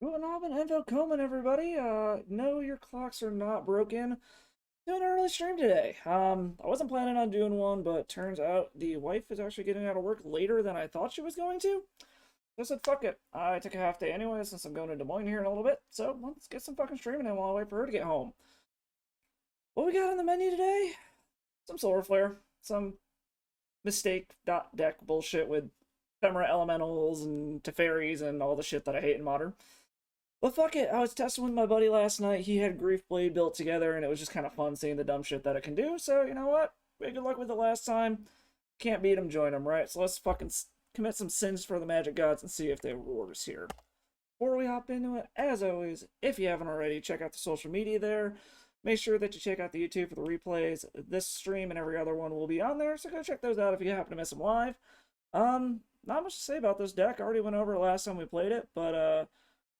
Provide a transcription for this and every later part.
Guten Abend and willkommen, everybody. No, your clocks are not broken. Doing an early stream today. I wasn't planning on doing one, but turns out the wife is actually getting out of work later than I thought she was going to. So I said, fuck it. I took a half day anyway since I'm going to Des Moines here in a little bit. So let's get some fucking streaming in while I wait for her to get home. What we got on the menu today? Some solar flare, some mistake dot deck bullshit with ephemera elementals and Teferis and all the shit that I hate in modern. But fuck it, I was testing with my buddy last night. He had Grief Blade built together, and it was just kind of fun seeing the dumb shit that it can do. So, you know what? We had good luck with it last time. Can't beat him, join him, right? So let's fucking commit some sins for the magic gods and see if they reward us here. Before we hop into it, as always, if you haven't already, check out the social media there. Make sure that you check out the YouTube for the replays. This stream and every other one will be on there, so go check those out if you happen to miss them live. Not much to say about this deck. I already went over it last time we played it, but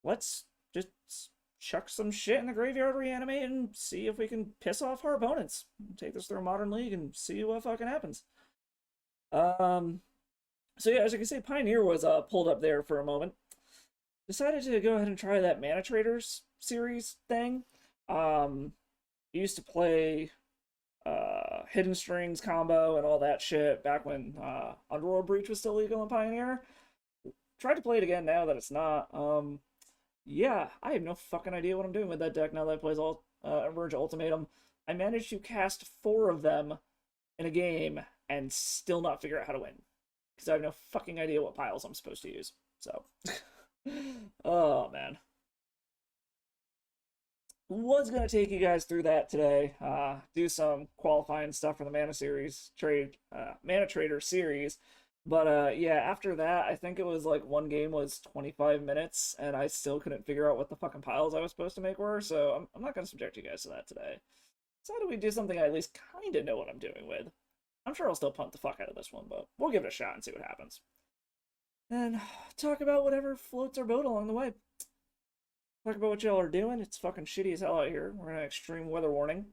let's just chuck some shit in the graveyard, reanimate, and see if we can piss off our opponents. Take this through a modern league and see what fucking happens. So yeah, as you can see, Pioneer was pulled up there for a moment. Decided to go ahead and try that Mana Traders series thing. Used to play Hidden Strings combo and all that shit back when Underworld Breach was still legal in Pioneer. Tried to play it again now that it's not. Yeah, I have no fucking idea what I'm doing with that deck now that I play all Emerge Ultimatum. I managed to cast 4 of them in a game and still not figure out how to win. Because I have no fucking idea what piles I'm supposed to use. So, oh man. Was going to take you guys through that today. Do some qualifying stuff for the Mana Trader series. But yeah, after that, I think it was like one game was 25 minutes, and I still couldn't figure out what the fucking piles I was supposed to make were, so I'm not going to subject you guys to that today. So how do we do something I at least kind of know what I'm doing with? I'm sure I'll still punt the fuck out of this one, but we'll give it a shot and see what happens. And talk about whatever floats our boat along the way. Talk about what y'all are doing. It's fucking shitty as hell out here. We're in an extreme weather warning.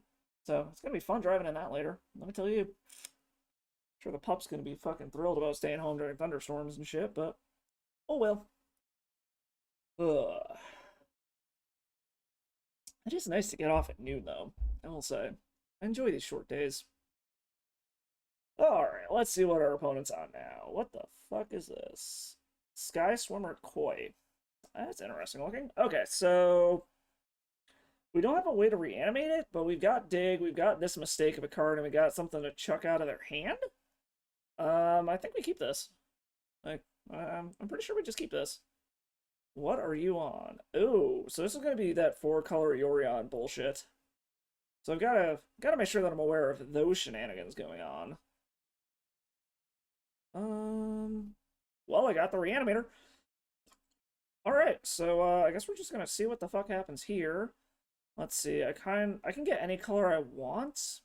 So it's going to be fun driving in that later. Let me tell you. Sure, the pup's gonna be fucking thrilled about staying home during thunderstorms and shit, but oh well. Ugh. It is nice to get off at noon, though. I will say, I enjoy these short days. All right, let's see what our opponent's on now. What the fuck is this? Sky Swimmer Koi. That's interesting looking. Okay, so we don't have a way to reanimate it, but we've got Dig, we've got this mistake of a card, and we got something to chuck out of their hand. I think we keep this. Like, I'm pretty sure we just keep this. What are you on? Oh, so this is gonna be that 4-color Yorion bullshit. So I've gotta make sure that I'm aware of those shenanigans going on. Well, I got the Reanimator. All right, so I guess we're just gonna see what the fuck happens here. Let's see. I can get any color I want.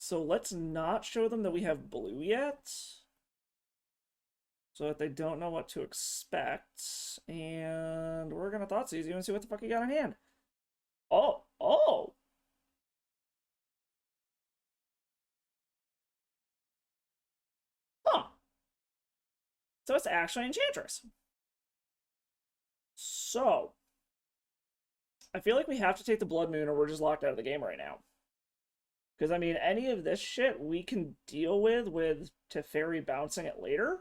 So let's not show them that we have blue yet, so that they don't know what to expect. And we're gonna Thoughtseize you and see what the fuck you got in hand. Oh! Huh. So it's actually Enchantress. So, I feel like we have to take the Blood Moon or we're just locked out of the game right now. Because, I mean, any of this shit we can deal with Teferi bouncing it later.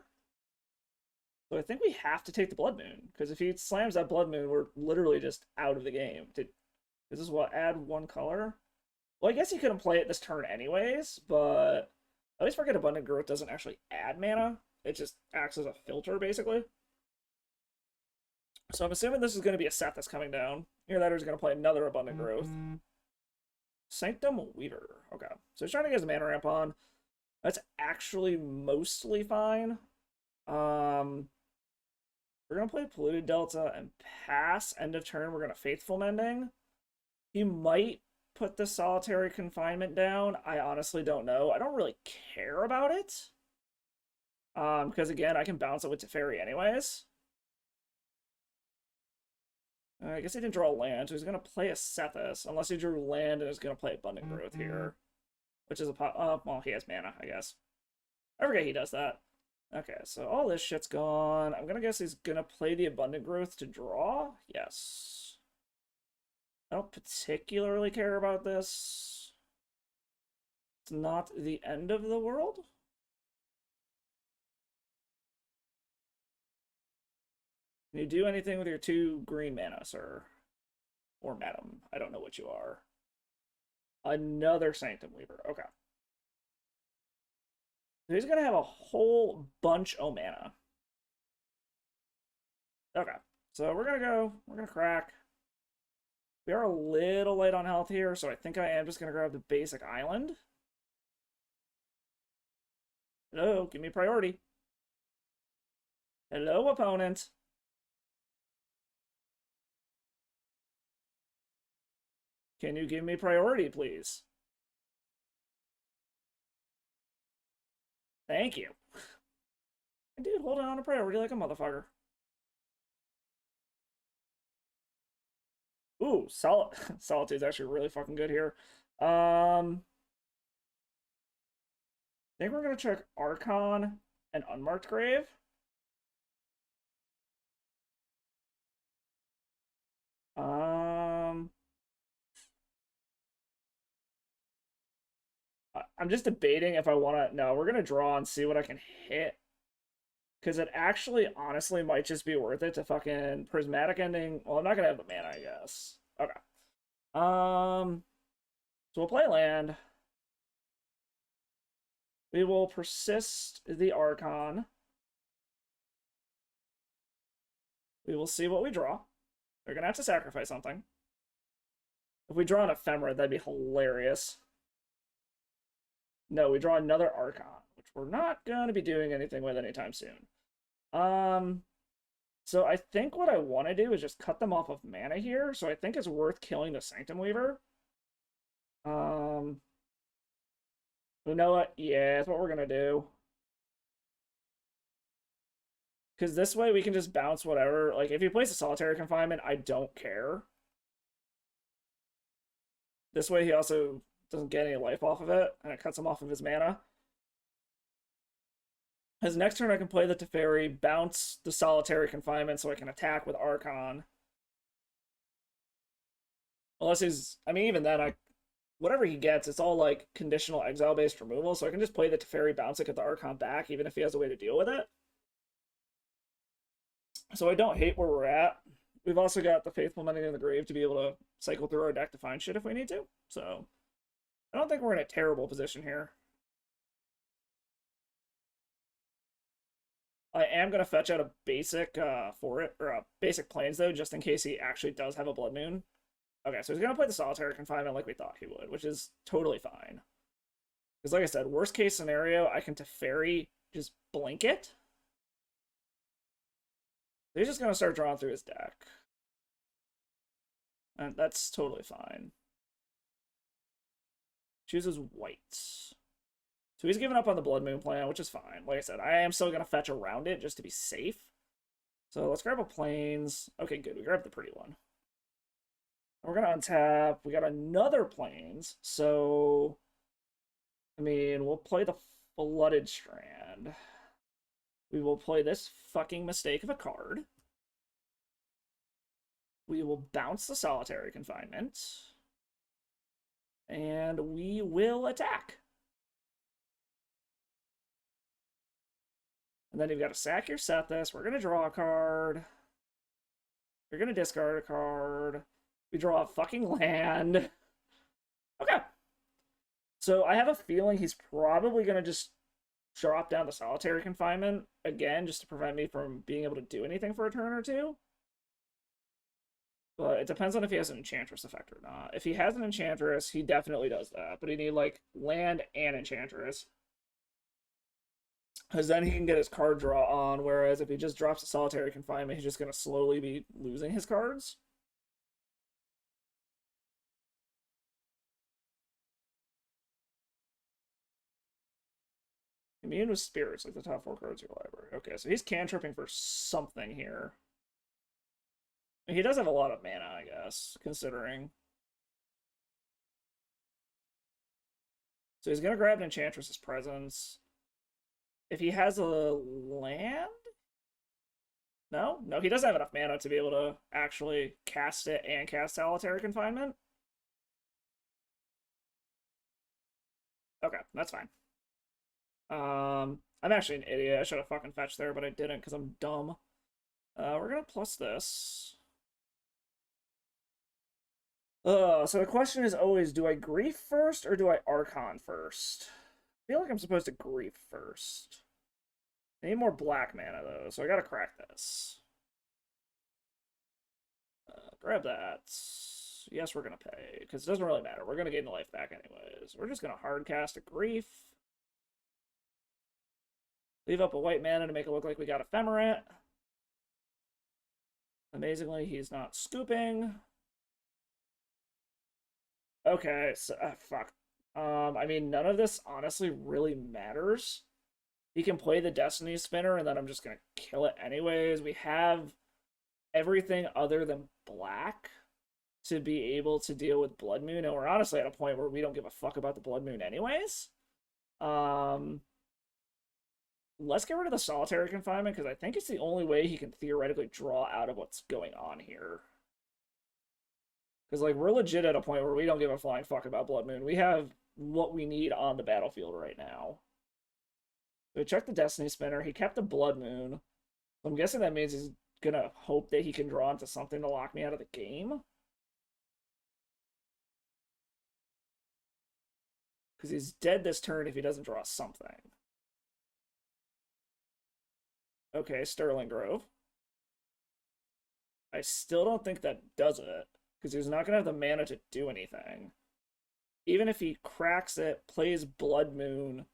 So I think we have to take the Blood Moon. Because if he slams that Blood Moon, we're literally just out of the game. Is this what, add 1 color? Well, I guess he couldn't play it this turn anyways, but at least Forget Abundant Growth doesn't actually add mana. It just acts as a filter, basically. So I'm assuming this is going to be a set that's coming down. Either that or he's going to play another Abundant Growth. Sanctum Weaver. Okay. So he's trying to get his mana ramp on. That's actually mostly fine. We're going to play Polluted Delta and pass. End of turn, we're going to Faithful Mending. He might put the Solitary Confinement down. I honestly don't know. I don't really care about it. Because, again, I can bounce it with Teferi anyways. I guess he didn't draw land, so he's going to play a Sethis, unless he drew land and is going to play Abundant Growth here. Which is a well, he has mana, I guess. I forget he does that. Okay, so all this shit's gone. I'm gonna guess he's gonna play the Abundant Growth to draw? Yes. I don't particularly care about this. It's not the end of the world. Can you do anything with your 2 green mana, sir? Or madam? I don't know what you are. Another Sanctum Weaver. Okay. So he's gonna have a whole bunch of mana. Okay. So we're gonna go. We're gonna crack. We are a little light on health here, so I think I am just gonna grab the basic island. Hello, give me priority. Hello, opponent. Can you give me priority, please? Thank you. Dude, holding on to priority like a motherfucker. Ooh, Solitude's actually really fucking good here. I think we're gonna check Archon and Unmarked Grave. I'm just debating if I want to. No, we're gonna draw and see what I can hit, because it actually, honestly, might just be worth it to fucking Prismatic Ending. Well, I'm not gonna have the mana, I guess. Okay. So we'll play land. We will persist the Archon. We will see what we draw. We're gonna have to sacrifice something. If we draw an Ephemera, that'd be hilarious. No, we draw another Archon, which we're not gonna be doing anything with anytime soon. So I think what I want to do is just cut them off of mana here. So I think it's worth killing the Sanctum Weaver. You know what? Yeah, that's what we're gonna do. Because this way we can just bounce whatever. Like, if he plays a Solitary Confinement, I don't care. This way he also doesn't get any life off of it, and it cuts him off of his mana. His next turn I can play the Teferi, bounce the Solitary Confinement so I can attack with Archon. Unless he's... I mean, even then, whatever he gets, it's all, like, conditional exile-based removal, so I can just play the Teferi, bounce it, get the Archon back, even if he has a way to deal with it. So I don't hate where we're at. We've also got the Faithful Mending in the Grave to be able to cycle through our deck to find shit if we need to. So I don't think we're in a terrible position here. I am going to fetch out a basic for it, or a basic Plains, though, just in case he actually does have a Blood Moon. Okay, so he's going to play the Solitary Confinement like we thought he would, which is totally fine. Because like I said, worst case scenario, I can Teferi just blink it. He's just going to start drawing through his deck. And that's totally fine. Chooses white. So he's giving up on the Blood Moon plan, which is fine. Like I said, I am still going to fetch around it just to be safe. So let's grab a Plains. Okay, good. We grabbed the pretty one. We're going to untap. We got another Plains. So, I mean, we'll play the Flooded Strand. We will play this fucking mistake of a card. We will bounce the Solitary Confinement. And we will attack. And then you've got to sack your Sethis. We're going to draw a card. You're going to discard a card. We draw a fucking land. Okay. So I have a feeling he's probably going to just drop down the Solitary Confinement again, just to prevent me from being able to do anything for a turn or two. But it depends on if he has an Enchantress effect or not. If he has an Enchantress, he definitely does that. But he need, like, land and Enchantress. Because then he can get his card draw on, whereas if he just drops a Solitary Confinement, he's just going to slowly be losing his cards. Immune with Spirits, like the top 4 cards of your library. Okay, so he's cantripping for something here. He does have a lot of mana, I guess, considering. So he's going to grab an Enchantress's Presence. If he has a land? No? No, he doesn't have enough mana to be able to actually cast it and cast Solitary Confinement. Okay, that's fine. I'm actually an idiot. I should have fucking fetched there, but I didn't because I'm dumb. We're gonna plus this. So the question is always, do I grief first or do I Archon first? I feel like I'm supposed to grief first. I need more black mana though, so I gotta crack this. Grab that. Yes, we're gonna pay, because it doesn't really matter. We're gonna gain the life back anyways. We're just gonna hard cast a grief. Leave up a white mana to make it look like we got Ephemerate. Amazingly, he's not scooping. Okay, so fuck. I mean, none of this honestly really matters. He can play the Destiny Spinner, and then I'm just gonna kill it anyways. We have everything other than black to be able to deal with Blood Moon, and we're honestly at a point where we don't give a fuck about the Blood Moon anyways. Let's get rid of the Solitary Confinement, because I think it's the only way he can theoretically draw out of what's going on here. Because, like, we're legit at a point where we don't give a flying fuck about Blood Moon. We have what we need on the battlefield right now. So we checked the Destiny Spinner. He kept the Blood Moon. I'm guessing that means he's gonna hope that he can draw into something to lock me out of the game. Because he's dead this turn if he doesn't draw something. Okay, Sterling Grove. I still don't think that does it, because he's not going to have the mana to do anything. Even if he cracks it, plays Blood Moon,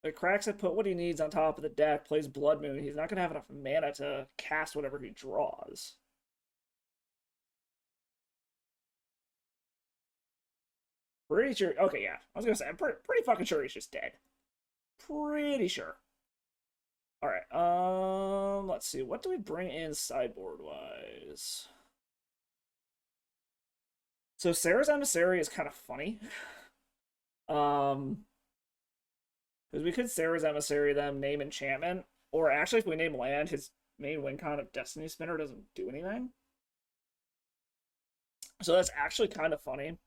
like cracks it, put what he needs on top of the deck, plays Blood Moon, he's not going to have enough mana to cast whatever he draws. Pretty sure. Okay, yeah. I was going to say, I'm pretty fucking sure he's just dead. Pretty sure. Alright, let's see. What do we bring in sideboard-wise? So Sarah's Emissary is kind of funny. Because we could Sarah's Emissary them, name enchantment, or actually if we name land, his main win con of Destiny Spinner doesn't do anything. So that's actually kind of funny.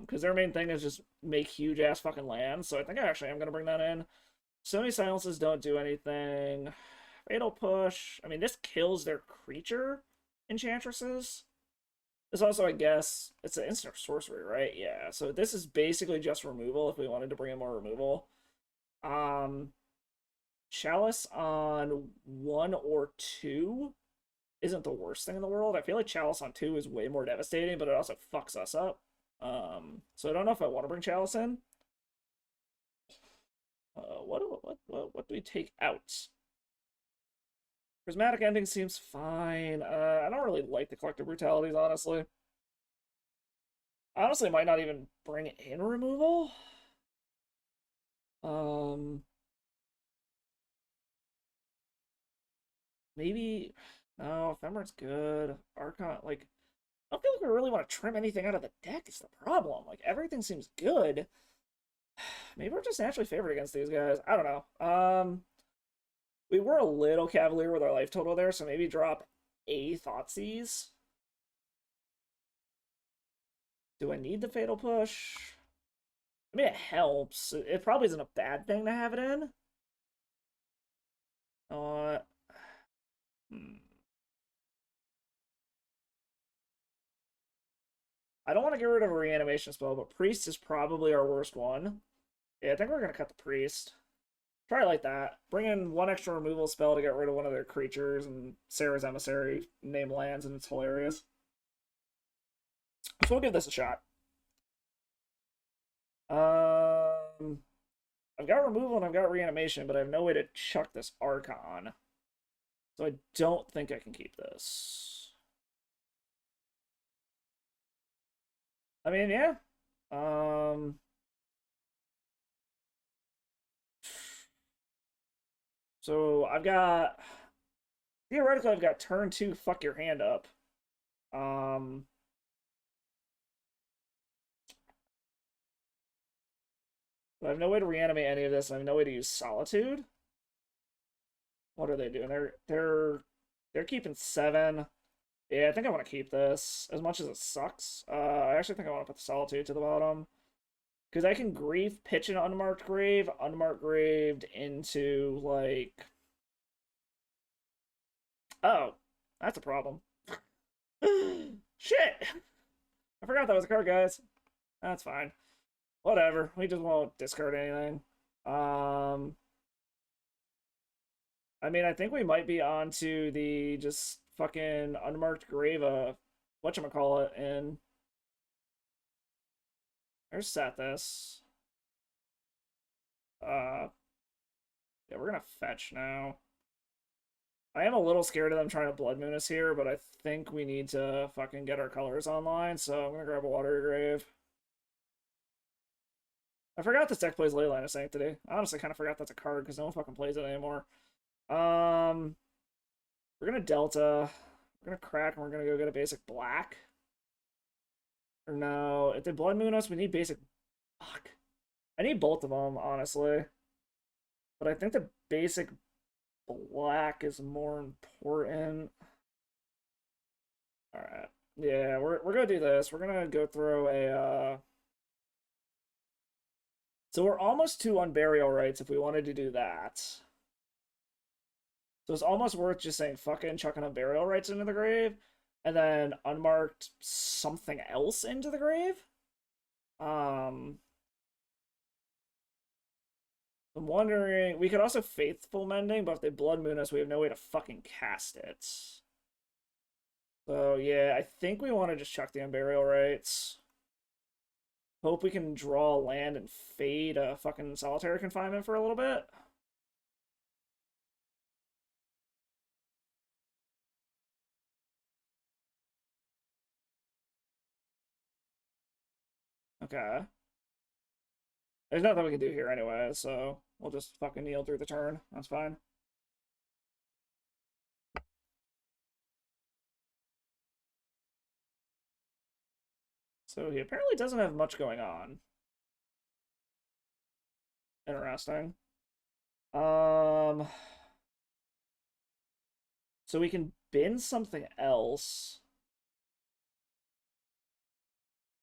Because their main thing is just make huge ass fucking lands. So I think I actually am gonna bring that in. Sony Silences don't do anything. Fatal Push. I mean, this kills their creature enchantresses. This also, I guess, it's an instant sorcery, right? Yeah, so this is basically just removal if we wanted to bring in more removal. Chalice on 1 or 2 isn't the worst thing in the world. I feel like Chalice on 2 is way more devastating, but it also fucks us up. So I don't know if I want to bring Chalice in. What do we take out? Prismatic Ending seems fine. I don't really like the Collective Brutalities, honestly. Honestly, might not even bring in removal. Maybe... No, Ephemerate's good. Archon, like... I don't feel like we really want to trim anything out of the deck is the problem. Like, everything seems good. Maybe we're just naturally favored against these guys. I don't know. We were a little cavalier with our life total there, so maybe drop a Thoughtseize. Do I need the Fatal Push? I mean, it helps. It probably isn't a bad thing to have it in. I don't want to get rid of a reanimation spell, but Priest is probably our worst one. Yeah, I think we're going to cut the Priest. Try like that. Bring in one extra removal spell to get rid of one of their creatures, and Sarah's Emissary name lands, and it's hilarious. So we'll give this a shot. I've got removal and I've got reanimation, but I have no way to chuck this Archon. So I don't think I can keep this. I mean, yeah. So I've got... Theoretically, I've got turn 2, fuck your hand up. I have no way to reanimate any of this, and I have no way to use Solitude. What are they doing? They're keeping 7. Yeah, I think I want to keep this as much as it sucks. I actually think I want to put the Solitude to the bottom because I can grief pitch an unmarked graved into like. Oh, that's a problem. Shit! I forgot that was a card, guys. That's fine. Whatever. We just won't discard anything. I mean, I think we might be on to the just fucking unmarked grave, whatchamacallit, and there's Sethis. Yeah, we're gonna fetch now. I am a little scared of them trying to Blood Moon us here, but I think we need to fucking get our colors online, so I'm gonna grab a Watery Grave. I forgot this deck plays Leyline of Sanctity. I honestly kind of forgot that's a card because no one fucking plays it anymore. We're gonna Delta. We're gonna crack and we're gonna go get a basic black. Or no, if they Blood Moon us, we need basic. Fuck. I need both of them, honestly. But I think the basic black is more important. Alright. Yeah, we're gonna do this. We're gonna go throw a So we're almost to Unburial Rites if we wanted to do that. So it's almost worth just saying fucking chucking Unburial Rites into the grave and then unmarked something else into the grave. I'm wondering, we could also Faithful Mending, but if they Blood Moon us, we have no way to fucking cast it. So yeah, I think we want to just chuck the Unburial Rites. Hope we can draw land and fade a fucking Solitary Confinement for a little bit. Okay. There's nothing we can do here anyway, so we'll just fucking kneel through the turn. That's fine. So he apparently doesn't have much going on. Interesting. So we can bin something else.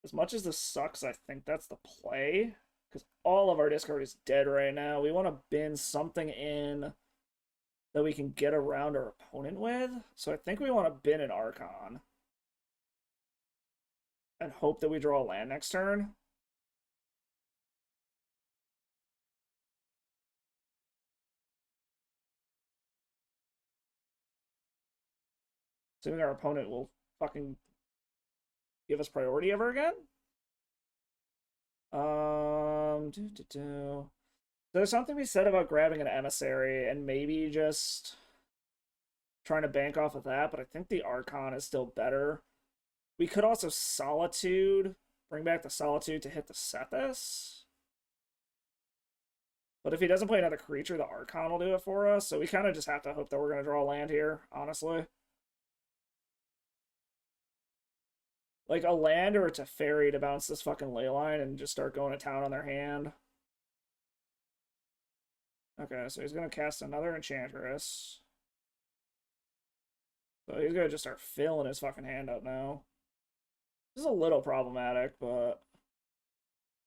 As much as this sucks, I think that's the play. Because all of our discard is dead right now. We want to bin something in that we can get around our opponent with. So I think we want to bin an Archon. And hope that we draw a land next turn. Assuming our opponent will fucking give us priority ever again. There's something to be said about grabbing an emissary and maybe just trying to bank off of that, but I think the Archon is still better. We could also Solitude, bring back the Solitude to hit the Sethis. But if he doesn't play another creature, the Archon will do it for us, so we kind of just have to hope that we're going to draw land here, honestly. Like a land or it's a fairy to bounce this fucking Leyline and just start going to town on their hand. Okay, so he's going to cast another Enchantress. So he's going to just start filling his fucking hand up now. This is a little problematic, but...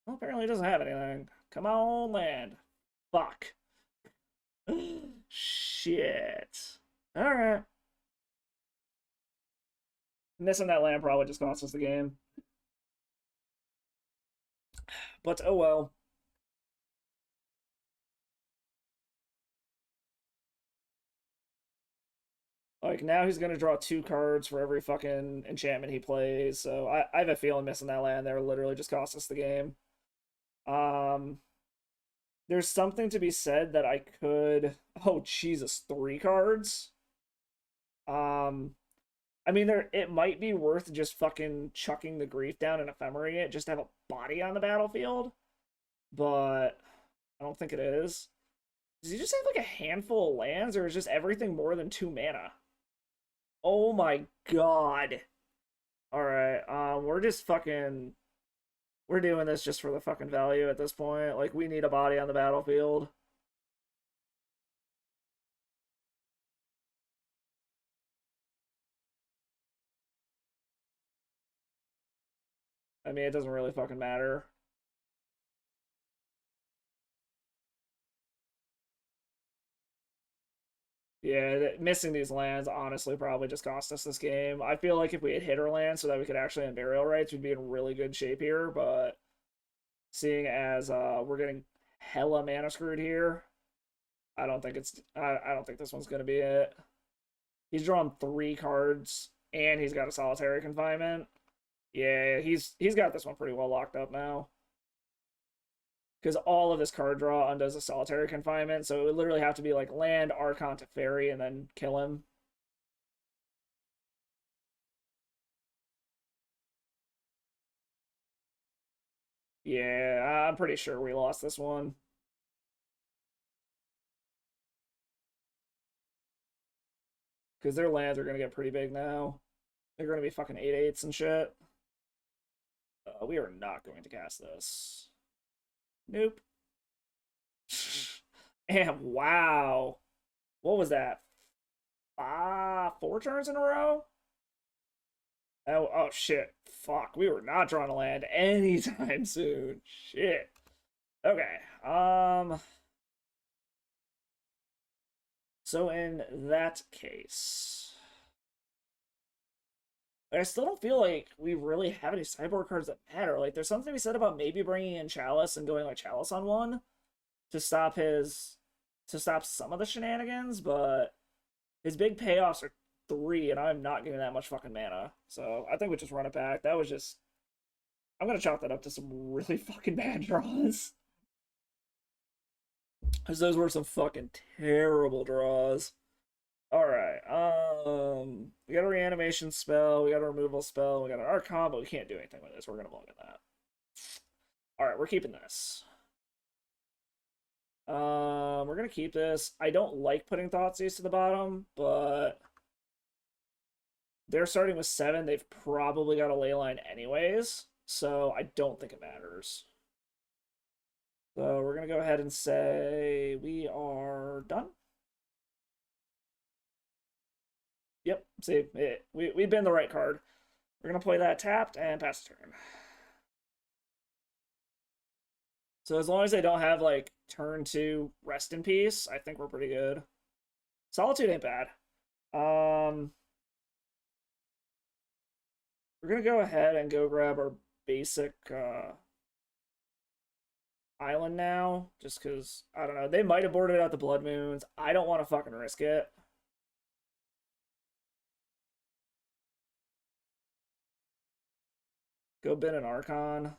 Well, apparently he doesn't have anything. Come on, land. Fuck. Shit. Alright. Missing that land probably just cost us the game. But oh well. Like, now he's going to draw 2 cards for every fucking enchantment he plays, so I have a feeling missing that land there literally just cost us the game. There's something to be said that I could... Oh, Jesus, 3 cards? I mean, it might be worth just fucking chucking the grief down and ephemerating it just to have a body on the battlefield, but I don't think it is. Does he just have like a handful of lands, or is just everything more than 2 mana? Oh my god. Alright, we're just fucking... We're doing this just for the fucking value at this point. Like, we need a body on the battlefield. I mean, it doesn't really fucking matter. Yeah, missing these lands honestly probably just cost us this game. I feel like if we had hit our land so that we could actually end burial rights, we'd be in really good shape here. But seeing as we're getting hella mana screwed here, I don't think this one's gonna be it. He's drawn 3 cards and he's got a solitary confinement. Yeah, he's got this one pretty well locked up now. Because all of this card draw undoes a solitary confinement, so it would literally have to be like land, Archon to Fairy, and then kill him. Yeah, I'm pretty sure we lost this one. Because their lands are going to get pretty big now. They're going to be fucking 8/8s and shit. We are not going to cast this. Nope. And wow. What was that? 4 turns in a row? Oh shit. Fuck. We were not drawing a land anytime soon. Shit. Okay. So in that case, I still don't feel like we really have any sideboard cards that matter. Like, there's something to be said about maybe bringing in Chalice and going like Chalice on one to stop some of the shenanigans, but his big payoffs are 3, and I'm not getting that much fucking mana. So I think we just run it back. That was just, I'm gonna chalk that up to some really fucking bad draws. Because those were some fucking terrible draws. Alright, we got a reanimation spell, we got a removal spell, we got an Archon, but we can't do anything with this. We're gonna mulligan that. Alright, we're keeping this. We're gonna keep this. I don't like putting Thoughtseize to the bottom, but they're starting with 7. They've probably got a leyline anyways, so I don't think it matters. So we're gonna go ahead and say we are done. Yep, see, we've been the right card. We're gonna play that tapped and pass the turn. So as long as they don't have like turn 2 rest in peace, I think we're pretty good. Solitude ain't bad. We're gonna go ahead and go grab our basic island now, just because I don't know. They might have boarded out the Blood Moons. I don't want to fucking risk it. Go bin an Archon.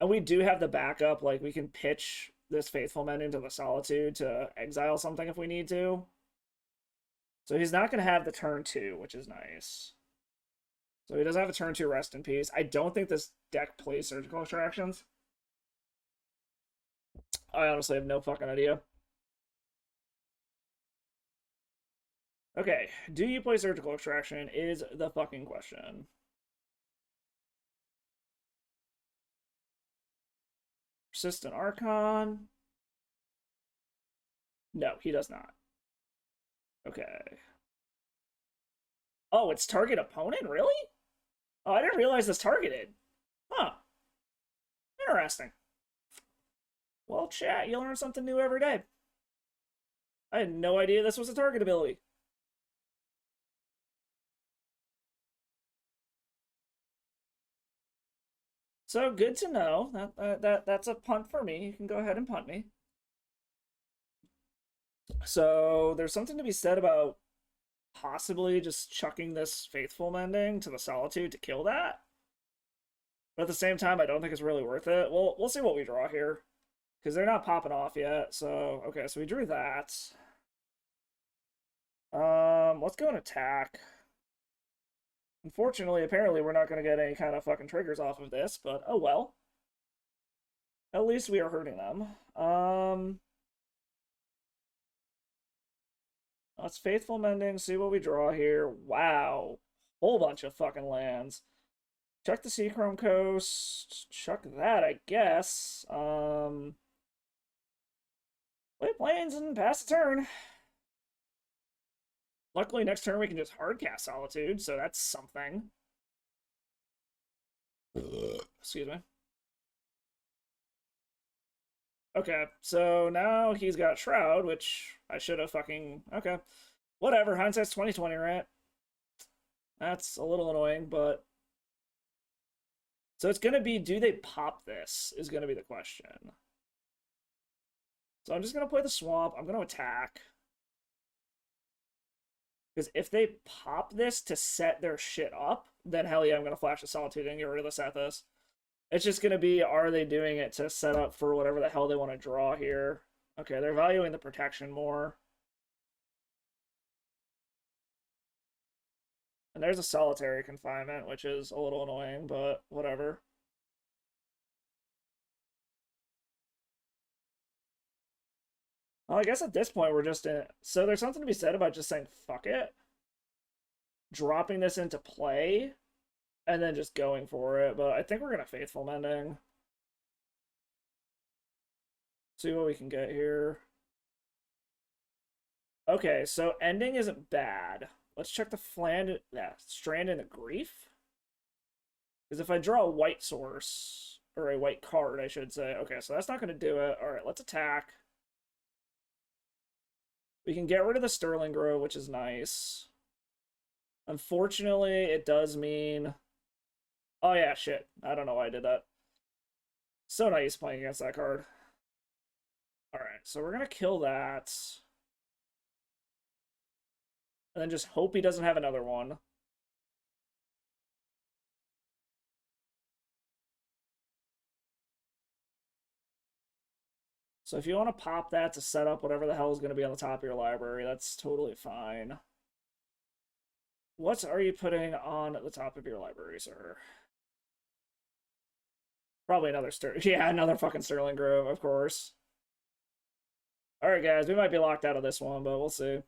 And we do have the backup, like we can pitch this Faithful Mending to the Solitude to exile something if we need to. So he's not going to have the turn 2, which is nice. So he doesn't have a turn 2 rest in peace. I don't think this deck plays Surgical Extractions. I honestly have no fucking idea. Okay, do you play Surgical Extraction is the fucking question. Persistent Archon. No, he does not. Okay. Oh, it's target opponent? Really? Oh, I didn't realize this targeted. Huh. Interesting. Well, chat, you learn something new every day. I had no idea this was a target ability. So good to know. That's a punt for me. You can go ahead and punt me. So there's something to be said about possibly just chucking this Faithful Mending to the Solitude to kill that. But at the same time, I don't think it's really worth it. Well, we'll see what we draw here. Because they're not popping off yet. So, okay, so we drew that. Let's go and attack. Unfortunately, apparently we're not going to get any kind of fucking triggers off of this, but oh well. At least we are hurting them. Let's Faithful Mending, see what we draw here. Wow. Whole bunch of fucking lands. Chuck the Seachrome Coast. Chuck that, I guess. Play Plains and pass the turn. Luckily, next turn we can just hardcast Solitude, so that's something. Excuse me. Okay, so now he's got Shroud, which I should have fucking... Okay. Whatever, hindsight's 2020, right? That's a little annoying, but... So it's gonna be, do they pop this, is gonna be the question. So I'm just gonna play the Swamp, I'm gonna attack. Because if they pop this to set their shit up, then hell yeah, I'm gonna flash the Solitude and get rid of the Sethis. It's just gonna be, are they doing it to set up for whatever the hell they want to draw here? Okay, they're valuing the protection more. And there's a solitary confinement, which is a little annoying, but whatever. Well, I guess at this point we're just in... So there's something to be said about just saying, fuck it. Dropping this into play, and then just going for it. But I think we're going to Faithful Mending. See what we can get here. Okay, so ending isn't bad. Let's check the Strand into Grief. Because if I draw a white source, or a white card, I should say. Okay, so that's not going to do it. Alright, let's attack. We can get rid of the Sterling Grove, which is nice. Unfortunately, it does mean... Oh yeah, shit. I don't know why I did that. So nice playing against that card. Alright, so we're going to kill that. And then just hope he doesn't have another one. So if you want to pop that to set up whatever the hell is going to be on the top of your library, that's totally fine. What are you putting on the top of your library, sir? Probably another yeah, another fucking Sterling Grove, of course. Alright, guys, we might be locked out of this one, but we'll see.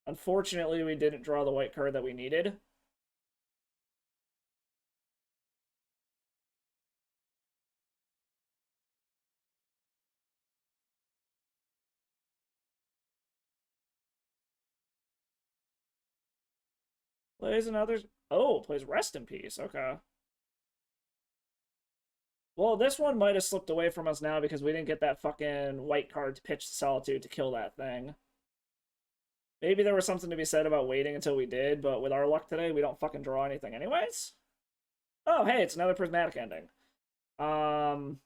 Unfortunately, we didn't draw the white card that we needed. Plays another... Oh, plays Rest in Peace. Okay. Well, this one might have slipped away from us now because we didn't get that fucking white card to pitch the Solitude to kill that thing. Maybe there was something to be said about waiting until we did, but with our luck today, we don't fucking draw anything anyways. Oh, hey, it's another prismatic ending. Fuck.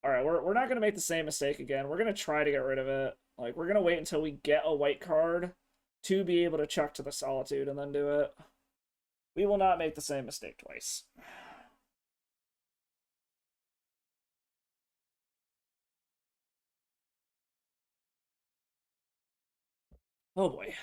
Alright, we're not going to make the same mistake again. We're going to try to get rid of it. Like, we're going to wait until we get a white card to be able to chuck to the Solitude and then do it. We will not make the same mistake twice. Oh boy.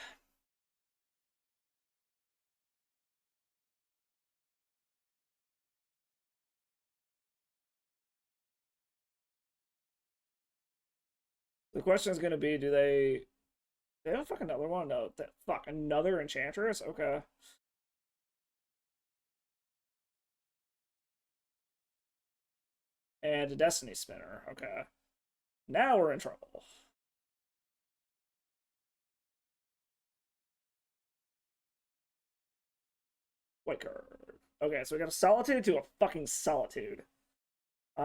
The question is going to be, do they have a fucking another one? No, fuck, another Enchantress? Okay. And a Destiny Spinner. Okay. Now we're in trouble. White card. Okay, so we got a Solitude to a fucking Solitude. So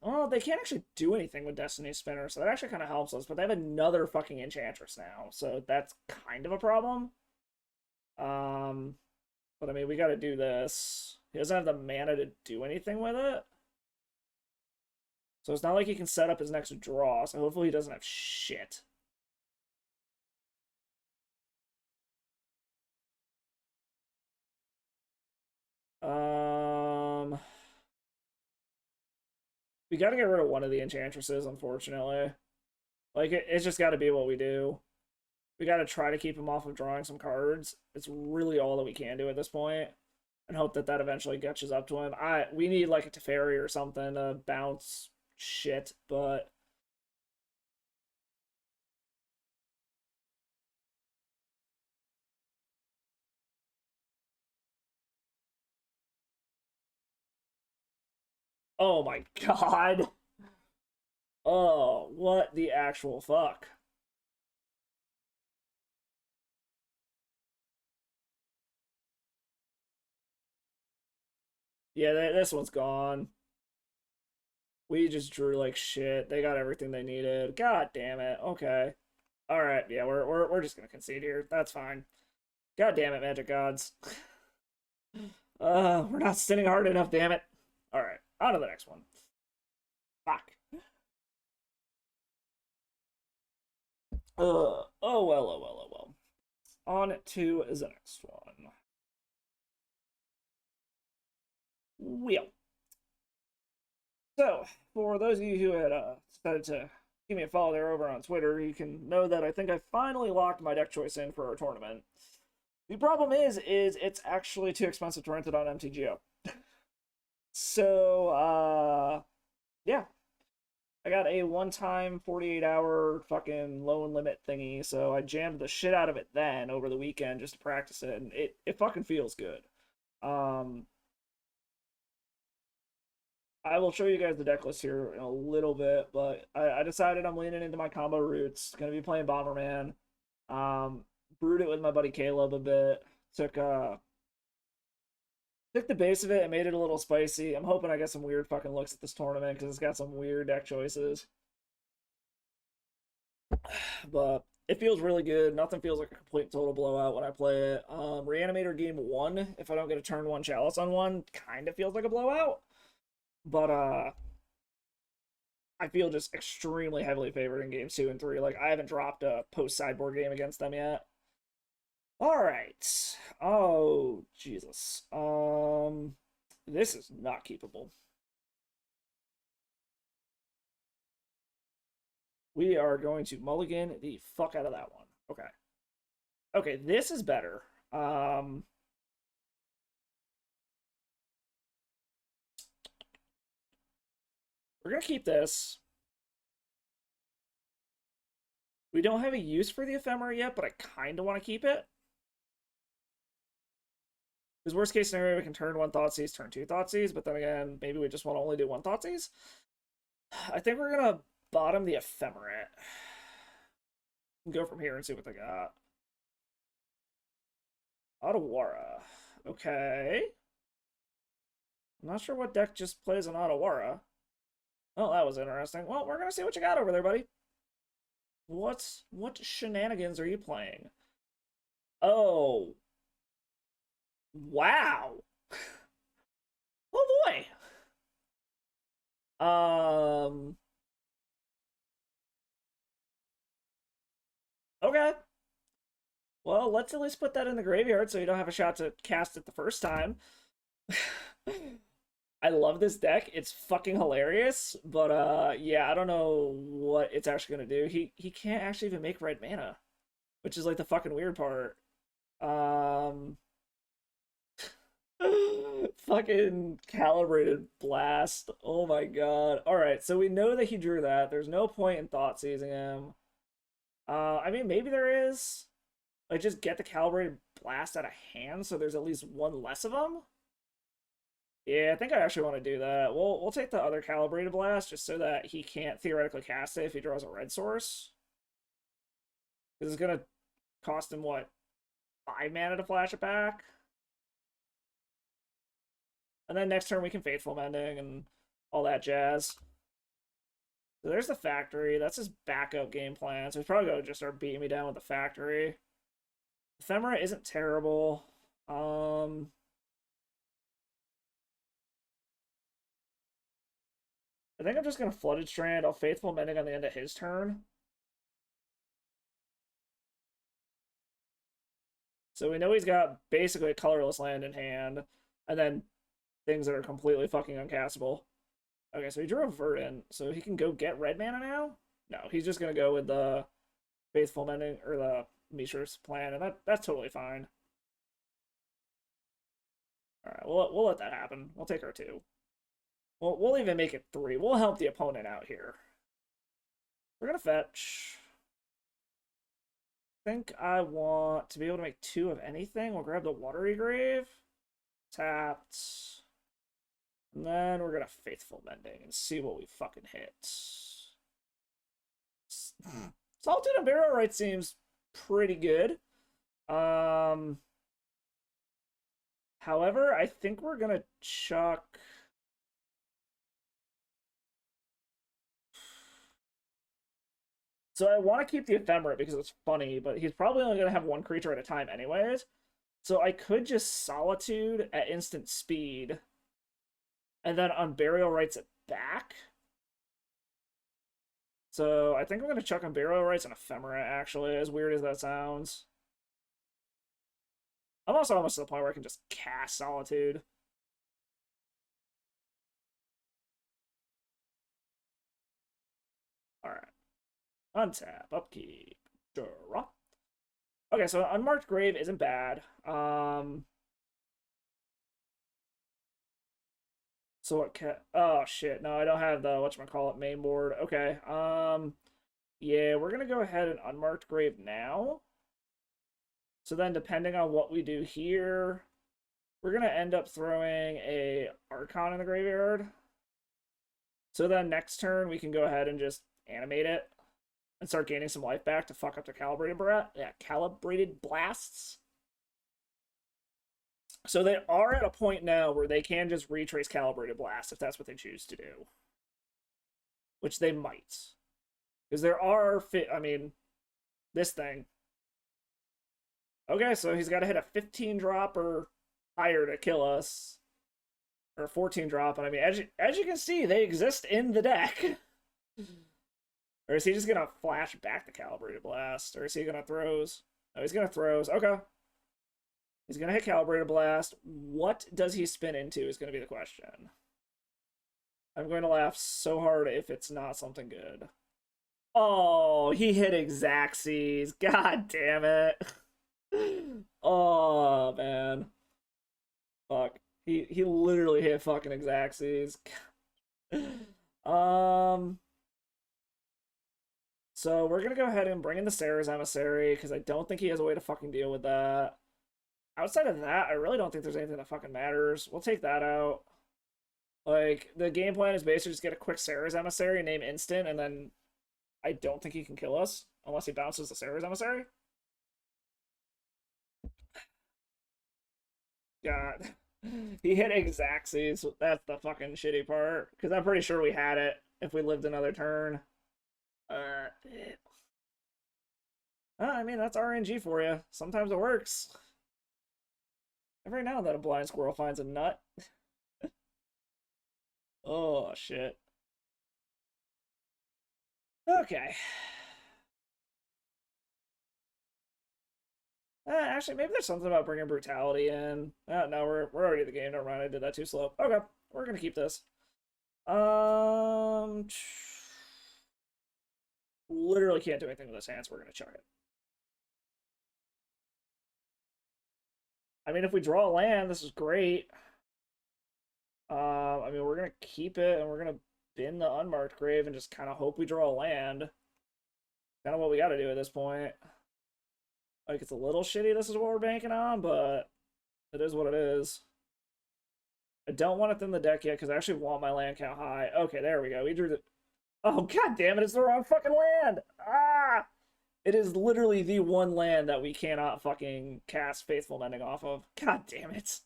oh, they can't actually do anything with Destiny Spinner, so that actually kind of helps us, but they have another fucking Enchantress now, so that's kind of a problem. But I mean, we gotta do this. He doesn't have the mana to do anything with it. So it's not like he can set up his next draw, so hopefully he doesn't have shit. We gotta get rid of one of the Enchantresses, unfortunately. Like, it's just gotta be what we do. We gotta try to keep him off of drawing some cards. It's really all that we can do at this point. And hope that that eventually catches up to him. We need, like, a Teferi or something to bounce shit, but... Oh my god! Oh, what the actual fuck? Yeah, this one's gone. We just drew like shit. They got everything they needed. God damn it. Okay. All right. Yeah, we're just gonna concede here. That's fine. God damn it, Magic Gods. We're not sitting hard enough. Damn it. All right. On to the next one. Fuck. Oh well. Oh well. Oh well. On to the next one. Wheel. So, for those of you who had decided to give me a follow there over on Twitter, you can know that I think I finally locked my deck choice in for our tournament. The problem is it's actually too expensive to rent it on MTGO. So, yeah. I got a one-time 48-hour fucking loan limit thingy, so I jammed the shit out of it then over the weekend just to practice it, and it fucking feels good. I will show you guys the deck list here in a little bit, but I decided I'm leaning into my combo roots. Gonna be playing Bomberman. Brewed it with my buddy Caleb a bit. Took the base of it and made it a little spicy. I'm hoping I get some weird fucking looks at this tournament because it's got some weird deck choices. But it feels really good. Nothing feels like a complete total blowout when I play it. Reanimator game 1, if I don't get a turn 1 chalice on one, kind of feels like a blowout. But I feel just extremely heavily favored in games 2 and 3. Like, I haven't dropped a post sideboard game against them yet. All right. Oh, Jesus. This is not keepable. We are going to mulligan the fuck out of that one. Okay. Okay, this is better. We're gonna keep this. We don't have a use for the ephemera yet, but I kind of want to keep it. Because worst case scenario, we can turn 1 Thoughtseize, turn 2 Thoughtseize, but then again, maybe we just want to only do 1 Thoughtseize. I think we're gonna bottom the ephemerate. Go from here and see what they got. Otawara. Okay. I'm not sure what deck just plays an Otawara. Oh, that was interesting. Well, we're gonna see what you got over there, buddy. What shenanigans are you playing? Oh. Wow. Oh boy. Okay. Well, let's at least put that in the graveyard so you don't have a shot to cast it the first time. I love this deck. It's fucking hilarious, but yeah, I don't know what it's actually gonna do. He can't actually even make red mana, which is like the fucking weird part. Fucking calibrated blast. Oh my god. Alright, so we know that he drew that. There's no point in thought seizing him. I mean, maybe there is. Like, just get the calibrated blast out of hand so there's at least one less of them. Yeah, I think I actually want to do that. We'll take the other calibrated blast just so that he can't theoretically cast it if he draws a red source. Because it's gonna cost him, what, 5 mana to flash it back? And then next turn we can Faithful Mending and all that jazz. So there's the factory. That's his backup game plan. So he's probably going to just start beating me down with the factory. Ephemera isn't terrible. I think I'm just going to Flooded Strand. I'll Faithful Mending on the end of his turn. So we know he's got basically a colorless land in hand. And then things that are completely fucking uncastable. Okay, so he drew a Verdant, so he can go get red mana now? No, he's just going to go with the Faithful Mending, or the Mishra's plan, and that's totally fine. Alright, we'll let that happen. We'll take our 2. We'll even make it 3. We'll help the opponent out here. We're going to fetch. I think I want to be able to make 2 of anything. We'll grab the Watery Grave. Tapped. And then we're going to Faithful Mending and see what we fucking hit. Salted and Barrow Right seems pretty good. However, I think we're gonna chuck. So I want to keep the ephemera because it's funny, but he's probably only gonna have one creature at a time anyways. So I could just Solitude at instant speed, and then Unburial Rites it back. So I think I'm gonna chuck Unburial Rites and Ephemera, actually, as weird as that sounds. I'm also almost to the point where I can just cast Solitude. Alright. Untap, upkeep, draw. Okay, so Unmarked Grave isn't bad. So what oh shit, no, I don't have the whatchamacallit main board. Okay. Yeah, we're gonna go ahead and Unmarked Grave now. So then depending on what we do here, we're gonna end up throwing a Archon in the graveyard. So then next turn we can go ahead and just animate it and start gaining some life back to fuck up the calibrated blasts. So they are at a point now where they can just retrace Calibrated Blast if that's what they choose to do. Which they might. Because there are, I mean, this thing. Okay, so he's got to hit a 15 drop or higher to kill us. Or a 14 drop, and I mean, as you can see, they exist in the deck. Or is he just going to flash back the Calibrated Blast? Or is he going to throws? No, he's going to throws. Okay. He's going to hit Calibrated Blast. What does he spin into is going to be the question. I'm going to laugh so hard if it's not something good. Oh, he hit Xaxes. God damn it. Oh, man. Fuck. He literally hit fucking Xaxes. So we're going to go ahead and bring in the Sarah's Emissary because I don't think he has a way to fucking deal with that. Outside of that, I really don't think there's anything that fucking matters. We'll take that out. Like, the game plan is basically just get a quick Sarah's Emissary, name instant, and then I don't think he can kill us unless he bounces the Sarah's Emissary. God. He hit Xaxes. That's the fucking shitty part. Because I'm pretty sure we had it if we lived another turn. I mean, that's RNG for you. Sometimes it works. Every now and then a blind squirrel finds a nut. Oh, shit. Okay. Actually, maybe there's something about bringing Brutality in. No, we're already in the game. Never mind, I did that too slow. Okay, we're gonna keep this. Literally can't do anything with his hands. We're gonna chuck it. I mean, if we draw a land, this is great. I mean, we're gonna keep it, and we're gonna bin the Unmarked Grave and just kind of hope we draw a land. Kind of what we got to do at this point. Like, it's a little shitty this is what we're banking on, but it is what it is. I don't want it in the deck yet, because I actually want my land count high. Okay, there we go. We drew the... Oh, god damn it, it's the wrong fucking land! Ah! It is literally the one land that we cannot fucking cast Faithful Mending off of. God damn it.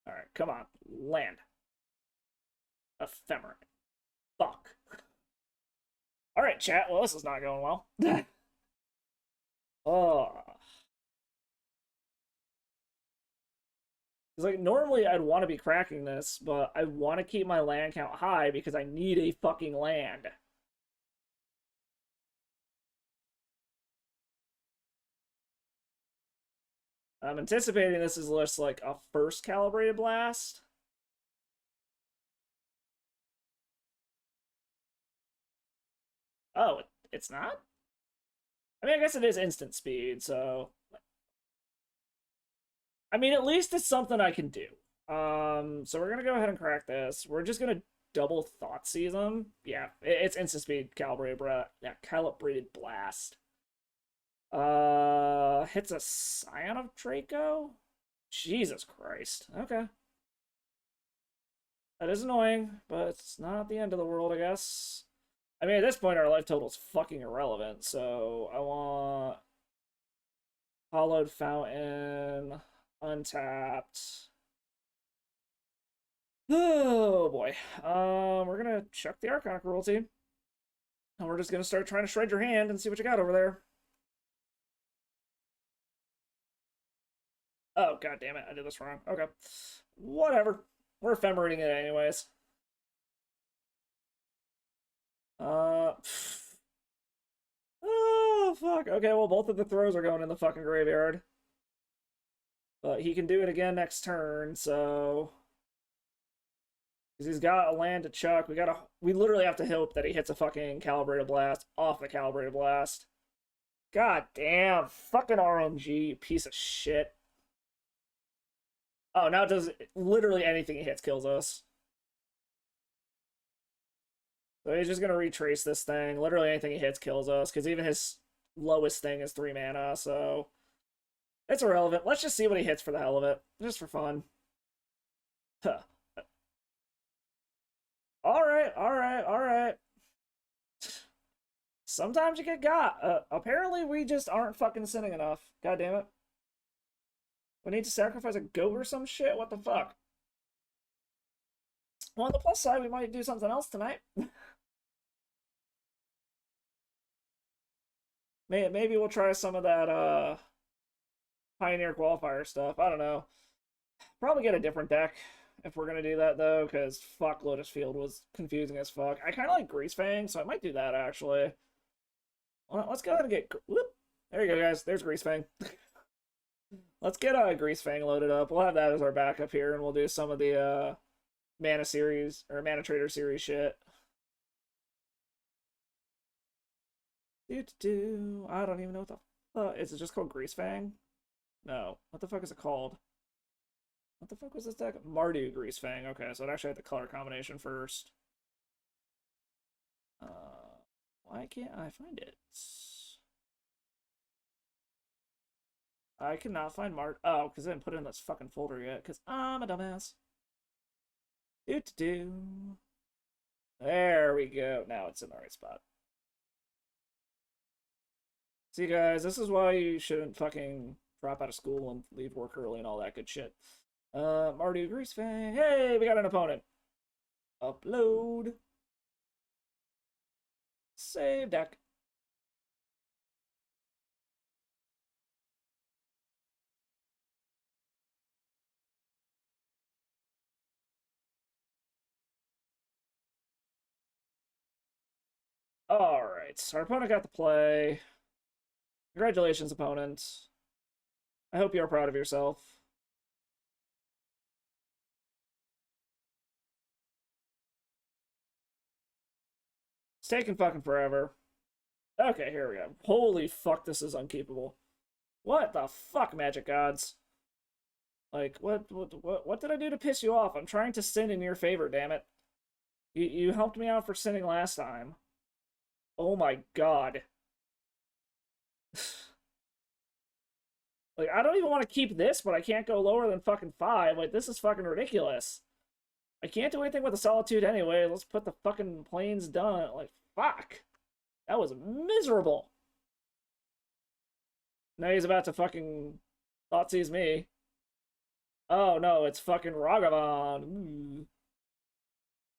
Alright, come on. Land. Ephemera. Fuck. Alright, chat. Well, this is not going well. Oh. It's like, normally I'd want to be cracking this, but I want to keep my land count high because I need a fucking land. I'm anticipating this is just like a first Calibrated Blast. Oh, it's not? I mean, I guess it is instant speed, so... I mean, at least it's something I can do. So we're gonna go ahead and crack this. We're just gonna double Thoughtseize them. Yeah, it's instant speed calibrated blast. Hits a Scion of Draco? Jesus Christ. Okay. That is annoying, but it's not the end of the world, I guess. I mean, at this point, our life total is fucking irrelevant, so I want... Hollowed Fountain, untapped. Oh boy. We're gonna check the Archon cruelty. And we're just gonna start trying to shred your hand and see what you got over there. Oh, god damn it, I did this wrong. Okay. Whatever. We're ephemerating it anyways. Oh, fuck. Okay, well, both of the throws are going in the fucking graveyard. But he can do it again next turn, so... Because he's got a land to chuck. We literally have to hope that he hits a fucking Calibrated Blast off the Calibrated Blast. God damn. Fucking RNG, you piece of shit. Oh, now it does literally anything he hits kills us. So he's just gonna retrace this thing. Literally anything he hits kills us, because even his lowest thing is 3 mana, so... It's irrelevant. Let's just see what he hits for the hell of it. Just for fun. Huh. Alright, alright, alright. Sometimes you get got. Apparently we just aren't fucking sinning enough. God damn it. We need to sacrifice a goat or some shit? What the fuck? Well, on the plus side, we might do something else tonight. Maybe we'll try some of that, Pioneer Qualifier stuff. I don't know. Probably get a different deck if we're gonna do that, though, because fuck, Lotus Field was confusing as fuck. I kind of like Greasefang, so I might do that, actually. Well, let's go ahead and get... Whoop! There you go, guys. There's Greasefang. Let's get Greasefang loaded up. We'll have that as our backup here, and we'll do some of the Mana series, or Mana Trader series shit. I don't even know what the fuck. Is it just called Greasefang? No. What the fuck is it called? What the fuck was this deck? Mardu Greasefang. Okay, so it actually had the color combination first. Why can't I find it? I cannot find Oh, because I didn't put it in this fucking folder yet, because I'm a dumbass. There we go. Now it's in the right spot. See, guys, this is why you shouldn't fucking drop out of school and leave work early and all that good shit. Mardu Greasefang. Hey, we got an opponent. Upload. Save deck. Alright, our opponent got the play. Congratulations, opponent. I hope you're proud of yourself. It's taking fucking forever. Okay, here we go. Holy fuck, this is unkeepable. What the fuck, Magic Gods? Like, what did I do to piss you off? I'm trying to sin in your favor, damn it. You helped me out for sinning last time. Oh my god. Like, I don't even want to keep this, but I can't go lower than fucking 5. Like, this is fucking ridiculous. I can't do anything with the Solitude anyway. Let's put the fucking planes done. Like, fuck. That was miserable. Now he's about to fucking Thoughtseize me. Oh no, it's fucking Ragavan. Ooh.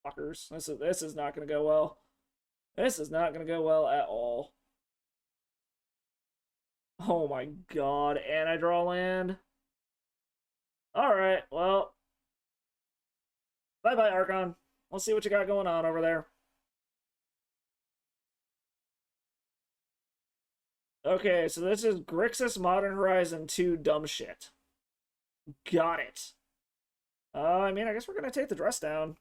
Fuckers. This is not gonna go well. This is not gonna go well at all. Oh my god, and I draw land. Alright, well. Bye-bye, Archon. We'll see what you got going on over there. Okay, so this is Grixis Modern Horizon 2 dumb shit. Got it. I mean, I guess we're gonna take the dress down.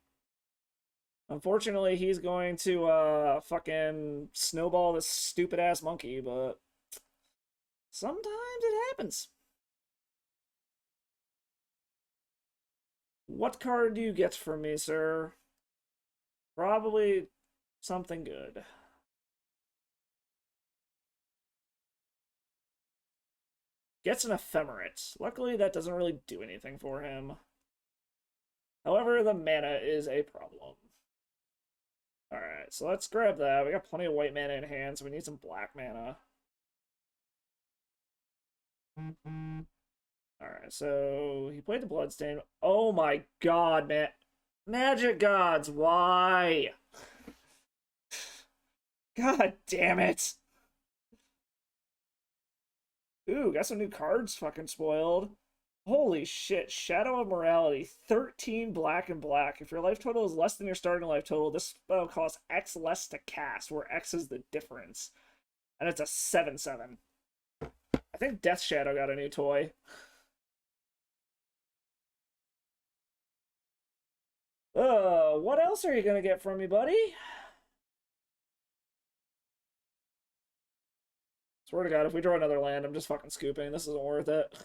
Unfortunately, he's going to, fucking snowball this stupid-ass monkey, but... sometimes it happens. What card do you get from me, sir? Probably something good. Gets an Ephemerate. Luckily, that doesn't really do anything for him. However, the mana is a problem. Alright, so let's grab that. We got plenty of white mana in hand, so we need some black mana. Alright, so he played the Bloodstain. Oh my god, man. Magic gods, why? God damn it. Ooh, got some new cards fucking spoiled. Holy shit, Shadow of Morality, 13 black and black. If your life total is less than your starting life total, this spell costs X less to cast, where X is the difference. And it's a 7/7. I think Death Shadow got a new toy. What else are you gonna get from me, buddy? Swear to God, if we draw another land, I'm just fucking scooping. This isn't worth it.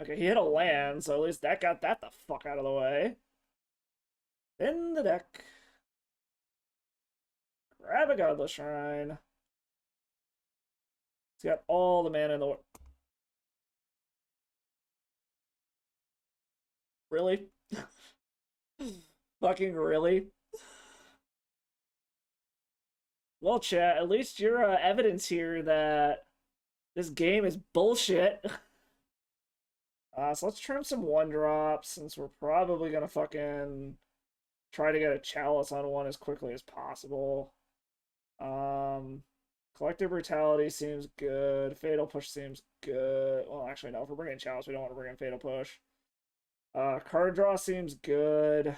Okay, he hit a land, so at least that got that the fuck out of the way. In the deck. Grab a Godless Shrine. He's got all the mana in the world. Really? Fucking really? Well, chat, at least you're evidence here that this game is bullshit. So let's trim some 1-drops, since we're probably gonna fucking try to get a Chalice on one as quickly as possible. Collective Brutality seems good. Fatal Push seems good. Well, actually, no. If we're bringing Chalice, we don't want to bring in Fatal Push. Card draw seems good.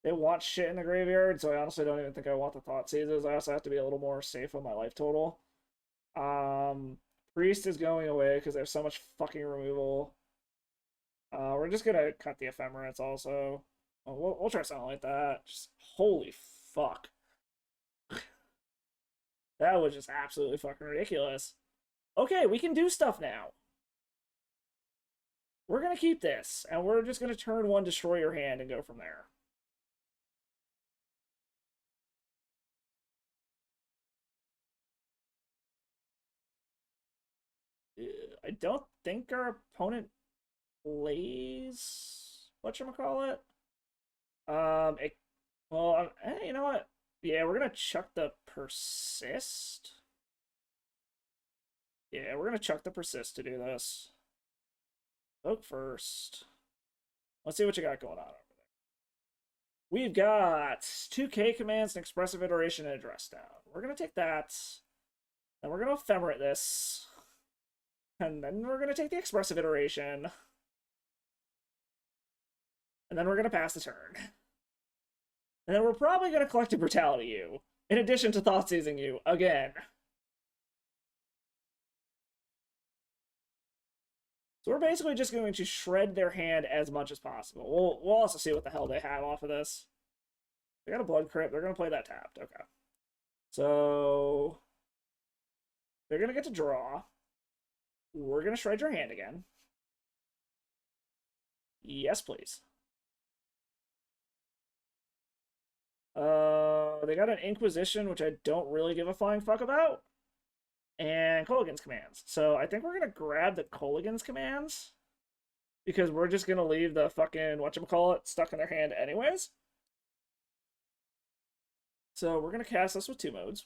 They want shit in the graveyard, so I honestly don't even think I want the Thought Seizes. I also have to be a little more safe on my life total. Priest is going away because there's so much fucking removal. We're just gonna cut the Ephemerates also. We'll try something like that. Just holy fuck. That was just absolutely fucking ridiculous. Okay, we can do stuff now. We're gonna keep this, and we're just gonna turn one, destroy your hand, and go from there. I don't think our opponent plays whatchamacallit. Well, you know what? Yeah, we're gonna chuck the Persist. Yeah, we're gonna chuck the Persist to do this. Vote first. Let's see what you got going on over there. We've got 2K commands, an expressive iteration, and a dress down. We're gonna take that, and we're gonna ephemerate this. And then we're gonna take the expressive iteration. And then we're gonna pass the turn. And then we're probably gonna Collective Brutality you, in addition to Thought Seizing you again. So we're basically just going to shred their hand as much as possible. We'll also see what the hell they have off of this. They got a Blood Crypt. They're going to play that tapped. Okay. So they're going to get to draw. We're going to shred your hand again. Yes, please. They got an Inquisition, which I don't really give a flying fuck about. And Kolaghan's commands. So I think we're going to grab the Kolaghan's commands, because we're just going to leave the fucking whatchamacallit stuck in their hand anyways. So we're going to cast this with 2 modes.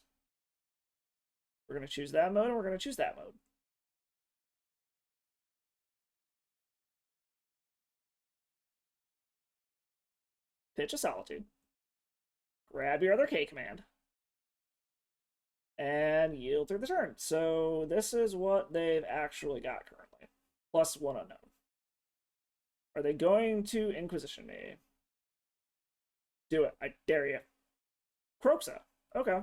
We're going to choose that mode, and we're going to choose that mode. Pitch a Solitude. Grab your other K command. And yield through the turn. So this is what they've actually got currently. Plus 1 unknown. Are they going to Inquisition me? Do it. I dare you. Croxa. Okay.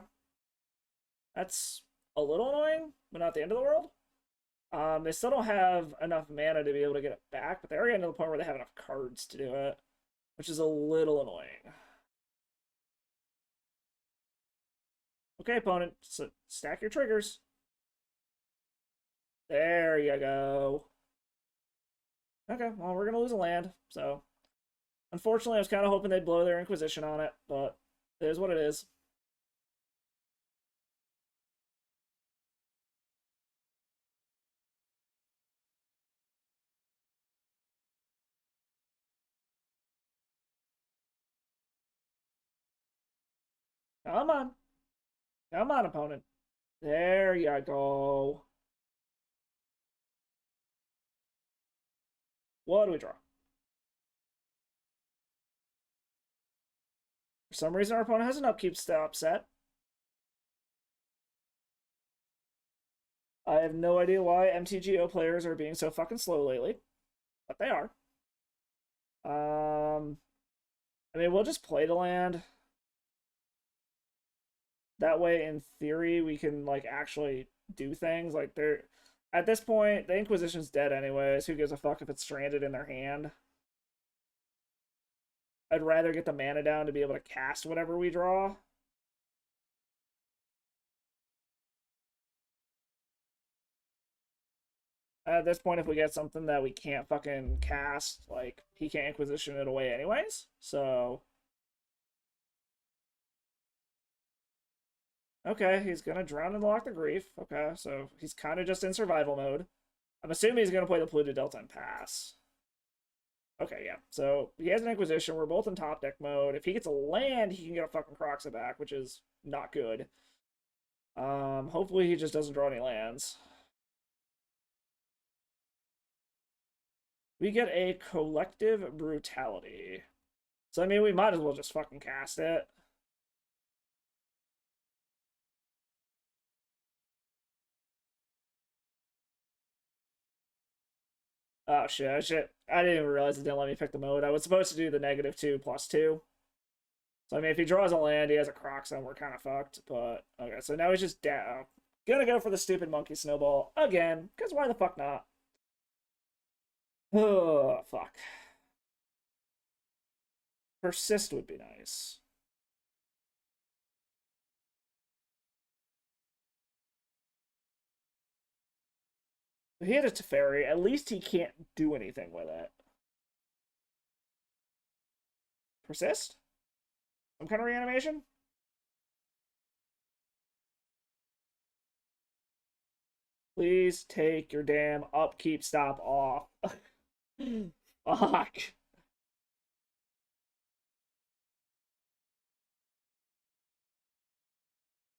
That's a little annoying, but not the end of the world. They still don't have enough mana to be able to get it back, but they're getting to the point where they have enough cards to do it, which is a little annoying. Okay, opponent, so stack your triggers. There you go. Okay, well, we're going to lose a land, so... Unfortunately, I was kind of hoping they'd blow their Inquisition on it, but it is what it is. Come on. Come on, opponent. There you go. What do we draw? For some reason, our opponent has an upkeep stop set. I have no idea why MTGO players are being so fucking slow lately, but they are. I mean, we'll just play the land. That way, in theory, we can like actually do things. Like they're at this point, the Inquisition's dead anyways. Who gives a fuck if it's stranded in their hand? I'd rather get the mana down to be able to cast whatever we draw. At this point, if we get something that we can't fucking cast, like, he can't Inquisition it away anyways. So... okay, he's gonna drown and lock the grief. Okay, so he's kind of just in survival mode. I'm assuming he's gonna play the Polluted Delta and pass. Okay, yeah. So he has an Inquisition. We're both in top deck mode. If he gets a land, he can get a fucking Croxa back, which is not good. Hopefully he just doesn't draw any lands. We get a Collective Brutality. So, I mean, we might as well just fucking cast it. Oh, shit. I didn't even realize it didn't let me pick the mode. I was supposed to do the -2/+2. So, I mean, if he draws a land, he has a Crocs, and we're kind of fucked. But, okay, so now he's just down. Gonna go for the stupid Monkey Snowball again, because why the fuck not? Oh, fuck. Persist would be nice. If he had a Teferi, at least he can't do anything with it. Persist? Some kind of reanimation? Please take your damn upkeep stop off. Fuck.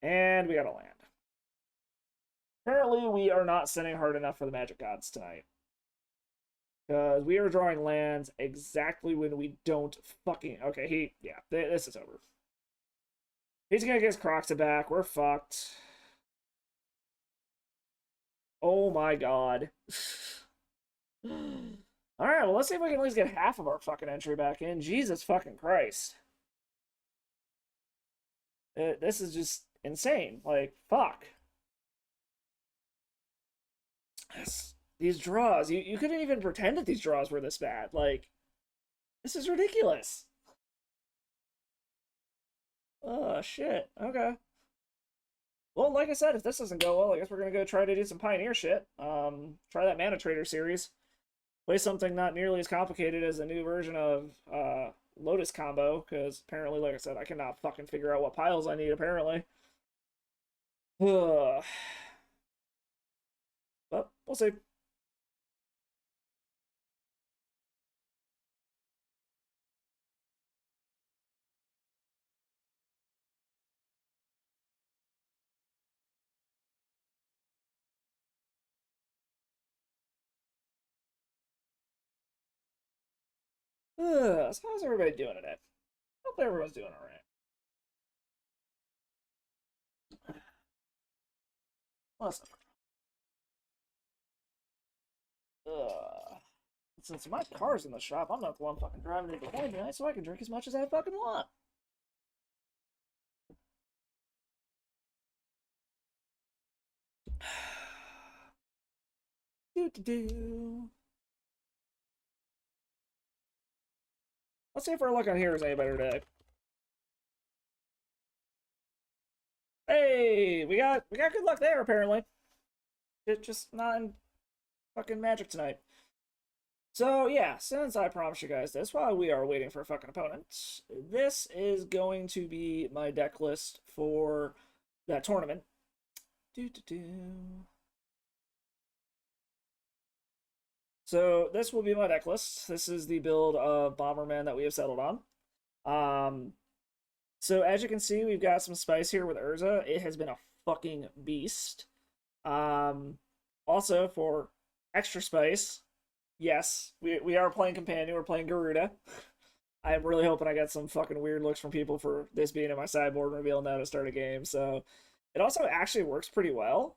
And we got a land. Apparently, we are not sending hard enough for the Magic Gods tonight. Because we are drawing lands exactly when we don't fucking... okay, yeah, this is over. He's gonna get his Croxa back. We're fucked. Oh my god. Alright, well, let's see if we can at least get half of our fucking entry back in. Jesus fucking Christ. This is just insane. Like, fuck. These draws, you couldn't even pretend that these draws were this bad. Like, this is ridiculous. Oh, shit. Okay. Well, like I said, if this doesn't go well, I guess we're gonna go try to do some Pioneer shit. Try that Mana Trader series. Play something not nearly as complicated as a new version of Lotus Combo, because apparently, like I said, I cannot fucking figure out what piles I need, apparently. But we'll see. So how's everybody doing today? Hope everyone's doing alright. Listen. Since my car's in the shop, I'm not the one fucking driving it behind tonight, so I can drink as much as I fucking want. Do. Let's see if our luck on here is any better today. Hey, we got good luck there apparently. It's just not in fucking Magic tonight. So yeah, since I promised you guys this while we are waiting for a fucking opponent, this is going to be my deck list for that tournament. So this will be my deck list. This is the build of Bomberman that we have settled on. So as you can see, we've got some spice here with Urza. It has been a fucking beast. Um, Also, for extra spice, yes, we are playing companion. We're playing Garuda. I'm really hoping I get some fucking weird looks from people for this being in my sideboard and revealing that to start a game. So it also actually works pretty well.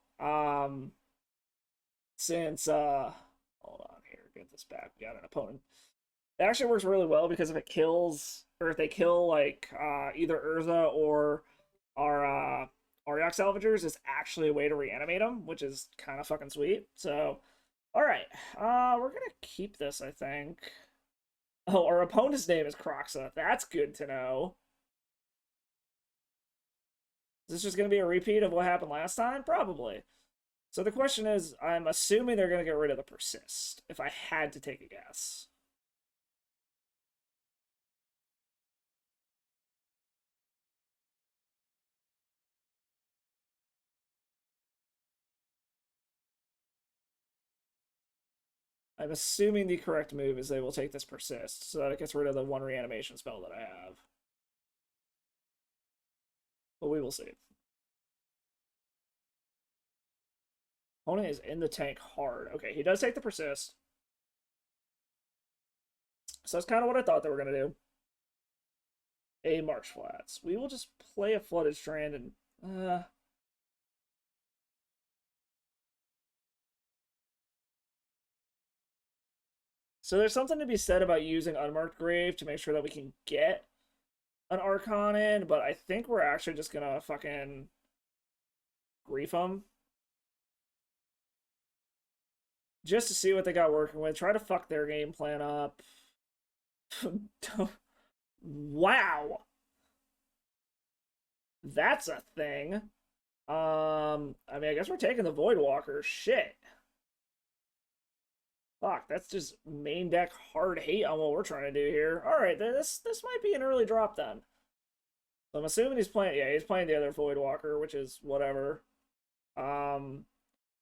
Since hold on here, get this back. We got an opponent. It actually works really well because if it kills or if they kill like either Urza or our Auriok Salvagers, it's actually a way to reanimate them, which is kind of fucking sweet. So, all right, we're gonna keep this, I think. Oh, our opponent's name is Croxa. That's good to know. Is this just gonna be a repeat of what happened last time? Probably. So the question is, I'm assuming they're gonna get rid of the persist. If I had to take a guess. I'm assuming the correct move is they will take this persist, so that it gets rid of the one reanimation spell that I have. But we will see. Opponent is in the tank hard. Okay, he does take the persist. So that's kind of what I thought they were going to do. A Marsh Flats. We will just play a Flooded Strand and... So there's something to be said about using Unmarked Grave to make sure that we can get an Archon in, but I think we're actually just gonna fucking grief them. Just to see what they got working with. Try to fuck their game plan up. Wow. That's a thing. I mean, I guess we're taking the Voidwalker. Shit. Fuck, that's just main deck hard hate on what we're trying to do here. Alright, this might be an early drop then. So I'm assuming he's playing, yeah, he's playing the other Voidwalker, which is whatever. I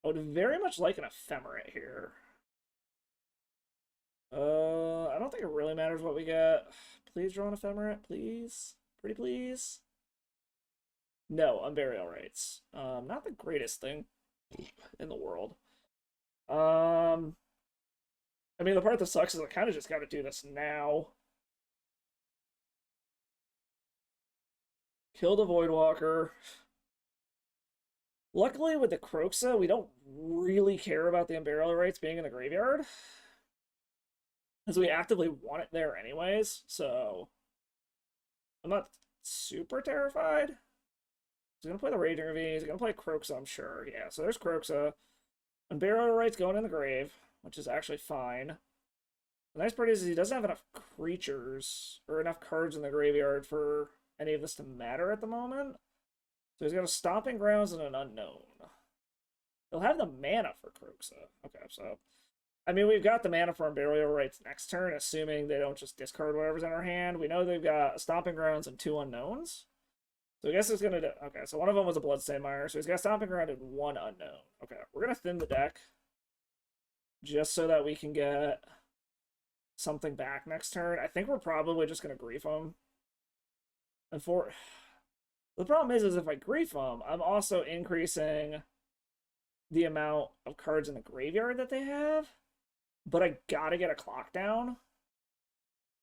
would very much like an Ephemerate here. I don't think it really matters what we get. Please draw an Ephemerate, please. Pretty please. No, Unburial Rites. Not the greatest thing in the world. I mean, the part that sucks is I kind of just got to do this now. Kill the Voidwalker. Luckily, with the Kroxa, we don't really care about the Unburial Rites being in the graveyard. Because we actively want it there anyways, so... I'm not super terrified. He's going to play the Raging Ravine. He's going to play Kroxa, I'm sure. Yeah, so there's Kroxa. Unburial Rites going in the grave, which is actually fine. The nice part is he doesn't have enough creatures or enough cards in the graveyard for any of this to matter at the moment. So he's got a Stomping Grounds and an Unknown. He'll have the mana for Kroxa. Okay, so... I mean, we've got the mana for Unburial Rites next turn, assuming they don't just discard whatever's in our hand. We know they've got Stomping Grounds and 2 Unknowns. So I guess it's going to do... Okay, so one of them was a Bloodstained Mire, so he's got Stomping Ground and 1 Unknown. Okay, we're going to thin the deck. Just so that we can get something back next turn. I think we're probably just going to grief him. And for... The problem is if I grief him, I'm also increasing the amount of cards in the graveyard that they have. But I gotta get a clock down.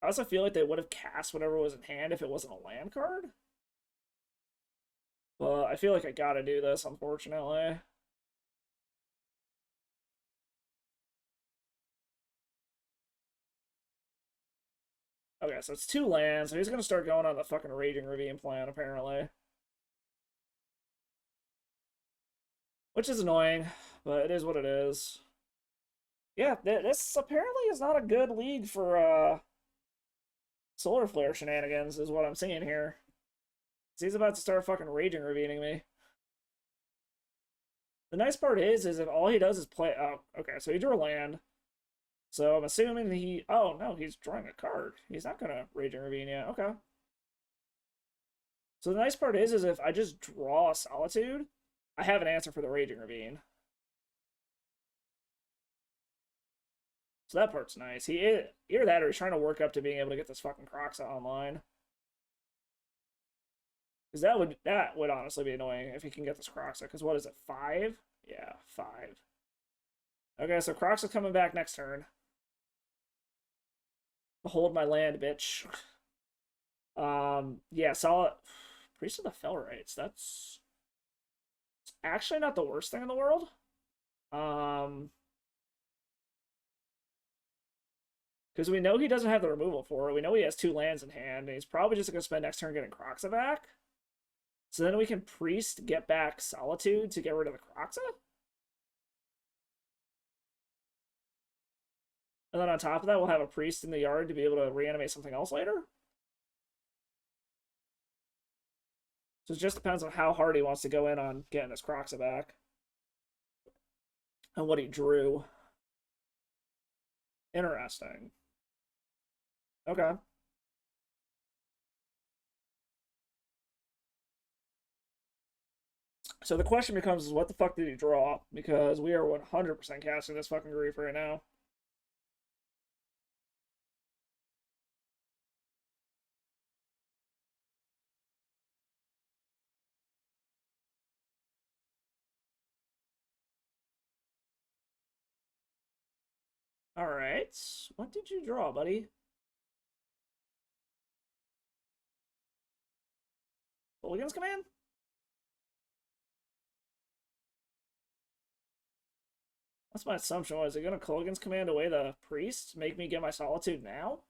I also feel like they would have cast whatever was in hand if it wasn't a land card. But I feel like I gotta do this, unfortunately. Okay, so it's 2 lands, so he's gonna start going on the fucking Raging Ravine plan, apparently. Which is annoying, but it is what it is. Yeah, this apparently is not a good league for Solar Flare shenanigans, is what I'm seeing here. He's about to start fucking Raging Ravining me. The nice part is if all he does is play... Oh, okay, so he drew a land. So I'm assuming he... Oh, no, he's drawing a card. He's not gonna Raging Ravine yet. Okay. So the nice part is if I just draw a Solitude, I have an answer for the Raging Ravine. So that part's nice. Either that or he's trying to work up to being able to get this fucking Kroxa online. Because that would honestly be annoying if he can get this Croxa. Because what is it, 5? Yeah, 5. Okay, so Croxa's coming back next turn. Hold my land, bitch. Yeah, solid. Priest of the Fellrites. That's actually not the worst thing in the world. Because we know he doesn't have the removal for it. We know he has 2 lands in hand, and he's probably just going to spend next turn getting Croxa back. So then we can Priest, get back Solitude to get rid of the Croxa? And then on top of that, we'll have a Priest in the yard to be able to reanimate something else later? So it just depends on how hard he wants to go in on getting his Croxa back. And what he drew. Interesting. Okay. So the question becomes, is what the fuck did he draw? Because we are 100% casting this fucking grief right now. Alright. What did you draw, buddy? Mulligan's Command? That's my assumption. Was it going to Kulligan's Command away the Priest? Make me get my Solitude now?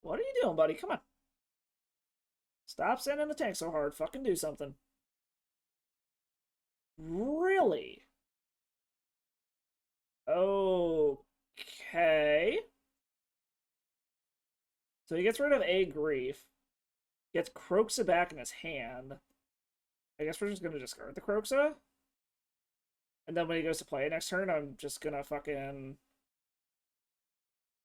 What are you doing, buddy? Come on. Stop sending the tank so hard. Fucking do something. Really? Okay. So he gets rid of a grief. Gets Croxa back in his hand. I guess we're just going to discard the Croxa. And then when he goes to play next turn, I'm just going to fucking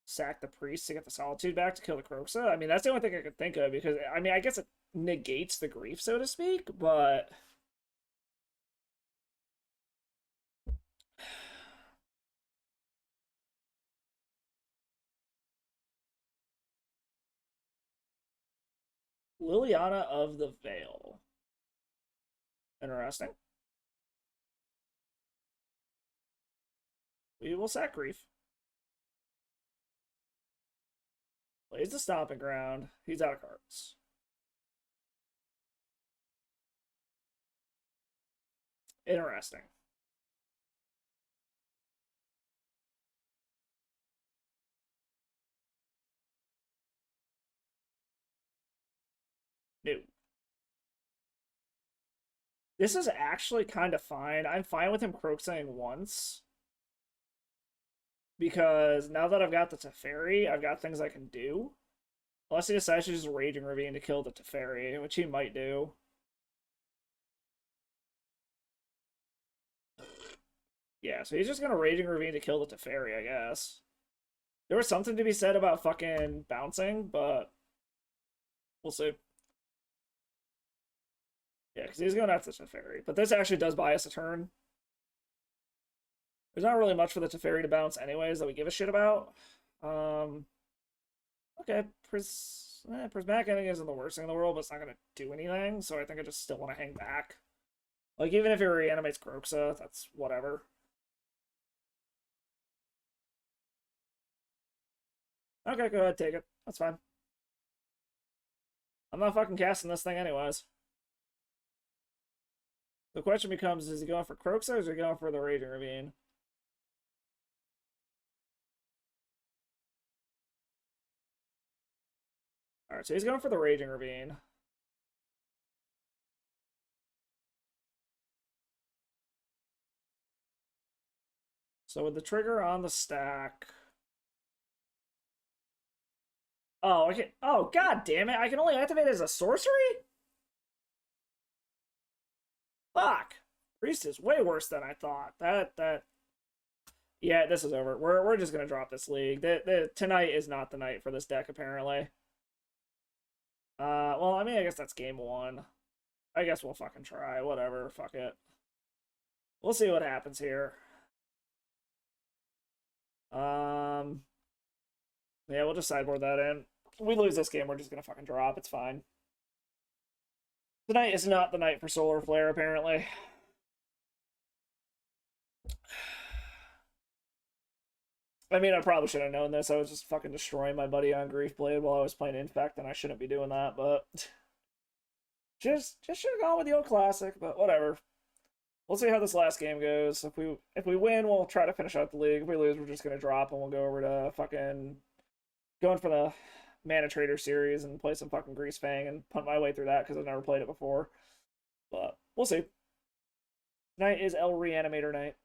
sack the Priest to get the Solitude back to kill the Croxa. I mean, that's the only thing I could think of, because, I mean, I guess it negates the grief, so to speak, but... Liliana of the Veil. Interesting. We will sack grief. Plays the Stomping Ground. He's out of cards. Interesting. No. This is actually kind of fine. I'm fine with him Croxing once. Because now that I've got the Teferi, I've got things I can do. Unless he decides to just Raging Ravine to kill the Teferi, which he might do. Yeah, so he's just gonna Raging Ravine to kill the Teferi, I guess. There was something to be said about fucking bouncing, but we'll see. Yeah, because he's going after the Teferi. But this actually does buy us a turn. There's not really much for the Teferi to bounce anyways that we give a shit about. Okay, Prismatic Ending isn't the worst thing in the world, but it's not going to do anything, so I think I just still want to hang back. Like, even if it reanimates Groxa, that's whatever. Okay, go ahead, take it. That's fine. I'm not fucking casting this thing anyways. The question becomes, is he going for Croxa or is he going for the Raging Ravine? Alright, so he's going for the Raging Ravine. So with the trigger on the stack... Oh, I can... Oh, god damn it! I can only activate it as a sorcery? Fuck! Priest is way worse than I thought. Yeah, this is over. We're just gonna drop this league. Tonight is not the night for this deck, apparently. Well, I mean, I guess that's game 1. I guess we'll fucking try. Whatever, fuck it. We'll see what happens here. Yeah, we'll just sideboard that in. If we lose this game, we're just gonna fucking drop. It's fine. Tonight is not the night for Solar Flare, apparently. I mean, I probably should have known this. I was just fucking destroying my buddy on Grief Blade while I was playing Infect, and I shouldn't be doing that, but... Just should have gone with the old classic, but whatever. We'll see how this last game goes. If we win, we'll try to finish out the league. If we lose, we're just gonna drop and we'll go over to fucking going for the Mana Trader series and play some fucking Grease Fang and punt my way through that because I've never played it before. But we'll see. Tonight is El Reanimator night.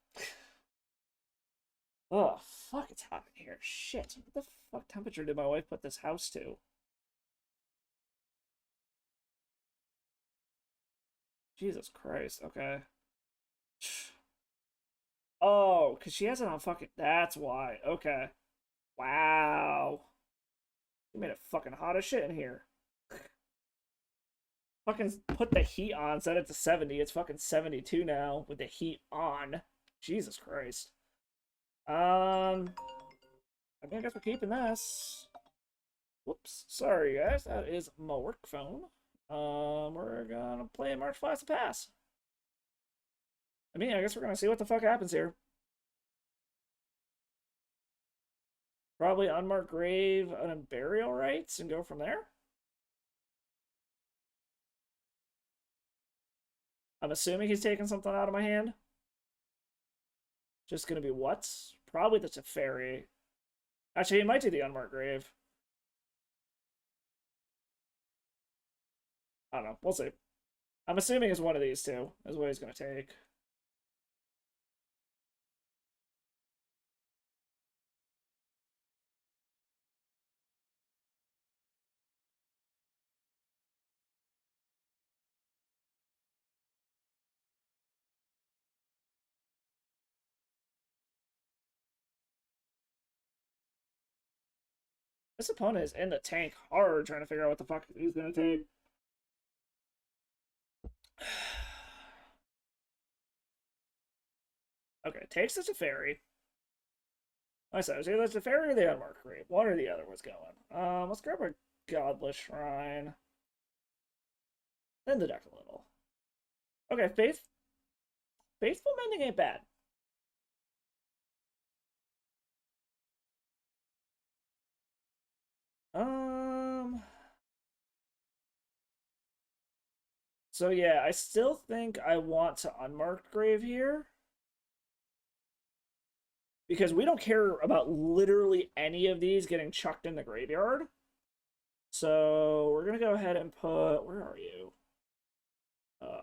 Oh, fuck, it's hot in here. Shit. What the fuck temperature did my wife put this house to? Jesus Christ, okay. Oh, because she has it on fucking... That's why. Okay. Wow. You made it fucking hot as shit in here. Fucking put the heat on, set it to 70. It's fucking 72 now with the heat on. Jesus Christ. I mean, I guess we're keeping this. Whoops. Sorry, guys. That is my work phone. We're gonna play March Flash to Pass. I mean, I guess we're gonna see what the fuck happens here. Probably Unmarked Grave and Burial Rites and go from there. I'm assuming he's taking something out of my hand. Just gonna be what? Probably the Teferi. Actually, he might do the Unmarked Grave. I don't know. We'll see. I'm assuming it's one of these two is what he's gonna take. This opponent is in the tank hard trying to figure out what the fuck he's gonna take. Okay, takes the Teferi. I said, it was either the Teferi or the Unmarked Grave. One or the other was going. Let's grab a Godless Shrine. Then the deck a little. Okay, Faithful Mending ain't bad. So yeah, I still think I want to Unmarked Grave here. Because we don't care about literally any of these getting chucked in the graveyard. So we're going to go ahead and put... Where are you?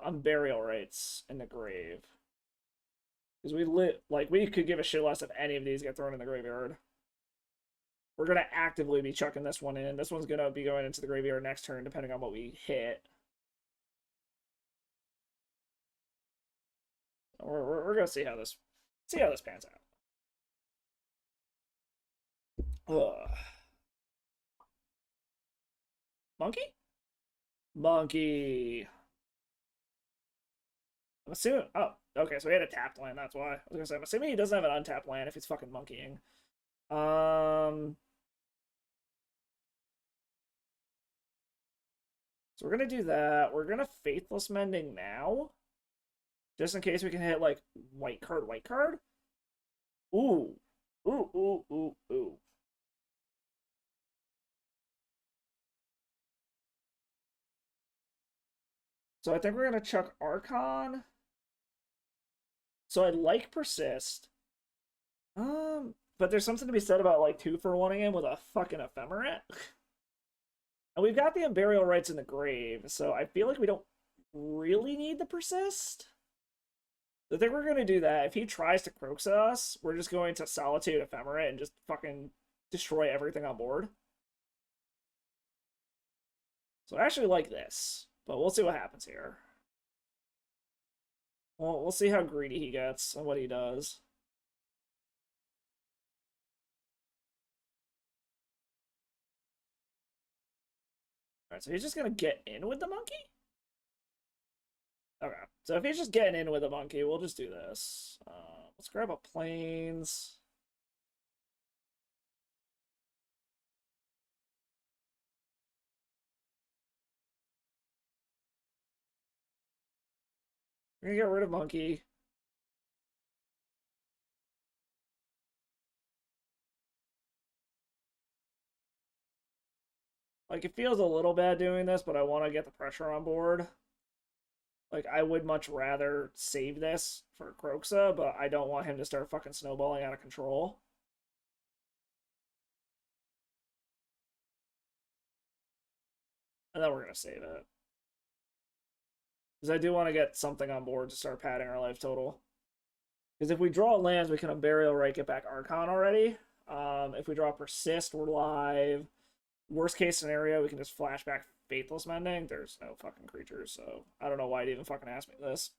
On Burial Rites in the grave. Because we could give a shit less if any of these get thrown in the graveyard. We're going to actively be chucking this one in. This one's going to be going into the graveyard next turn, depending on what we hit. We're going to see how this pans out. Ugh. Monkey? Monkey. I'm assuming... Oh, okay, so he had a tapped land, that's why. I was gonna say, I'm assuming he doesn't have an untapped land if he's fucking monkeying. So we're gonna do that. We're gonna Faithless Mending now. Just in case we can hit, like, white card. Ooh. Ooh. So I think we're gonna chuck Archon. So I like Persist. But there's something to be said about, like, 2-for-1ing him with a fucking Ephemerate. And we've got the Unburial Rites in the grave, so I feel like we don't really need the Persist. I think we're going to do that. If he tries to Croaks us, we're just going to Solitude Ephemerate and just fucking destroy everything on board. So I actually like this, but we'll see what happens here. Well, we'll see how greedy he gets and what he does. Alright, so he's just gonna get in with the monkey? Okay, So if he's just getting in with a monkey, we'll just do this. Let's grab a plains. We're gonna get rid of monkey. Like, it feels a little bad doing this, but I want to get the pressure on board. Like, I would much rather save this for Croxa, but I don't want him to start fucking snowballing out of control. And then we're going to save it. Because I do want to get something on board to start padding our life total. Because if we draw lands, we can Unburial Right, get back Archon already. If we draw Persist, we're live. Worst case scenario, we can just flashback Faithless Mending. There's no fucking creatures, so I don't know why you'd even fucking ask me this.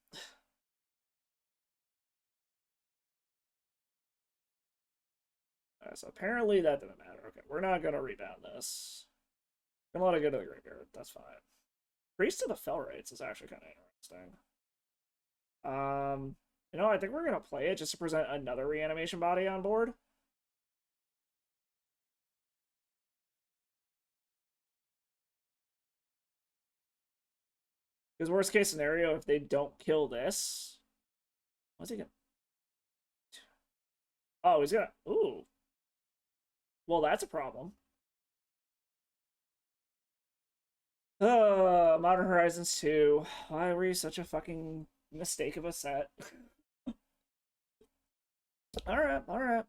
So apparently that didn't matter. Okay, we're not going to rebound this. Gonna let it go to the graveyard. That's fine. Priest of the Fell Rites is actually kind of interesting. You know, I think we're gonna play it just to present another reanimation body on board. Because worst case scenario, if they don't kill this, what's he gonna? Oh, he's gonna. Ooh. Well, that's a problem. Modern Horizons 2. Why were you such a fucking mistake of a set? Alright, alright.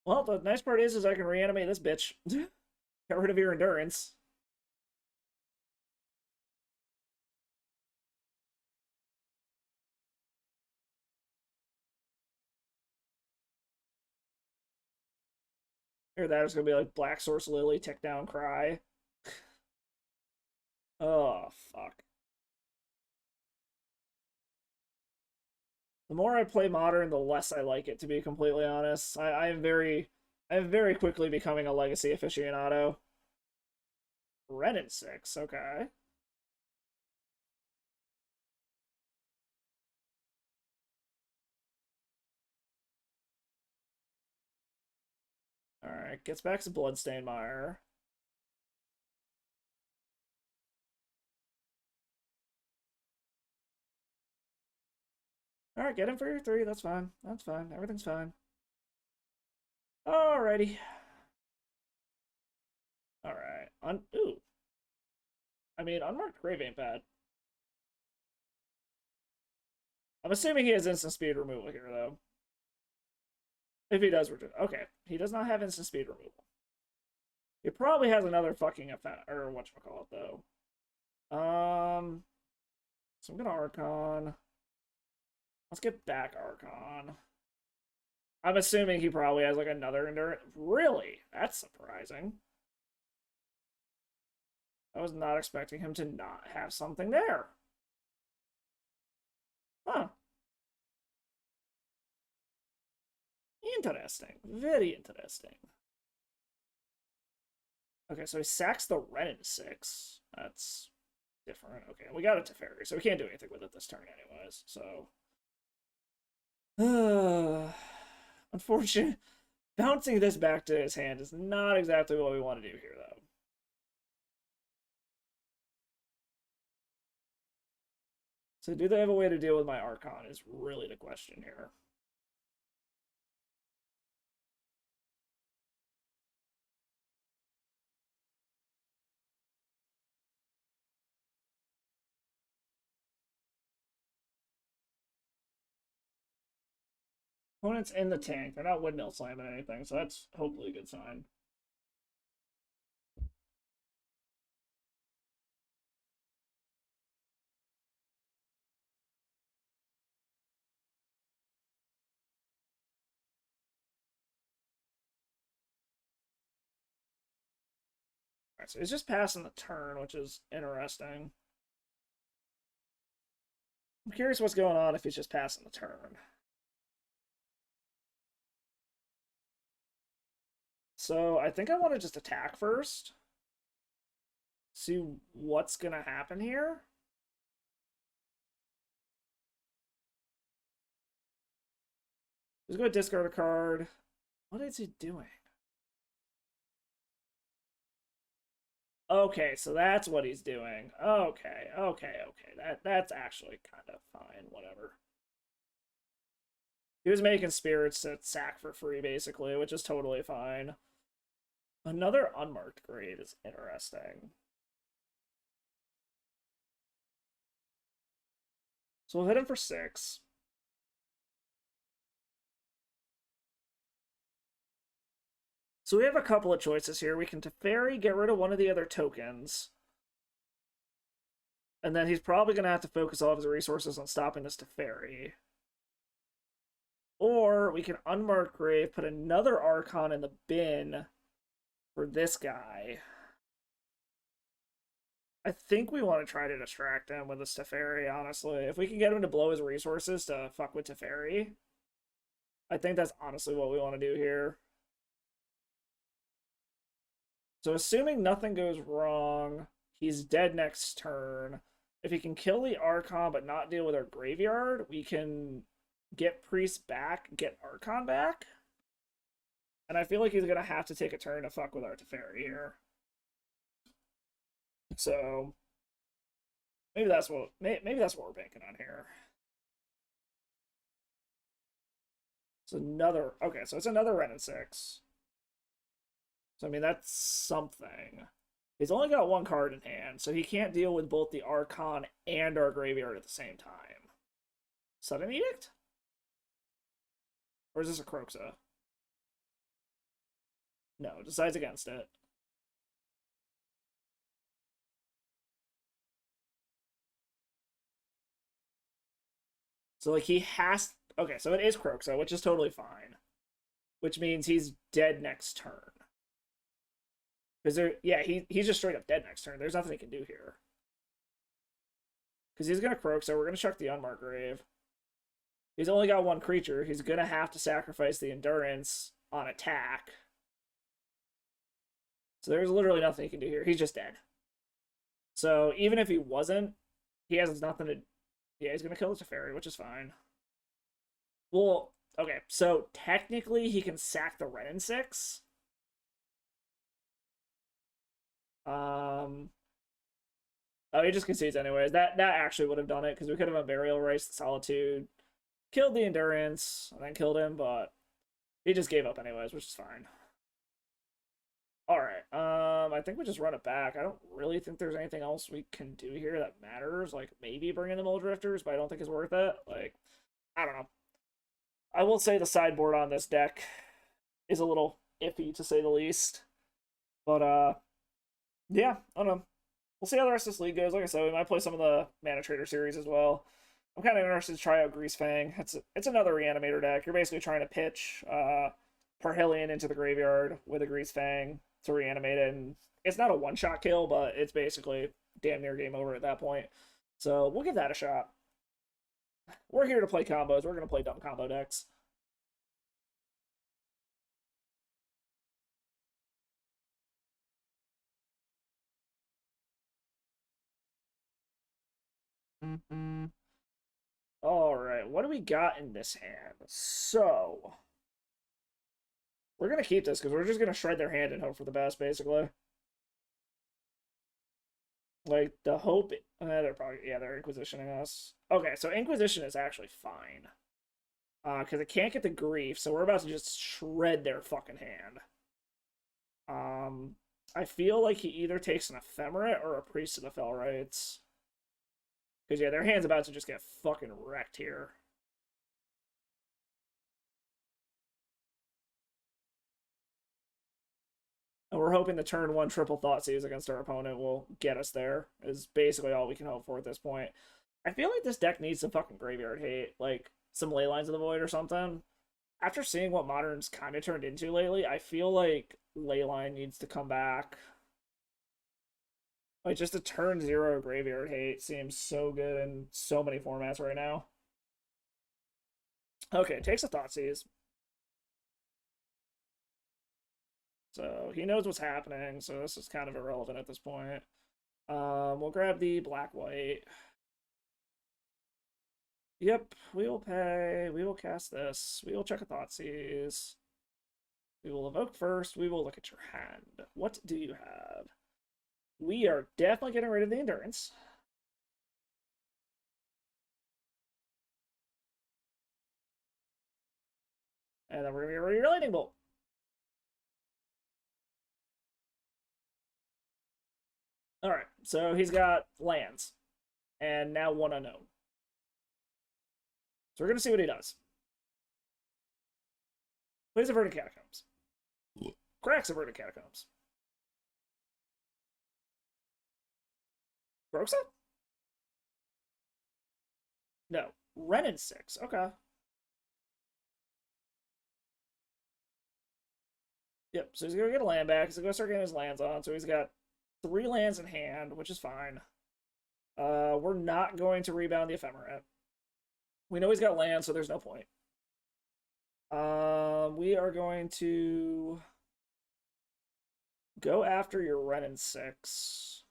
Well, the nice part is I can reanimate this bitch. Get rid of your endurance. Or that is gonna be like Black Source Lily, Tick Down Cry. Oh, fuck. The more I play Modern, the less I like it, to be completely honest. I am very quickly becoming a Legacy aficionado. Renin 6, okay. Alright, gets back to Bloodstained Mire. Alright, get him for your 3, that's fine. That's fine, everything's fine. Alrighty. Alright, ooh. I mean, Unmarked Grave ain't bad. I'm assuming he has instant speed removal here, though. If he does, okay. He does not have instant speed removal. He probably has another fucking effect, or whatchamacallit, though. So I'm gonna Archon. Let's get back Archon. I'm assuming he probably has like another endurance. Really? That's surprising. I was not expecting him to not have something there. Huh. Interesting. Very interesting. Okay, so he sacks the Renin 6. That's different. Okay, we got a Teferi, so we can't do anything with it this turn anyways, so... Unfortunately, bouncing this back to his hand is not exactly what we want to do here, though. So do they have a way to deal with my Archon is really the question here. Opponent's in the tank. They're not windmill slamming anything, so that's hopefully a good sign. Alright, so he's just passing the turn, which is interesting. I'm curious what's going on if he's just passing the turn. So I think I want to just attack first. See what's going to happen here. He's going to discard a card. What is he doing? Okay, so that's what he's doing. Okay, okay, okay. That's actually kind of fine. Whatever. He was making spirits to sack for free, basically, which is totally fine. Another unmarked grave is interesting. So we'll hit him for 6. So we have a couple of choices here. We can Teferi, get rid of one of the other tokens. And then he's probably going to have to focus all of his resources on stopping this Teferi. Or we can unmark grave, put another Archon in the bin for this guy. I think we want to try to distract him with this Teferi, honestly. If we can get him to blow his resources to fuck with Teferi, I think that's honestly what we want to do here. So assuming nothing goes wrong, he's dead next turn. If he can kill the Archon but not deal with our graveyard, we can get Priest back, get Archon back. And I feel like he's going to have to take a turn to fuck with our Teferi here. So maybe that's what we're banking on here. It's another so it's another Ren and 6. So I mean that's something. He's only got one card in hand, so he can't deal with both the Archon and our graveyard at the same time. Sudden Edict? Or is this a Kroxa? No, decides against it. So, like, he has... Okay, so it is Kroxa, which is totally fine. Which means he's dead next turn. Because he's just straight up dead next turn. There's nothing he can do here. Because he's going to Kroxa. We're going to chuck the Unmarked Grave. He's only got one creature. He's going to have to sacrifice the Endurance on attack. So there's literally nothing he can do here. He's just dead. So even if he wasn't, he has nothing to... Yeah, he's going to kill the Teferi, which is fine. Well, okay, so technically he can sack the Ren and 6. Oh, he just concedes anyways. That actually would have done it, because we could have Unburial Rites, the Solitude, killed the Endurance, and then killed him, but he just gave up anyways, which is fine. Alright, I think we just run it back. I don't really think there's anything else we can do here that matters. Like, maybe bring in the Mulldrifters, but I don't think it's worth it. Like, I don't know. I will say the sideboard on this deck is a little iffy, to say the least. But, yeah, I don't know. We'll see how the rest of this league goes. Like I said, we might play some of the Mana Trader series as well. I'm kind of interested to try out Greasefang. It's another Reanimator deck. You're basically trying to pitch Parhelion into the graveyard with a Greasefang to reanimate it. And it's not a one-shot kill, but it's basically damn near game over at that point. So we'll give that a shot. We're here to play combos. We're going to play dumb combo decks. Alright, what do we got in this hand? So, we're going to keep this because we're just going to shred their hand and hope for the best, basically. Like, the hope... they're probably... Yeah, they're Inquisitioning us. Okay, so Inquisition is actually fine. Because it can't get the grief, so we're about to just shred their fucking hand. I feel like he either takes an Ephemerate or a Priest of the Fell Rites. Because, yeah, their hand's about to just get fucking wrecked here. And we're hoping the turn 1 triple Thoughtseize against our opponent will get us there, is basically all we can hope for at this point. I feel like this deck needs some fucking graveyard hate, like some Leylines of the Void or something. After seeing what Modern's kind of turned into lately, I feel like Leyline needs to come back. Like, just a turn 0 graveyard hate seems so good in so many formats right now. Okay, takes a Thoughtseize. So he knows what's happening, so this is kind of irrelevant at this point. We'll grab the black-white. Yep, we will pay. We will cast this. We will check a Thoughtseize. We will evoke first. We will look at your hand. What do you have? We are definitely getting rid of the Endurance. And then we're going to get rid of your Lightning Bolt. Alright, so he's got lands. And now one unknown. So we're going to see what he does. Plays Averted Catacombs. Cracks Averted Catacombs. Broxa? No. Renin 6. Okay. Yep, so he's going to get a land back. He's going to start getting his lands on. So he's got 3 lands in hand, which is fine. We're not going to rebound the Ephemerate. We know he's got land, so there's no point. We are going to go after your Renin 6.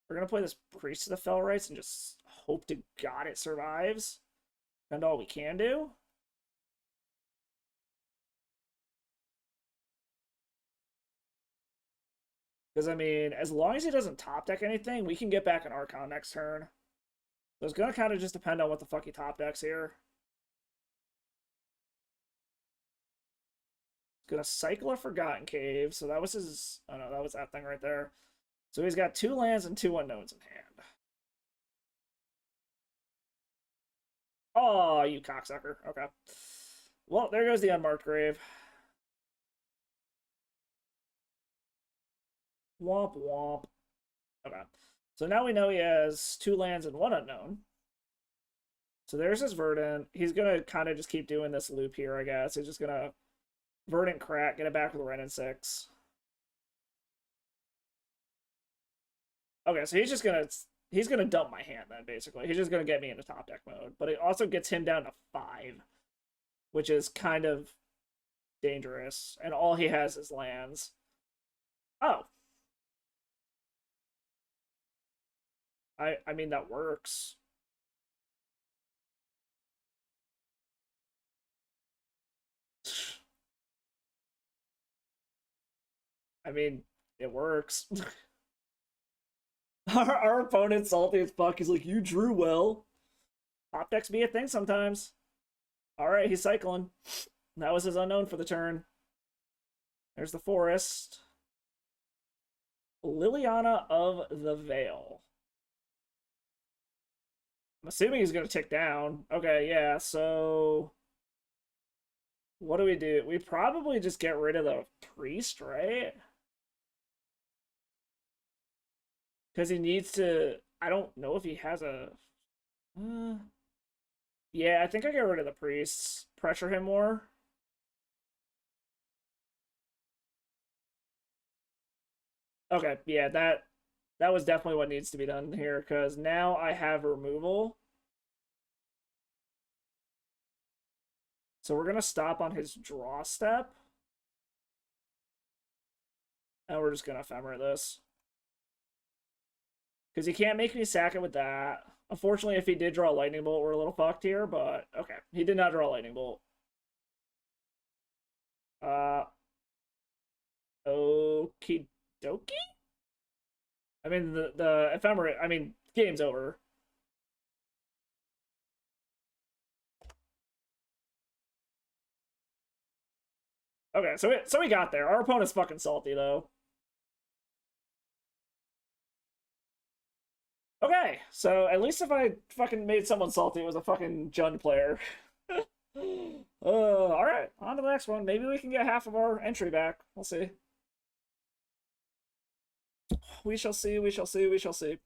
We're going to play this Priest of the Fell Rites and just hope to God it survives. And all we can do. Because, I mean, as long as he doesn't top deck anything, we can get back an Archon next turn. So it's going to kind of just depend on what the fuck he top decks here. He's going to cycle a Forgotten Cave. So that was his... Oh, no, that was that thing right there. So he's got 2 lands and 2 unknowns in hand. Oh, you cocksucker. Okay. Well, there goes the Unmarked Grave. Womp womp. Okay. So now we know he has 2 lands and 1 unknown. So there's his Verdant. He's going to kind of just keep doing this loop here, I guess. He's just going to Verdant crack, get it back with Renin 6. Okay, so he's going to dump my hand then, basically. He's just going to get me into top deck mode. But it also gets him down to 5, which is kind of dangerous. And all he has is lands. Oh. I mean, that works. I mean, it works. our opponent's salty as fuck. He's like, you drew well. Top decks be a thing sometimes. Alright, he's cycling. That was his unknown for the turn. There's the Forest. Liliana of the Veil. I'm assuming he's going to tick down. Okay, yeah, so... What do? We probably just get rid of the Priest, right? Because he needs to... I don't know if he has a... yeah, I think I get rid of the Priests. Pressure him more. Okay, yeah, that was definitely what needs to be done here, because now I have removal. So we're going to stop on his draw step. And we're just going to Ephemerate this. Because he can't make me sack it with that. Unfortunately, if he did draw a Lightning Bolt, we're a little fucked here, but okay. He did not draw a Lightning Bolt. Okie dokie? I mean, the Ephemerate, I mean, game's over. Okay, so we got there. Our opponent's fucking salty, though. Okay, so at least if I fucking made someone salty, it was a fucking Jund player. Alright, on to the next one. Maybe we can get half of our entry back. We'll see. We shall see, we shall see, we shall see.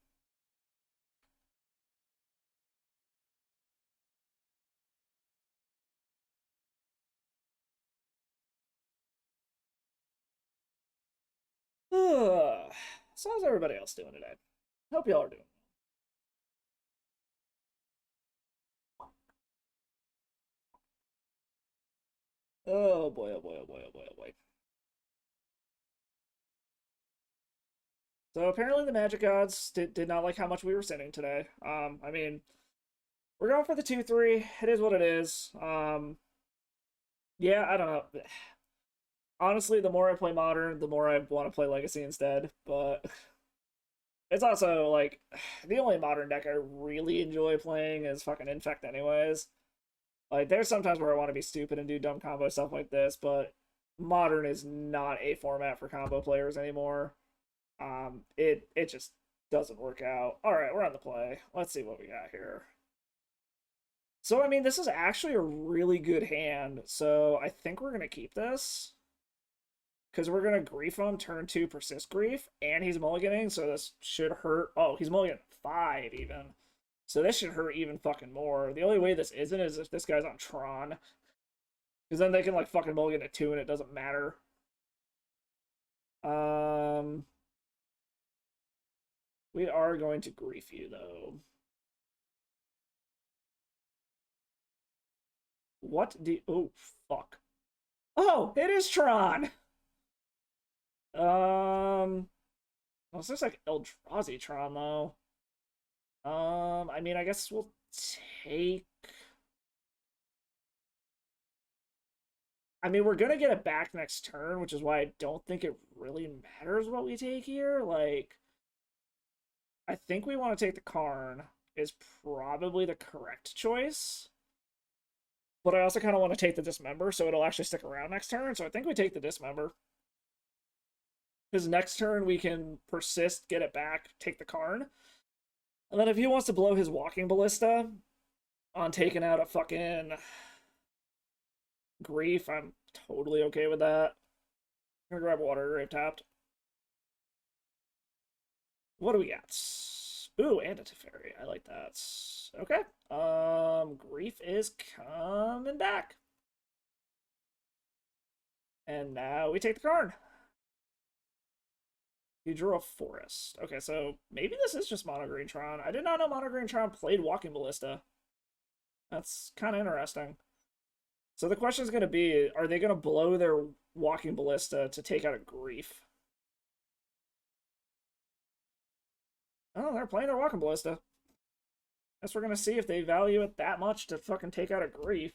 So how's everybody else doing today? Hope y'all are doing. Oh boy, oh boy, oh boy, oh boy, oh boy. So apparently the Magic Gods did not like how much we were sinning today. I mean, we're going for the 2-3. It is what it is. Yeah, I don't know. Honestly, the more I play Modern, the more I want to play Legacy instead. But it's also, like, the only Modern deck I really enjoy playing is fucking Infect anyways. Like, there's sometimes where I want to be stupid and do dumb combo stuff like this, but Modern is not a format for combo players anymore. It just doesn't work out. All right, we're on the play. Let's see what we got here. So, I mean, this is actually a really good hand, so I think we're going to keep this. Because we're going to Grief on turn 2, Persist Grief, and he's mulliganing, so this should hurt. Oh, he's mulliganing 5 even. So this should hurt even fucking more. The only way this isn't is if this guy's on Tron. Because then they can, like, fucking mulligan at 2 and it doesn't matter. We are going to Grief you, though. What do you... Oh, fuck. Oh, it is Tron! Well, this looks like Eldrazi Tron, though. I mean, I guess we'll take... I mean, we're gonna get it back next turn, which is why I don't think it really matters what we take here. Like, I think we want to take the Karn is probably the correct choice. But I also kind of want to take the Dismember, so it'll actually stick around next turn. So I think we take the Dismember. Because next turn we can persist, get it back, take the Karn. And then if he wants to blow his Walking Ballista on taking out a fucking Grief, I'm totally okay with that. I'm gonna grab Water Grave tapped. What do we got? Ooh, and a Teferi. I like that. Okay. Grief is coming back. And now we take the Karn. You drew a Forest. Okay, so maybe this is just Mono Green Tron. I did not know Mono Green Tron played Walking Ballista. That's kind of interesting. So the question is going to be, are they going to blow their Walking Ballista to take out a Grief? Oh, they're playing their Walking Ballista. Guess we're going to see if they value it that much to fucking take out a Grief.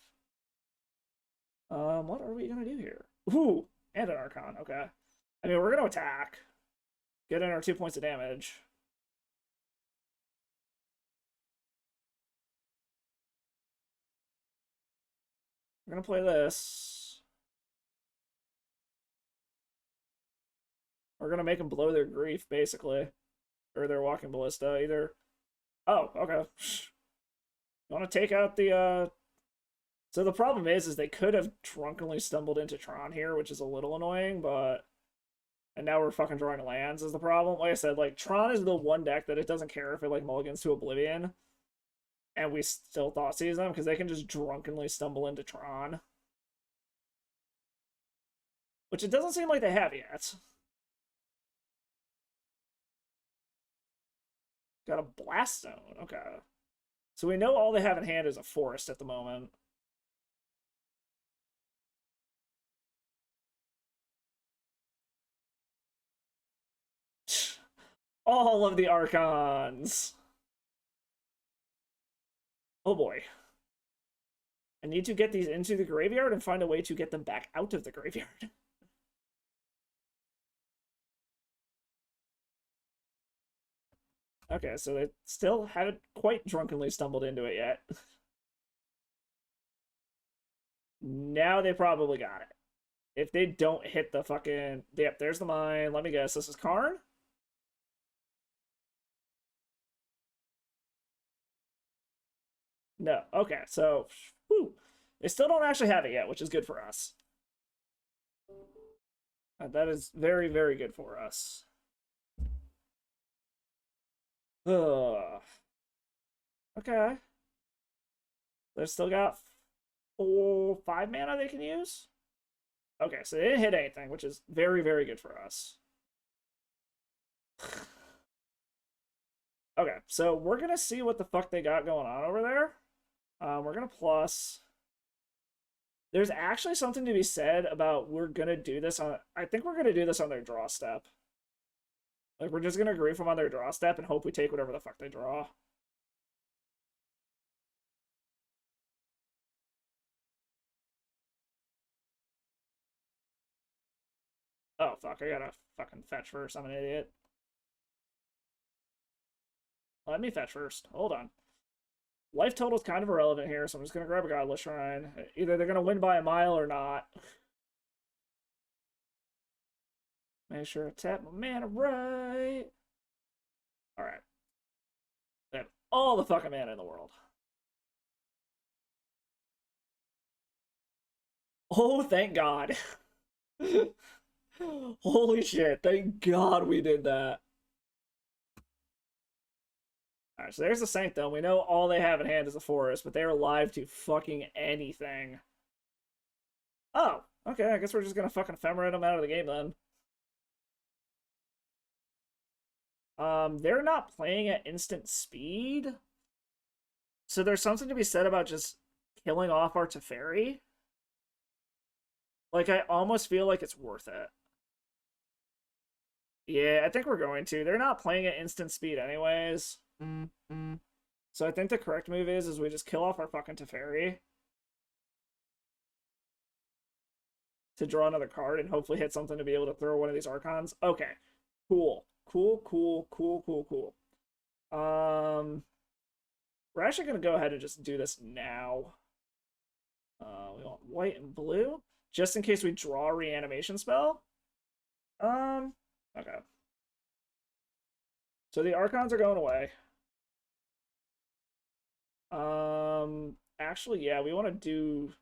What are we going to do here? Ooh, and an Archon. Okay. I mean, we're going to attack. Get in our 2 points of damage. We're going to play this. We're going to make them blow their Grief, basically. Or their Walking Ballista, either. Oh, okay. You want to take out the, So the problem is they could have drunkenly stumbled into Tron here, which is a little annoying, but... And now we're fucking drawing lands is the problem. Like I said, like, Tron is the one deck that it doesn't care if it, like, mulligans to Oblivion. And we still Thoughtseize them, because they can just drunkenly stumble into Tron. Which it doesn't seem like they have yet. Got a Blast Zone. Okay. So we know all they have in hand is a Forest at the moment. All of the Archons. Oh boy. I need to get these into the graveyard and find a way to get them back out of the graveyard. Okay, so they still haven't quite drunkenly stumbled into it yet. Now they probably got it. If they don't hit the fucking... Yep, there's the mine. Let me guess. This is Karn? No. Okay, so... Whew. They still don't actually have it yet, which is good for us. That is very, very good for us. Ugh. Okay. They've still got 5 mana they can use? Okay, so they didn't hit anything, which is very, very good for us. Okay, so we're gonna see what the fuck they got going on over there. We're gonna plus. There's actually something to be said about we're gonna do this on... I think we're gonna do this on their draw step. Like, we're just gonna grief them on their draw step and hope we take whatever the fuck they draw. Oh, fuck, I gotta fucking fetch first. I'm an idiot. Let me fetch first. Hold on. Life total is kind of irrelevant here, so I'm just gonna grab a Godless Shrine. Either they're gonna win by a mile or not. Make sure I tap my mana right. Alright. They have all the fucking mana in the world. Oh, thank God. Holy shit, thank God we did that. Alright, so there's the Sanctum. We know all they have in hand is a forest, but they are live to fucking anything. Oh, okay, I guess we're just gonna fucking ephemerate them out of the game then. They're not playing at instant speed. So there's something to be said about just killing off our Teferi. Like, I almost feel like it's worth it. Yeah, I think we're going to. They're not playing at instant speed anyways. So I think the correct move is we just kill off our fucking Teferi to draw another card and hopefully hit something to be able to throw one of these Archons. Okay, cool. Cool. We're actually going to go ahead and just do this now. We want white and blue, just in case we draw a reanimation spell. Okay. So the Archons are going away. Actually, yeah, we want to do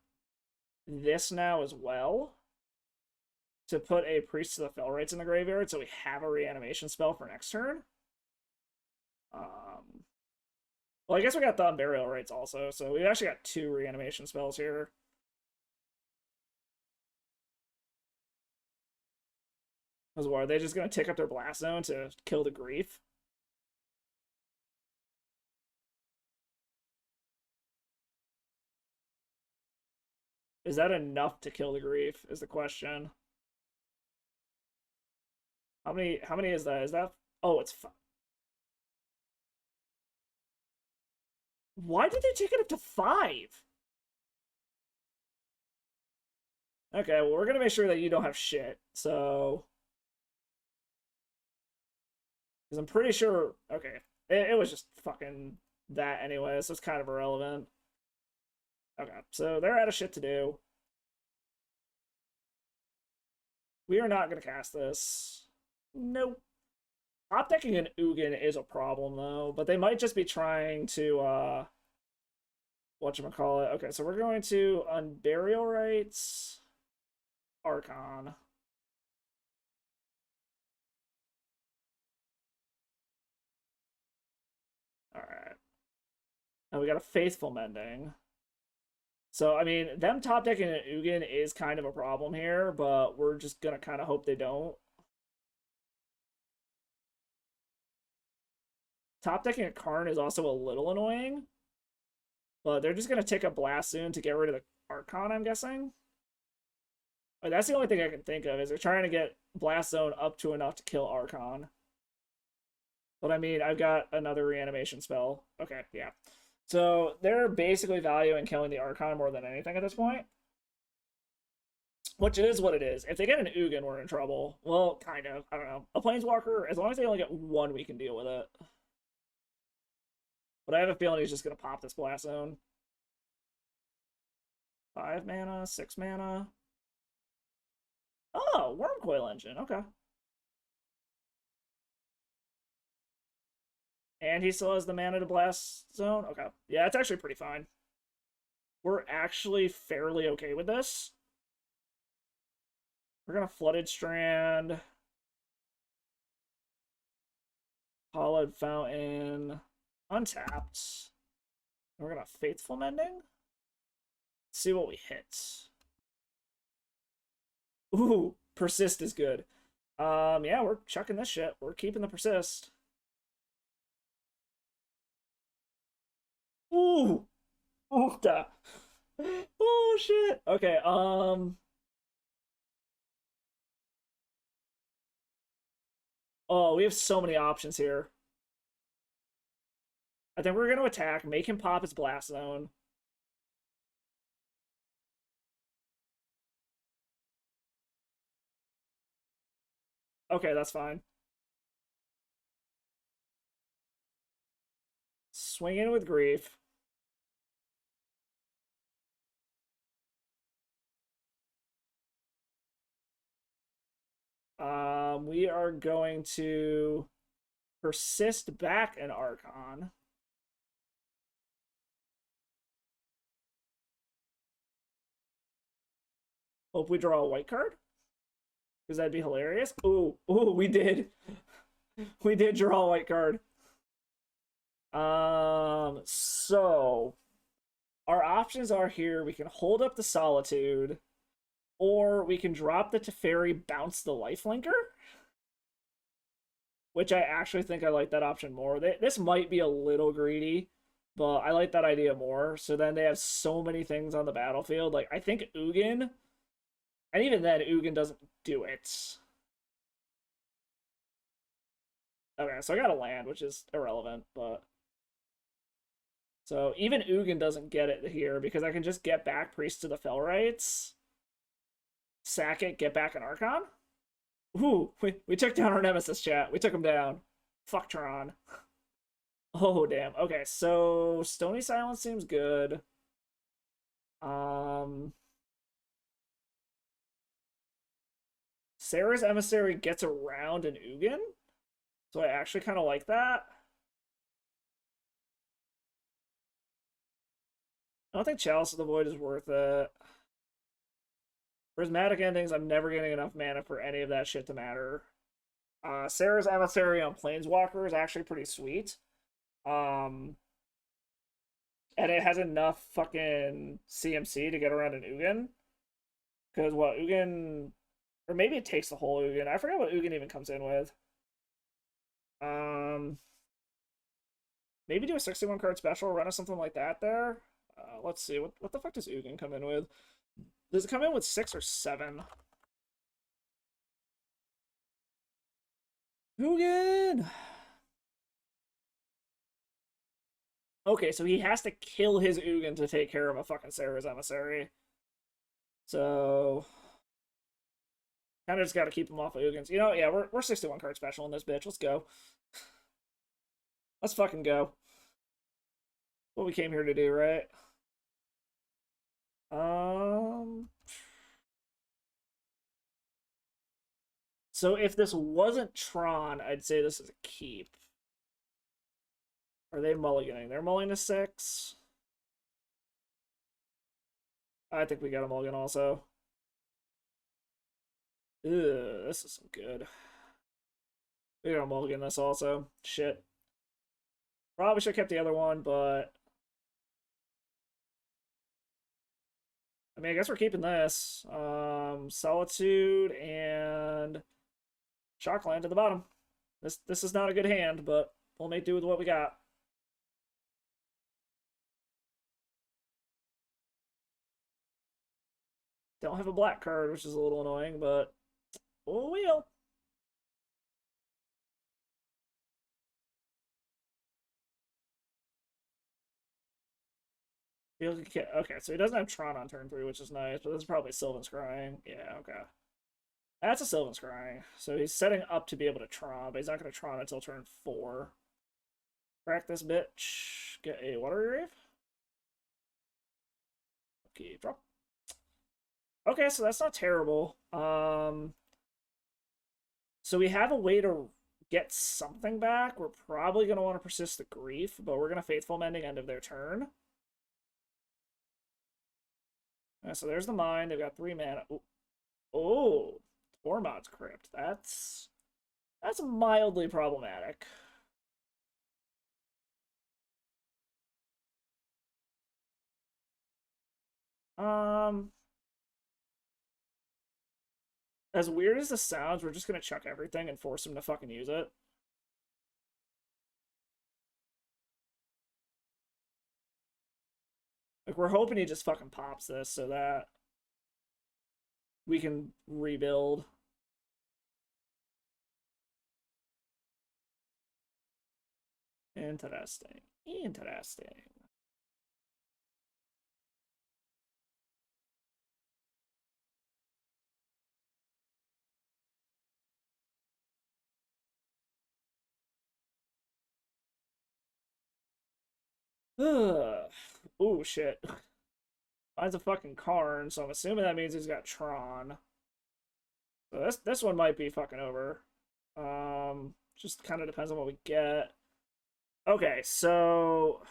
this now as well. To put a Priest of the Fellrights in the graveyard, so we have a reanimation spell for next turn. Well, I guess we got the Burial Rites also, so we've actually got 2 reanimation spells here. As well, are they just going to tick up their Blast Zone to kill the Grief? Is that enough to kill the Grief, is the question. How many is that? Is that... Oh, it's... Why did they take it up to 5? Okay, well, we're gonna make sure that you don't have shit, so... Because I'm pretty sure... Okay, it was just fucking that anyway, so it's kind of irrelevant. Okay, so they're out of shit to do. We are not gonna cast this. Nope. Top decking an Ugin is a problem, though, but they might just be trying to, whatchamacallit. Okay, so we're going to Unburial Rites, Archon. Alright. And we got a Faithful Mending. So, I mean, them top decking an Ugin is kind of a problem here, but we're just gonna kind of hope they don't. Top decking a Karn is also a little annoying. But they're just going to take a Blast soon to get rid of the Archon, I'm guessing. But that's the only thing I can think of, is they're trying to get Blast Zone up to enough to kill Archon. But I mean, I've got another reanimation spell. Okay, yeah. So they're basically valuing killing the Archon more than anything at this point. Which it is what it is. If they get an Ugin, we're in trouble. Well, kind of. I don't know. A Planeswalker, as long as they only get 1, we can deal with it. But I have a feeling he's just going to pop this Blast Zone. 5 mana, 6 mana. Oh, Wormcoil Engine. Okay. And he still has the mana to Blast Zone? Okay. Yeah, it's actually pretty fine. We're actually fairly okay with this. We're going to Flooded Strand. Hollowed Fountain. Untapped. We're going to Faithful Mending. Let's see what we hit. Ooh, Persist is good. Yeah, we're chucking this shit. We're keeping the Persist. Ooh! Oofta! Oh, shit! Okay, Oh, we have so many options here. I think we're going to attack, make him pop his blast zone. Okay, that's fine. Swing in with grief. We are going to persist back an Archon. Hope we draw a white card. Because that'd be hilarious. Ooh, we did. We did draw a white card. So our options are here. We can hold up the Solitude, or we can drop the Teferi, bounce the Lifelinker, which I actually think I like that option more. This might be a little greedy, but I like that idea more. So then they have so many things on the battlefield. Like, I think Ugin, and even then, Ugin doesn't do it. Okay, so I got a land, which is irrelevant, but... So even Ugin doesn't get it here, because I can just get back Priest to the Fellrights, sack it, get back an Archon. Ooh, we took down our Nemesis, chat. We took him down. Fuck Tron. Oh, damn. Okay, so Stony Silence seems good. Sarah's Emissary gets around an Ugin, so I actually kind of like that. I don't think Chalice of the Void is worth it. Prismatic Endings, I'm never getting enough mana for any of that shit to matter. Sarah's Emissary on Planeswalker is actually pretty sweet. And it has enough fucking CMC to get around an Ugin. Because what, Ugin... Or maybe it takes the whole Ugin. I forget what Ugin even comes in with. Maybe do a 61 card special, run or something like that there. Let's see, what the fuck does Ugin come in with? Does it come in with 6 or 7? Ugin! Okay, so he has to kill his Ugin to take care of a fucking Sarah's Emissary. So... Kind of just got to keep him off of Ugins. You know, yeah, we're 61 card special in this bitch. Let's go. Let's fucking go. What we came here to do, right? So if this wasn't Tron, I'd say this is a keep. Are they mulliganing? They're mulling to 6. I think we got a mulligan also. Ugh, this isn't good. We got a mulligan this also. Shit. Probably should have kept the other one, but... I mean, I guess we're keeping this. Solitude and... Shockland to the bottom. This is not a good hand, but we'll make do with what we got. Don't have a black card, which is a little annoying, but... Oh, we'll. Okay, so he doesn't have Tron on turn 3, which is nice, but this is probably Sylvan Scrying. Yeah, okay. That's a Sylvan Scrying. So he's setting up to be able to Tron, but he's not going to Tron until turn 4. Crack this bitch. Get a Watery Grave. Okay, drop. Okay, so that's not terrible. So we have a way to get something back. We're probably going to want to persist the grief, but we're going to Faithful Mending end of their turn. So there's the mine. They've got 3 mana. Oh, Tormod's Crypt. That's mildly problematic. As weird as this sounds, we're just gonna chuck everything and force him to fucking use it. Like, we're hoping he just fucking pops this so that we can rebuild. Interesting. Interesting. Ugh. Ooh, shit. Finds a fucking Karn, so I'm assuming that means he's got Tron. So this one might be fucking over. Just kind of depends on what we get. Okay, so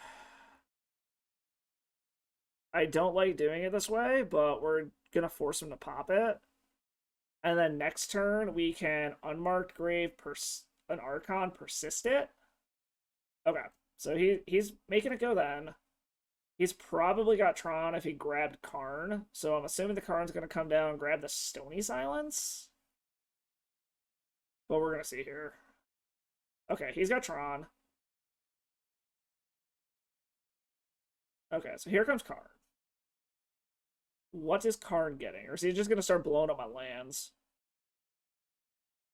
I don't like doing it this way, but we're gonna force him to pop it. And then next turn we can unmarked grave an Archon persist it. Okay, so he's making it go then. He's probably got Tron if he grabbed Karn, so I'm assuming the Karn's gonna come down and grab the Stony Silence. But we're gonna see here. Okay, he's got Tron. Okay, so here comes Karn. What is Karn getting? Or is he just gonna start blowing up my lands?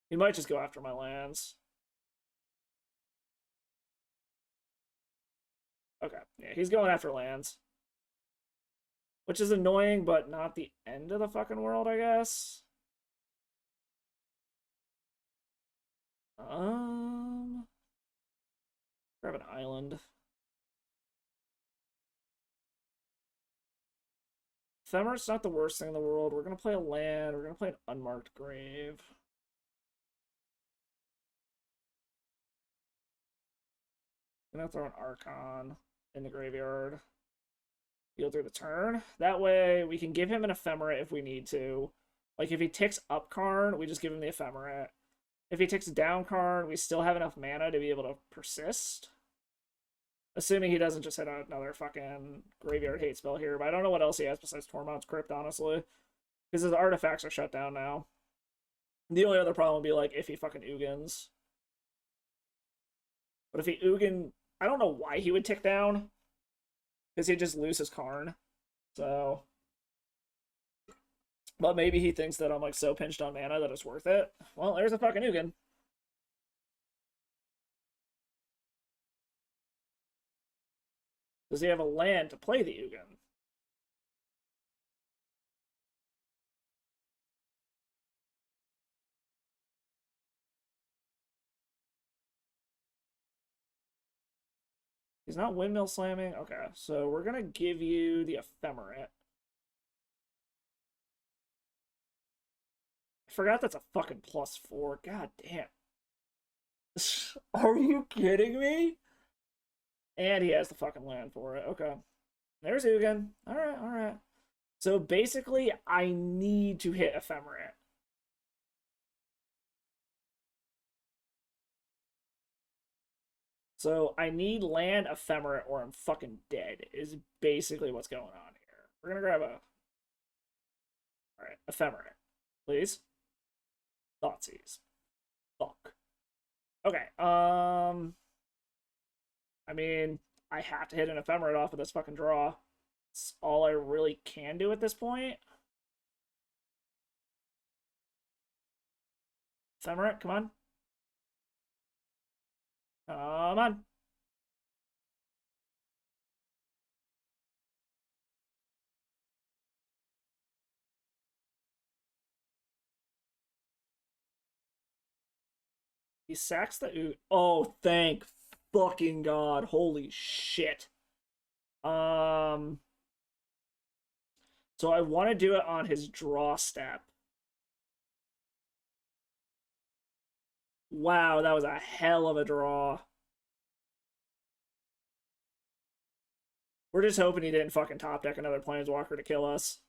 He might just go after my lands. Okay, yeah, he's going after lands. Which is annoying, but not the end of the fucking world, I guess. Grab an island. Ephemerit's not the worst thing in the world. We're gonna play a land. We're gonna play an unmarked grave. Gonna throw an Archon in the graveyard. Heal through the turn. That way we can give him an Ephemerate if we need to. Like if he ticks up Karn, we just give him the Ephemerate. If he ticks down Karn, we still have enough mana to be able to persist. Assuming he doesn't just hit another fucking graveyard hate spell here. But I don't know what else he has besides Tormod's Crypt, honestly. Because his artifacts are shut down now. The only other problem would be like if he fucking Ugins. But if he Ugin, I don't know why he would tick down. Because he'd just lose his Karn. So. But maybe he thinks that I'm like so pinched on mana that it's worth it. Well, there's a fucking Ugin. Does he have a land to play the Ugin? He's not windmill slamming? Okay, so we're gonna give you the Ephemerate. I forgot that's a fucking +4. God damn. Are you kidding me? And he has the fucking land for it. Okay. There's Ugin. Alright, alright. So basically, I need to hit Ephemerate. So I need land Ephemerate or I'm fucking dead, is basically what's going on here. We're gonna grab a... Alright, Ephemerate. Please. Thoughtseize. Fuck. Okay, I mean, I have to hit an Ephemerate off of this fucking draw. It's all I really can do at this point. Ephemerate, come on. Come on. He sacks the... Oh, thank fucking God. Holy shit. So I want to do it on his draw step. Wow, that was a hell of a draw. We're just hoping he didn't fucking top deck another Planeswalker to kill us.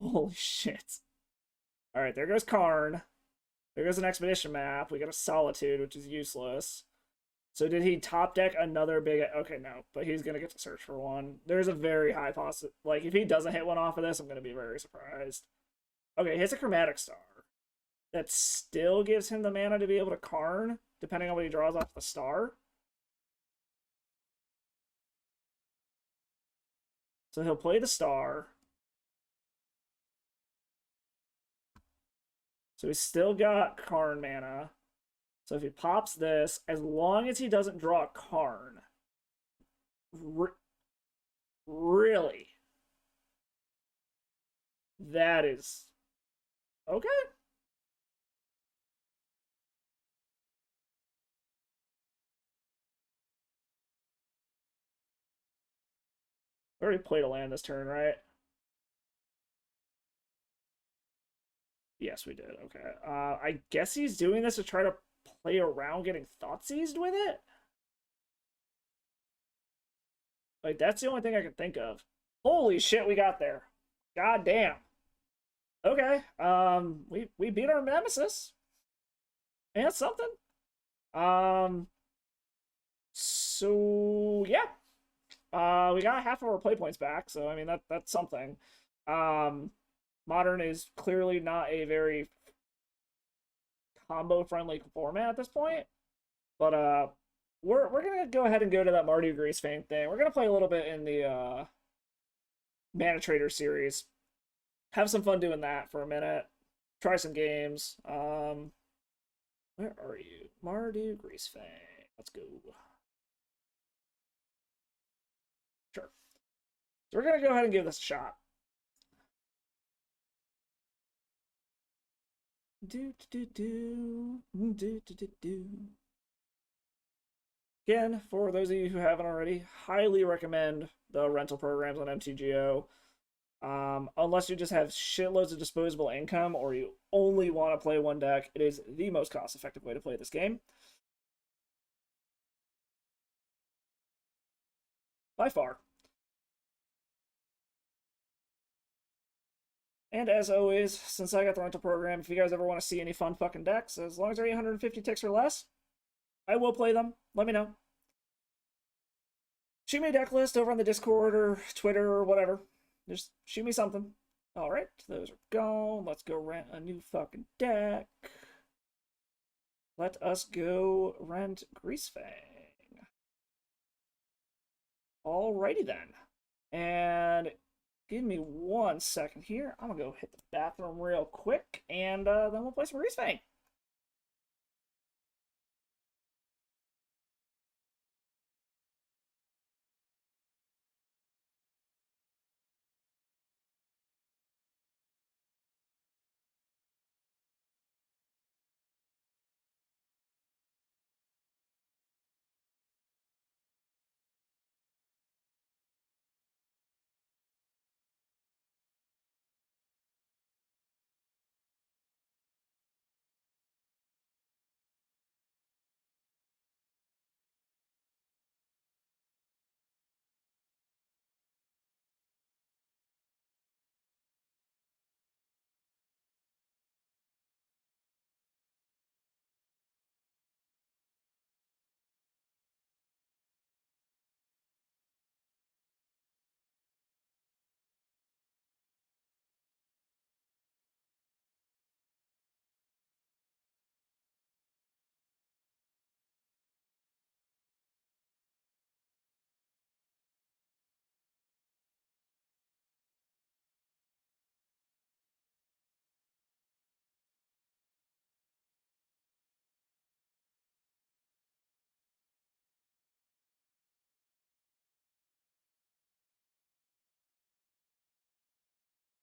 Holy shit. Alright, there goes Karn. There goes an Expedition map. We got a Solitude, which is useless. So did he top deck another big... Okay, no. But he's going to get to search for one. There's a very high possibility... Like, if he doesn't hit one off of this, I'm going to be very surprised. Okay, hits a Chromatic Star. That still gives him the mana to be able to Karn, depending on what he draws off the star. So he'll play the star. So he's still got Karn mana. So if he pops this, as long as he doesn't draw a Karn. Really? That is... Okay. We already played a land this turn, right? Yes, we did. Okay. I guess he's doing this to try to play around getting Thoughtseized with it? Like, that's the only thing I can think of. Holy shit, we got there. God damn. Okay. We beat our nemesis. And something. So yeah. We got half of our play points back, so I mean that's something. Modern is clearly not a very combo friendly format at this point, but we're gonna go ahead and go to that Mardu Greasefang thing. We're gonna play a little bit in the Mana Trader series. Have some fun doing that for a minute. Try some games. Where are you? Mardu Greasefang. Let's go. Sure. So we're gonna go ahead and give this a shot. Again, for those of you who haven't already, highly recommend the rental programs on MTGO. Unless you just have shitloads of disposable income or you only want to play one deck, it is the most cost-effective way to play this game. By far. And as always, since I got the rental program, if you guys ever want to see any fun fucking decks, as long as they're 850 ticks or less, I will play them. Let me know. Shoot me a deck list over on the Discord or Twitter or whatever. Just shoot me something. Alright, those are gone. Let's go rent a new fucking deck. Let us go rent Greasefang. Alrighty then. And give me 1 second here. I'm gonna go hit the bathroom real quick, and then we'll play some Greasefang.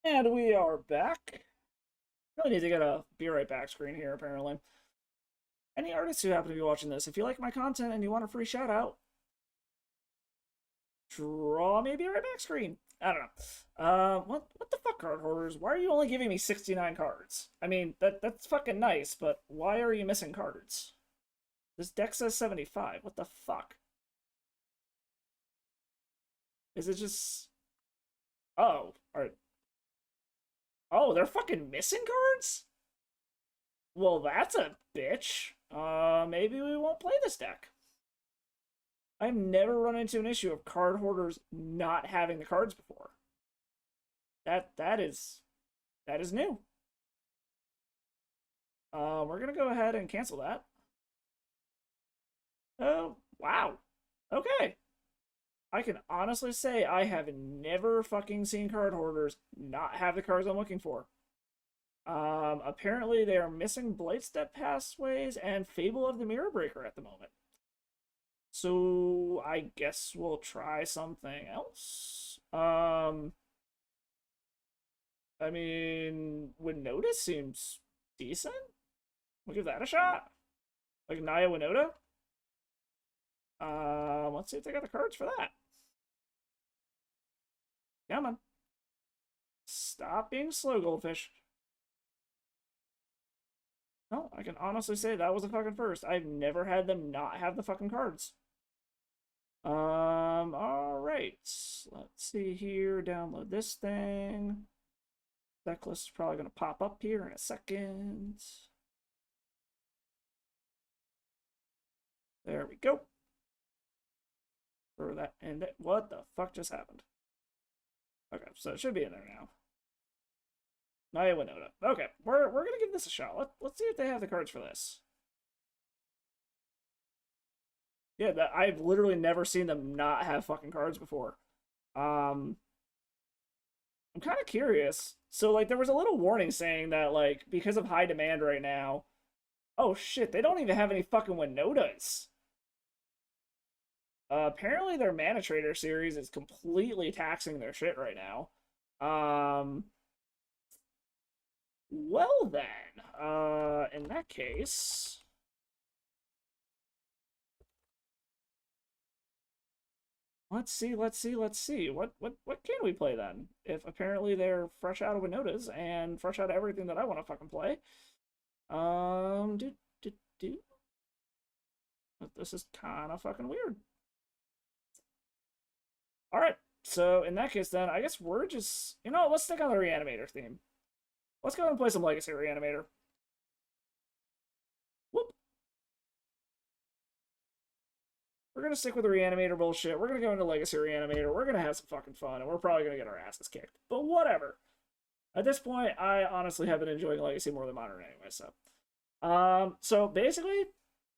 And we are back. Really need to get a be right back screen here, apparently. Any artists who happen to be watching this, if you like my content and you want a free shout out, draw me a be right back screen. I don't know. What the fuck, card hoarders? Why are you only giving me 69 cards? I mean, that's fucking nice, but why are you missing cards? This deck says 75. What the fuck? Is it just... Oh, alright. Oh, they're fucking missing cards? Well, that's a bitch. Maybe we won't play this deck. I've never run into an issue of card hoarders not having the cards before. That is new. We're gonna go ahead and cancel that. Oh, wow. Okay. I can honestly say I have never fucking seen card hoarders not have the cards I'm looking for. Apparently they are missing Blightstep Pathways and Fable of the Mirror Breaker at the moment. So I guess we'll try something else. I mean, Winota seems decent. We'll give that a shot. Like Naya Winota. Let's see if they got the cards for that. Come on. Stop being slow, Goldfish. No, I can honestly say that was a fucking first. I've never had them not have the fucking cards. Alright. Let's see here. Download this thing. Deck list is probably going to pop up here in a second. There we go. For that, and what the fuck just happened? Okay, so it should be in there now. Naya Winota. Okay, we're gonna give this a shot. Let's see if they have the cards for this. Yeah, I've literally never seen them not have fucking cards before. I'm kind of curious. So, like, there was a little warning saying that, like, because of high demand right now... Oh, shit, they don't even have any fucking Winotas. Apparently their Mana Trader series is completely taxing their shit right now. Well then, in that case... Let's see. What can we play then? If apparently they're fresh out of Winotas and fresh out of everything that I want to fucking play. This is kind of fucking weird. Alright, so in that case then, I guess we're just... You know, let's stick on the Reanimator theme. Let's go and play some Legacy Reanimator. Whoop. We're gonna stick with the Reanimator bullshit. We're gonna go into Legacy Reanimator. We're gonna have some fucking fun, and we're probably gonna get our asses kicked. But whatever. At this point, I honestly have been enjoying Legacy more than Modern anyway, so... So basically,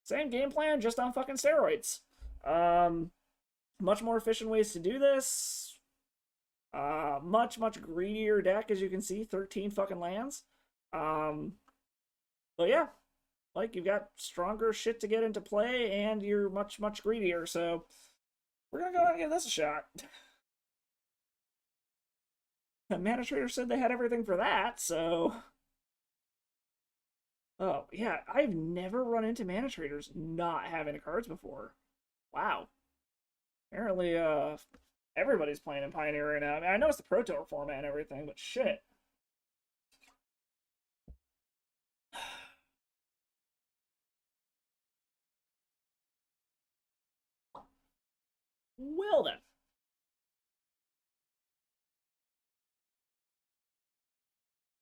same game plan, just on fucking steroids. Much more efficient ways to do this. Much greedier deck, as you can see. 13 fucking lands. But yeah, like, you've got stronger shit to get into play, and you're much greedier, so we're gonna go ahead and give this a shot. The Mana Trader said they had everything for that, so... Oh, yeah, I've never run into Mana Traders not having the cards before. Wow. Apparently, everybody's playing in Pioneer right now. I mean, I know it's the Pro Tour format and everything, but shit. Well then.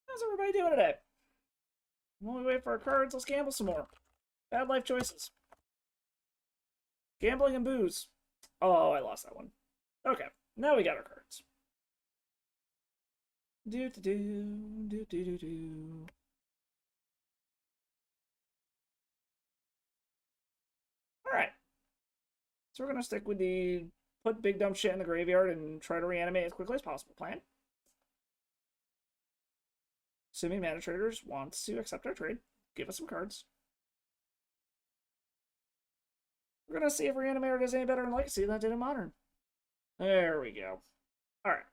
How's everybody doing today? While we wait for our cards, let's gamble some more. Bad life choices. Gambling and booze. Oh, I lost that one. Okay, now we got our cards. Alright. So we're gonna stick with the put big dumb shit in the graveyard and try to reanimate as quickly as possible plan. Assuming Mana Traders wants to accept our trade, give us some cards. We're gonna see if Reanimator does any better in Legacy than it did in Modern. There we go. Alright.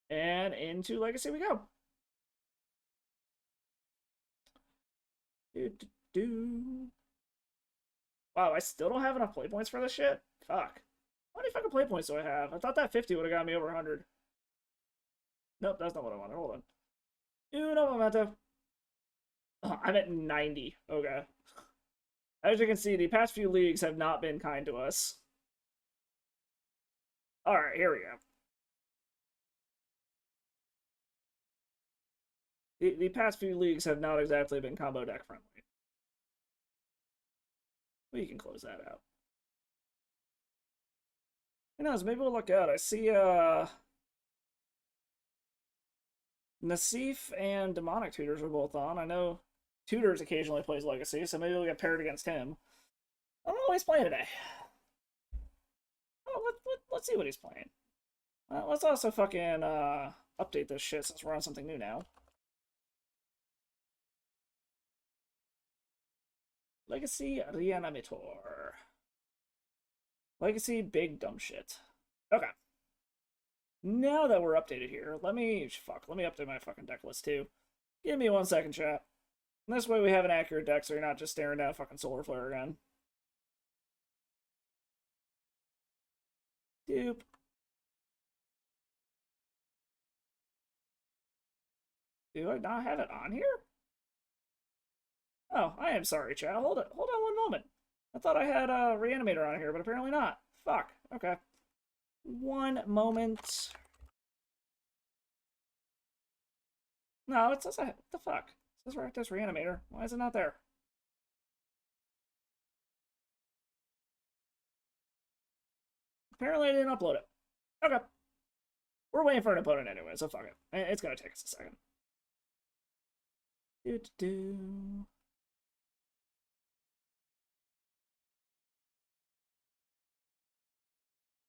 And into Legacy we go. Wow, I still don't have enough play points for this shit? Fuck. How many fucking play points do I have? I thought that 50 would have got me over 100. Nope, that's not what I wanted. Hold on. Uno momento. Oh, I'm at 90. Okay. As you can see, the past few leagues have not been kind to us. Alright, here we go. The past few leagues have not exactly been combo deck friendly. We can close that out. Who knows, maybe we'll look out. I see, Nassif and Demonic Tutors are both on. I know Tutors occasionally plays Legacy, so maybe we'll get paired against him. I don't know what he's playing today. Oh, let's see what he's playing. Let's also fucking, update this shit since we're on something new now. Legacy Reanimator. Legacy big dumb shit. Okay. Now that we're updated here, let me update my fucking deck list too. Give me 1 second, chat. And this way we have an accurate deck so you're not just staring down fucking Solar Flare again. Doop. Do I not have it on here? Oh, I am sorry, chat. Hold on 1 moment. I thought I had a Reanimator on here, but apparently not. Fuck. Okay. 1 moment. No, it says what the fuck? It says right there's Reanimator. Why is it not there? Apparently I didn't upload it. Okay. We're waiting for an opponent anyway, so fuck it. It's gonna take us a second. Do-do-do.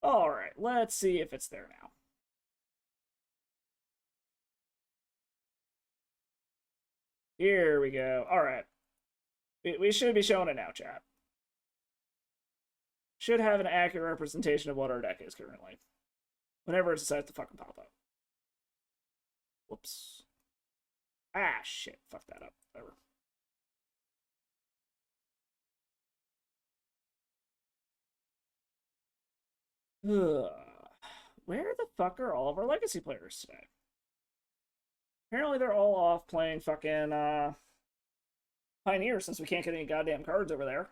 Alright, let's see if it's there now. Here we go. Alright. We should be showing it now, chat. Should have an accurate representation of what our deck is currently. Whenever it decides to fucking pop up. Whoops. Ah, shit. Fuck that up. Whatever. Ugh. Where the fuck are all of our legacy players today? Apparently they're all off playing fucking Pioneer since we can't get any goddamn cards over there.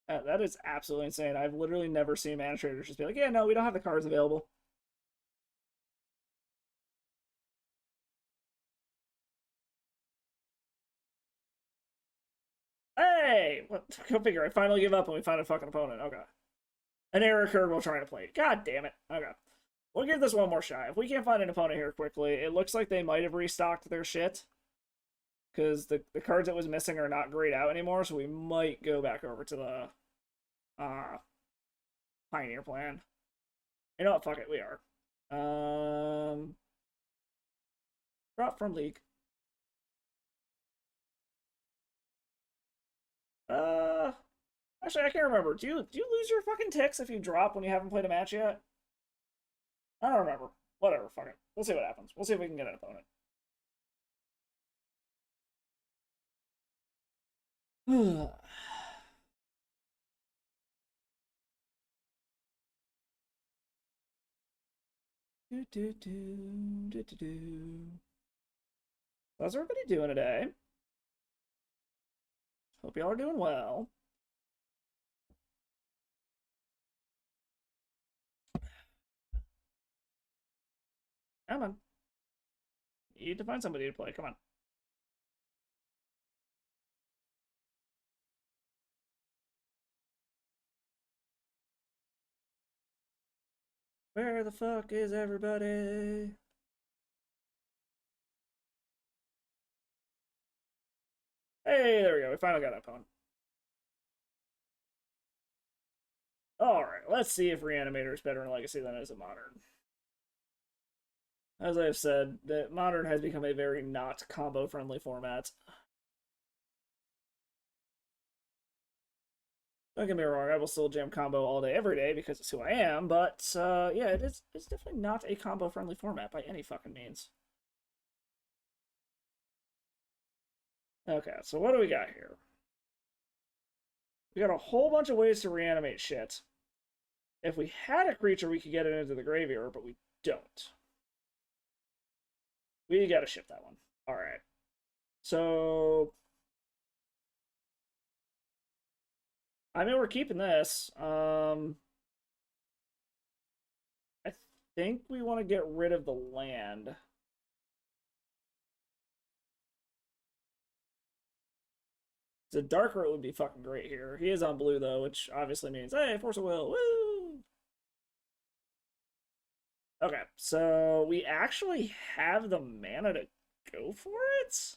That is absolutely insane. I've literally never seen Mana Traders just be like, yeah, no, we don't have the cards available. Hey! Go figure. I finally give up when we find a fucking opponent. Okay. An error occurred while trying to play. God damn it. Okay. We'll give this one more shot. If we can't find an opponent here quickly, it looks like they might have restocked their shit. Because the cards that was missing are not grayed out anymore, so we might go back over to the Pioneer plan. You know what? Fuck it. We are. Drop from League. Actually, I can't remember. Do you lose your fucking ticks if you drop when you haven't played a match yet? I don't remember. Whatever, fuck it. We'll see what happens. We'll see if we can get an opponent. How's everybody doing today? Hope y'all are doing well. Come on. You need to find somebody to play. Come on. Where the fuck is everybody? Hey, there we go. We finally got an opponent. Alright, let's see if Reanimator is better in Legacy than it is in Modern. As I have said, that Modern has become a very not combo-friendly format. Don't get me wrong, I will still jam combo all day, every day, because it's who I am, but, yeah, it's definitely not a combo-friendly format by any fucking means. Okay, so what do we got here? We got a whole bunch of ways to reanimate shit. If we had a creature, we could get it into the graveyard, but we don't. We gotta ship that one. Alright. So... I mean, we're keeping this. I think we want to get rid of the land. The DasSourKraut would be fucking great here. He is on blue, though, which obviously means, hey, Force of Will, woo! Okay, so we actually have the mana to go for it?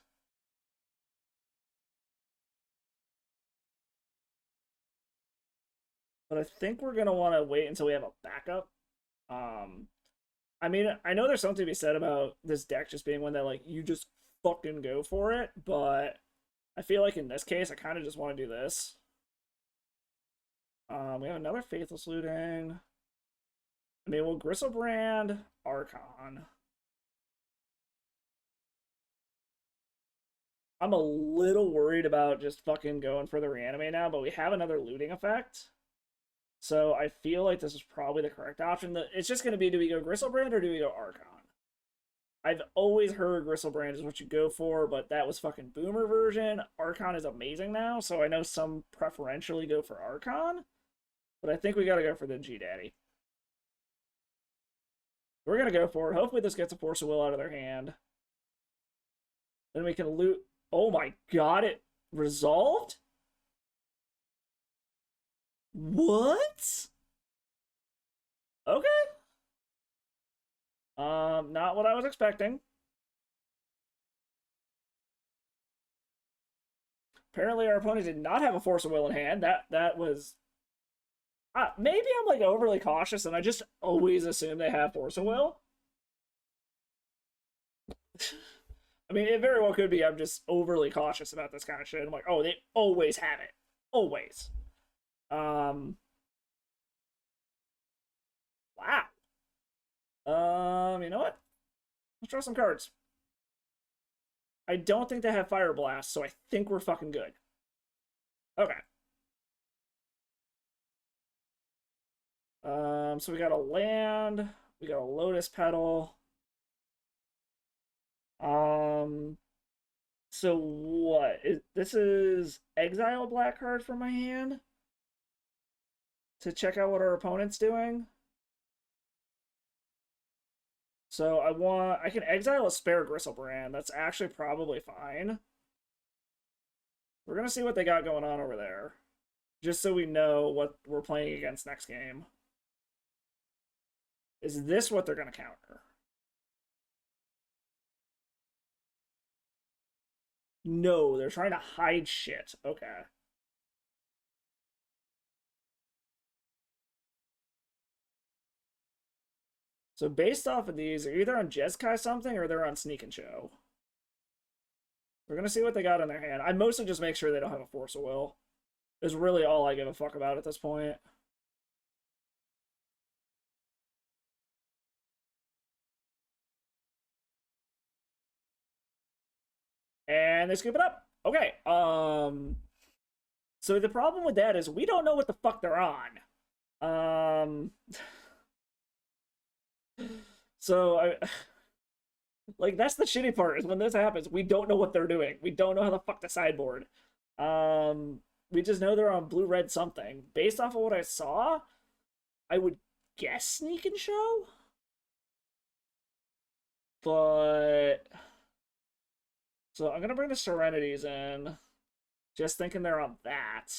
But I think we're going to want to wait until we have a backup. I mean, I know there's something to be said about this deck just being one that, like, you just fucking go for it, but I feel like in this case, I kind of just want to do this. We have another Faithless Looting. I mean, we'll Gristlebrand, Archon. I'm a little worried about just fucking going for the Reanimate now, but we have another looting effect. So I feel like this is probably the correct option. It's just going to be, do we go Gristlebrand or do we go Archon? I've always heard Gristlebrand is what you go for, but that was fucking boomer version. Archon is amazing now, so I know some preferentially go for Archon, but I think we got to go for the G-Daddy. We're going to go for it. Hopefully this gets a Force of Will out of their hand. Then we can loot. Oh my god, it resolved? What? Okay. Not what I was expecting. Apparently our opponent did not have a Force of Will in hand. That was... maybe I'm like overly cautious and I just always assume they have Force of Will. I mean, it very well could be I'm just overly cautious about this kind of shit. I'm like, oh, they always have it. Always. Wow. You know what? Let's draw some cards. I don't think they have Fire Blast, so I think we're fucking good. Okay. So we got a land, we got a Lotus Petal. So what? This is exile black card from my hand to check out what our opponent's doing. So I can exile a spare Gristlebrand. That's actually probably fine. We're gonna see what they got going on over there, just so we know what we're playing against next game. Is this what they're gonna counter? No, they're trying to hide shit. Okay. So based off of these, they're either on Jeskai something or they're on Sneak and Show. We're gonna see what they got in their hand. I mostly just make sure they don't have a Force of Will. Is really all I give a fuck about at this point. And they scoop it up. Okay. So the problem with that is we don't know what the fuck they're on. So like that's the shitty part is when this happens, we don't know what they're doing. We don't know how to fuck the sideboard. We just know they're on blue-red something. Based off of what I saw, I would guess Sneak and Show. But so I'm gonna bring the Serenities in. Just thinking they're on that.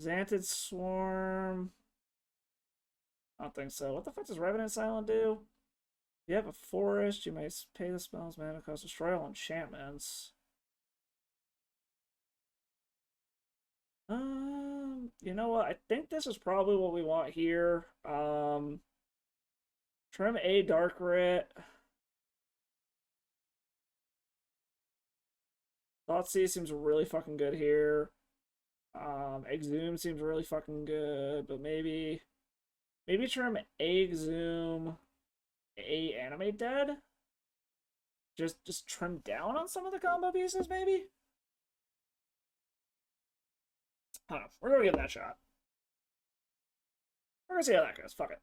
Xantid Swarm. I don't think so. What the fuck does Revenant Silent do? You have a forest, you may pay the spell's mana cost, destroy all enchantments. You know what? I think this is probably what we want here. Trim a Dark Writ. Thoughtseize seems really fucking good here. Exhume seems really fucking good, but maybe trim a Exhume, a Animate Dead. Just trim down on some of the combo pieces, maybe. I don't know. We're gonna give that a shot. We're gonna see how that goes. Fuck it.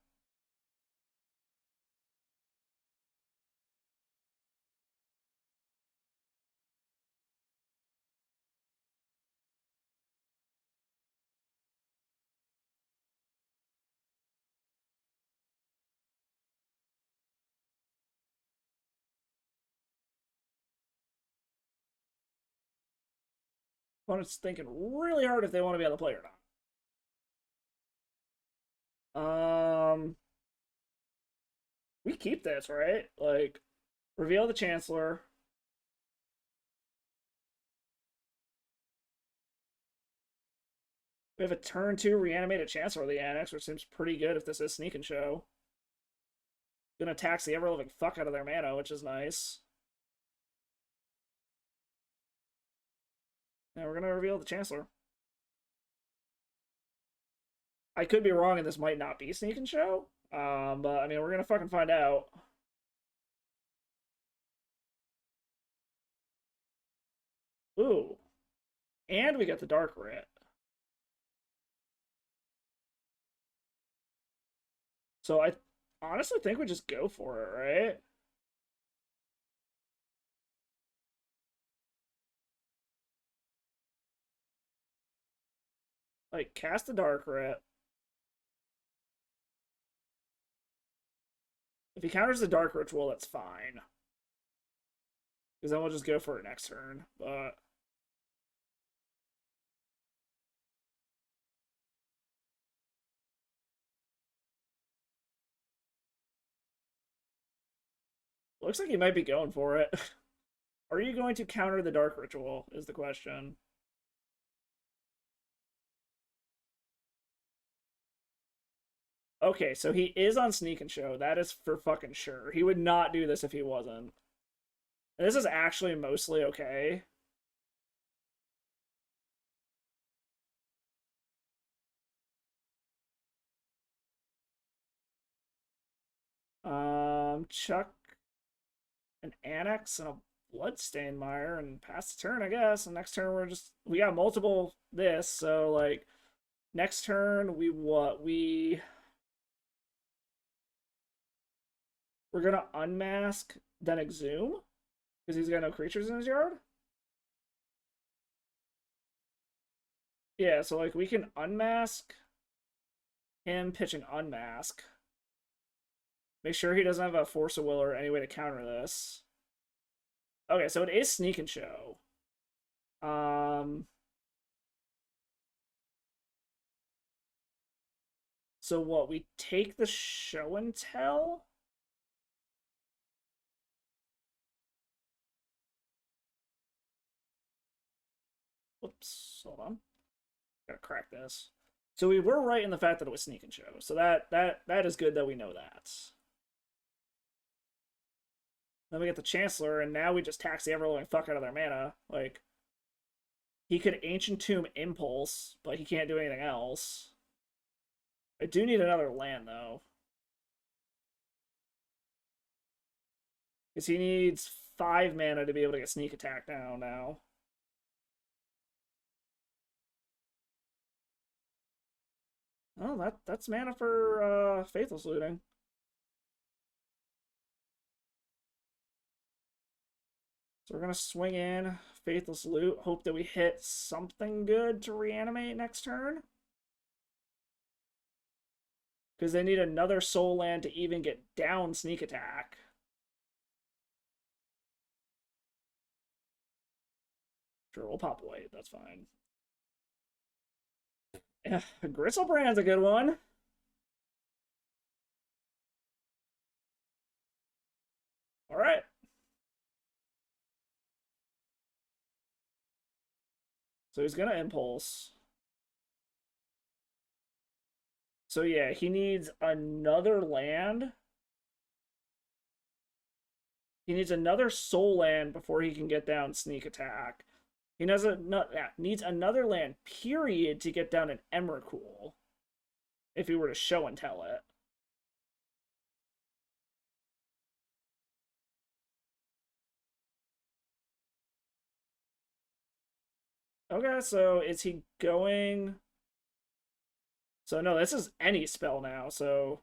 Opponent's thinking really hard if they want to be on the play or not. We keep this, right? Like, reveal the Chancellor. We have a turn 2 Reanimator Chancellor of the Annex, which seems pretty good if this is Sneak and Show. Gonna tax the ever-living fuck out of their mana, which is nice. Now we're gonna reveal the Chancellor. I could be wrong and this might not be Sneak and Show. But I mean, we're gonna fucking find out. Ooh. And we get the Dark Writ. So I honestly think we just go for it, right? Like, cast the Dark Writ. If he counters the Dark Ritual, that's fine. Because then we'll just go for it next turn. But looks like he might be going for it. Are you going to counter the Dark Ritual, is the question. Okay, so he is on Sneak and Show. That is for fucking sure. He would not do this if he wasn't. And this is actually mostly okay. Chuck an Annex and a Bloodstained Mire and pass the turn, I guess. And next turn we got multiple this, so like next turn we're gonna unmask, then exhume because he's got no creatures in his yard. Yeah, so like we can unmask him, pitching unmask. Make sure he doesn't have a Force of Will or any way to counter this. Okay, so it is Sneak and Show. So what? We take the Show and Tell? Whoops, hold on. Gotta crack this. So we were right in the fact that it was Sneak and Show. So that is good that we know that. Then we get the Chancellor, and now we just tax the ever-living fuck out of their mana. Like, he could Ancient Tomb Impulse, but he can't do anything else. I do need another land, though. Because he needs 5 mana to be able to get Sneak Attack down now. Oh, that's mana for Faithless Looting. So we're going to swing in, Faithless Loot, hope that we hit something good to reanimate next turn. Because they need another Soul Land to even get down Sneak Attack. Sure, we'll pop White, that's fine. Yeah, Gristlebrand's a good one. Alright. So he's gonna Impulse. So yeah, he needs another land. He needs another Soul Land before he can get down Sneak Attack. He needs another land, period, to get down an Emrakul. If he were to Show and Tell it. Okay, so is he going... So no, this is any spell now, so...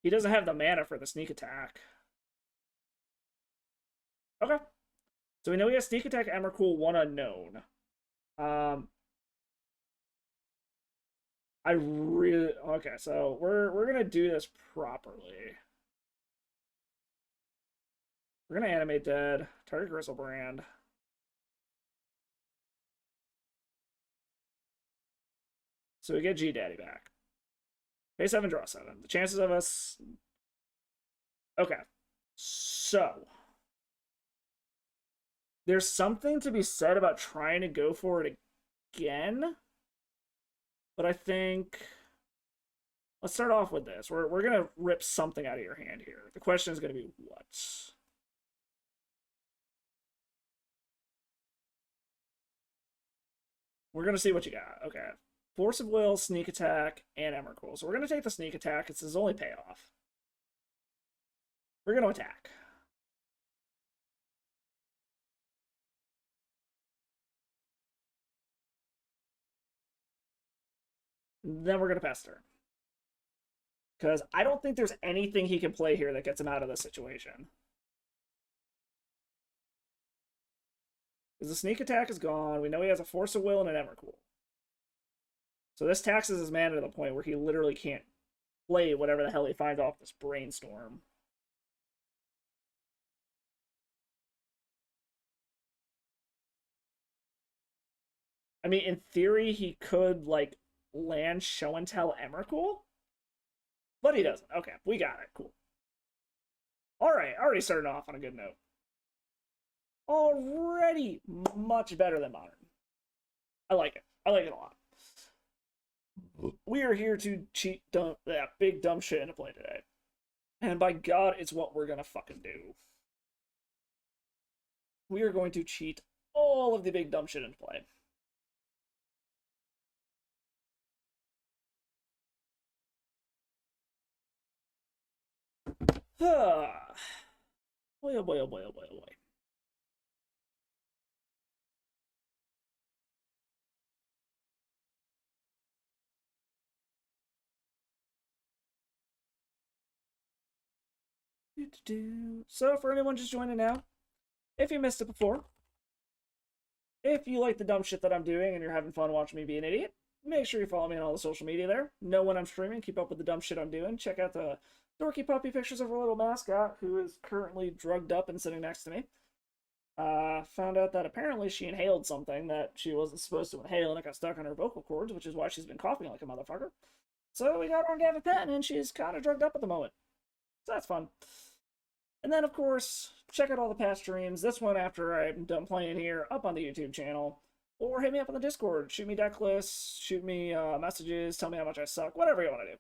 He doesn't have the mana for the Sneak Attack. Okay. So we know he has Sneak Attack, Emrakul, 1 unknown. I really... Okay, so we're gonna do this properly. We're gonna Animate Dead, target Gristlebrand. So we get G-Daddy back. Pay 7, draw 7. The chances of us... Okay. So... There's something to be said about trying to go for it again. But I think let's start off with this. We're gonna rip something out of your hand here. The question is gonna be what? We're gonna see what you got. Okay. Force of Will, Sneak Attack, and Emrakul. So we're gonna take the Sneak Attack. It's his only payoff. We're gonna attack. Then we're gonna pass turn. Because I don't think there's anything he can play here that gets him out of this situation. Because the Sneak Attack is gone. We know he has a Force of Will and an Emrakul. So this taxes his mana to the point where he literally can't play whatever the hell he finds off this Brainstorm. I mean, in theory, he could, like, land Show and Tell Emrakul. But he doesn't. Okay, we got it. Cool. Alright, already started off on a good note. Already much better than Modern. I like it. I like it a lot. We are here to cheat that big dumb shit into play today. And by God, it's what we're gonna fucking do. We are going to cheat all of the big dumb shit into play. Boy, oh boy, oh boy, oh boy, oh boy. So, for anyone just joining now, if you missed it before, if you like the dumb shit that I'm doing and you're having fun watching me be an idiot, make sure you follow me on all the social media there. Know when I'm streaming, keep up with the dumb shit I'm doing. Check out the dorky puppy pictures of our little mascot, who is currently drugged up and sitting next to me. Found out that apparently she inhaled something that she wasn't supposed to inhale and it got stuck on her vocal cords, which is why she's been coughing like a motherfucker. So we got her on gabapentin and she's kind of drugged up at the moment. So that's fun. And then, of course, check out all the past streams. This one after I'm done playing here, up on the YouTube channel. Or hit me up on the Discord. Shoot me deck lists, shoot me messages, tell me how much I suck, whatever you want to do.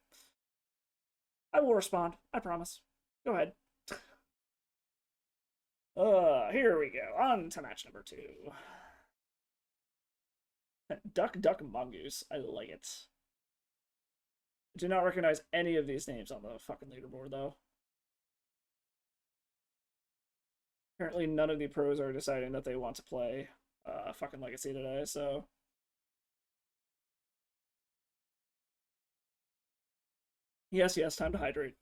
I will respond, I promise. Go ahead. Here we go. On to match number 2. Duck Duck Mongoose. I like it. I do not recognize any of these names on the fucking leaderboard, though. Apparently none of the pros are deciding that they want to play fucking Legacy today, so... Yes, yes, time to hydrate.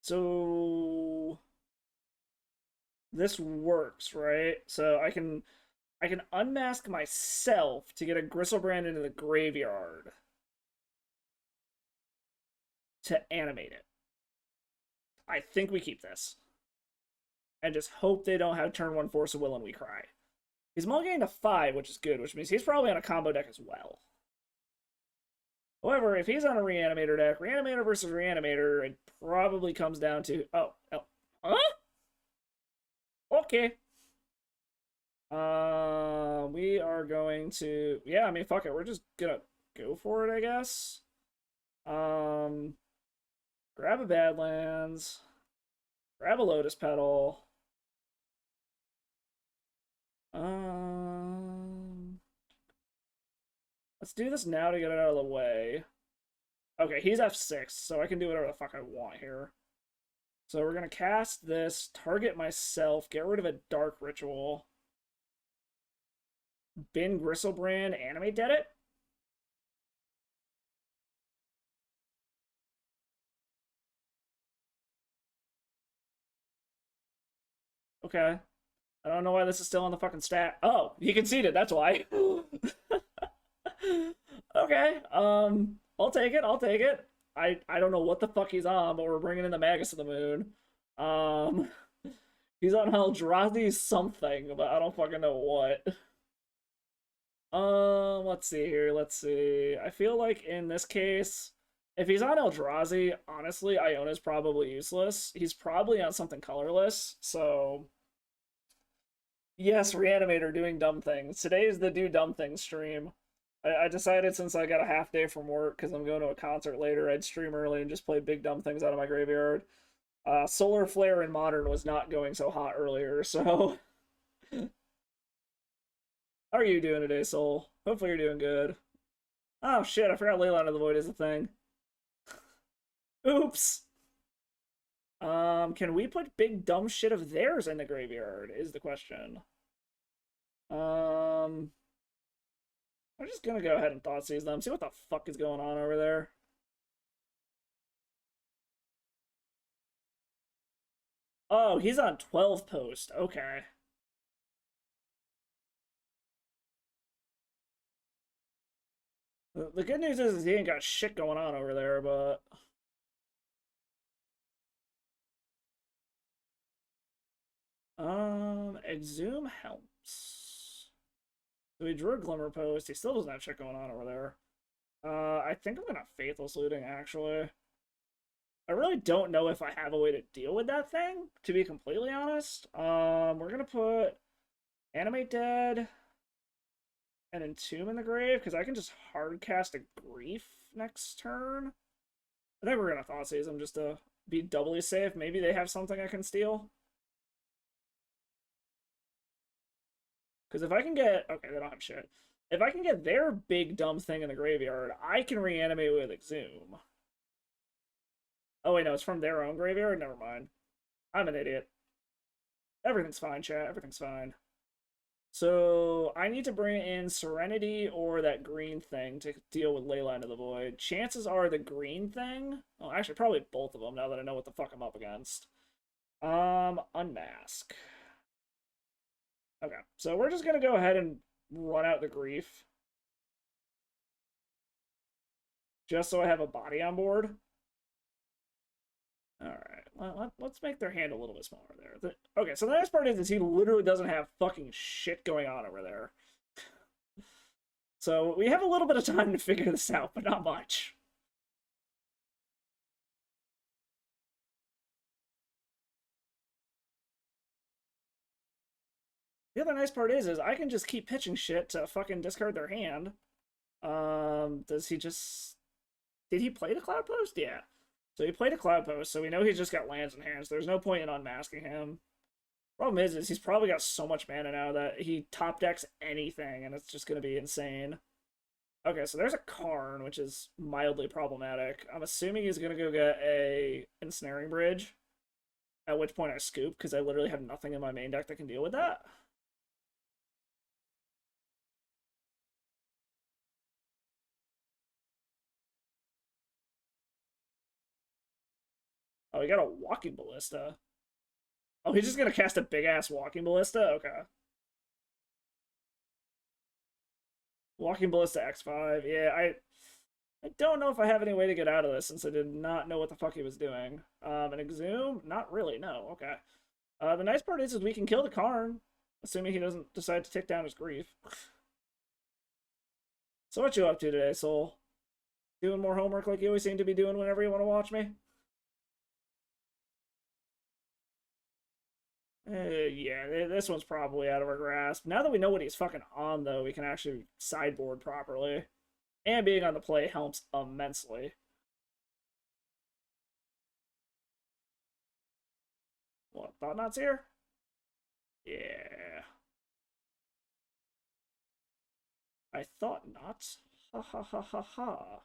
So... This works, right? So I can unmask myself to get a Gristlebrand into the graveyard to animate it. I think we keep this. And just hope they don't have turn 1 Force of Will and we cry. He's mulliganing to 5, which is good, which means he's probably on a combo deck as well. However, if he's on a Reanimator deck, Reanimator versus Reanimator, it probably comes down to... Oh. Huh? Okay. We are going to... Yeah, I mean, fuck it. We're just gonna go for it, I guess. Grab a Badlands. Grab a Lotus Petal. Let's do this now to get it out of the way. Okay, he's F6, so I can do whatever the fuck I want here. So we're gonna cast this, target myself, get rid of a Dark Ritual. Bin Gristlebrand, animate dead it? Okay. I don't know why this is still on the fucking stat. Oh, he conceded, that's why. Okay, I'll take it, I'll take it. I don't know what the fuck he's on, but we're bringing in the Magus of the Moon. He's on Eldrazi something, but I don't fucking know what. Let's see here, let's see. I feel like in this case, if he's on Eldrazi, honestly, Iona's probably useless. He's probably on something colorless, so... Yes, Reanimator doing dumb things. Today is the do dumb things stream. I decided since I got a half day from work because I'm going to a concert later, I'd stream early and just play big dumb things out of my graveyard. Solar Flare in Modern was not going so hot earlier, so. How are you doing today, Soul? Hopefully you're doing good. Oh shit, I forgot Leyline of the Void is a thing. Oops! Can we put big dumb shit of theirs in the graveyard, is the question. I'm just gonna go ahead and Thoughtseize them, see what the fuck is going on over there. Oh, he's on 12 post, okay. The good news is he ain't got shit going on over there, but... Exhume helps. So he drew a Glimmer Post. He still doesn't have shit going on over there. I think I'm gonna Faithless Looting, actually. I really don't know if I have a way to deal with that thing, to be completely honest. We're gonna put Animate Dead and Entomb in the grave, because I can just hard cast a Grief next turn. I think we're gonna Thoughtseize them just to be doubly safe. Maybe they have something I can steal. Because if I can get... Okay, they don't have shit. If I can get their big dumb thing in the graveyard, I can reanimate with Exhume. Oh, wait, no, it's from their own graveyard? Never mind. I'm an idiot. Everything's fine, chat. Everything's fine. So, I need to bring in Serenity or that green thing to deal with Leyline of the Void. Chances are the green thing... Well, actually, probably both of them now that I know what the fuck I'm up against. Unmask. Okay, so we're just gonna go ahead and run out the Grief. Just so I have a body on board. Alright, let's make their hand a little bit smaller there. Okay, so the nice part is he literally doesn't have fucking shit going on over there. So we have a little bit of time to figure this out, but not much. The other nice part is I can just keep pitching shit to fucking discard their hand. Does he just... Did he play the Cloud Post? Yeah. So he played a Cloud Post, so we know he's just got lands in hand, so there's no point in unmasking him. Problem is he's probably got so much mana now that he top decks anything, and it's just going to be insane. Okay, so there's a Karn, which is mildly problematic. I'm assuming he's going to go get a Ensnaring Bridge, at which point I scoop, because I literally have nothing in my main deck that can deal with that. Oh, he got a Walking Ballista. Oh, he's just gonna cast a big-ass Walking Ballista? Okay. Walking Ballista X5. Yeah, I don't know if I have any way to get out of this since I did not know what the fuck he was doing. An Exhume? Not really, no. Okay. The nice part is we can kill the Karn, assuming he doesn't decide to take down his Grief. So what you up to today, Soul? Doing more homework like you always seem to be doing whenever you want to watch me? Yeah, this one's probably out of our grasp. Now that we know what he's fucking on, though, we can actually sideboard properly. And being on the play helps immensely. What, Thought-Knot's here? Yeah. I thought not. Ha ha ha ha ha.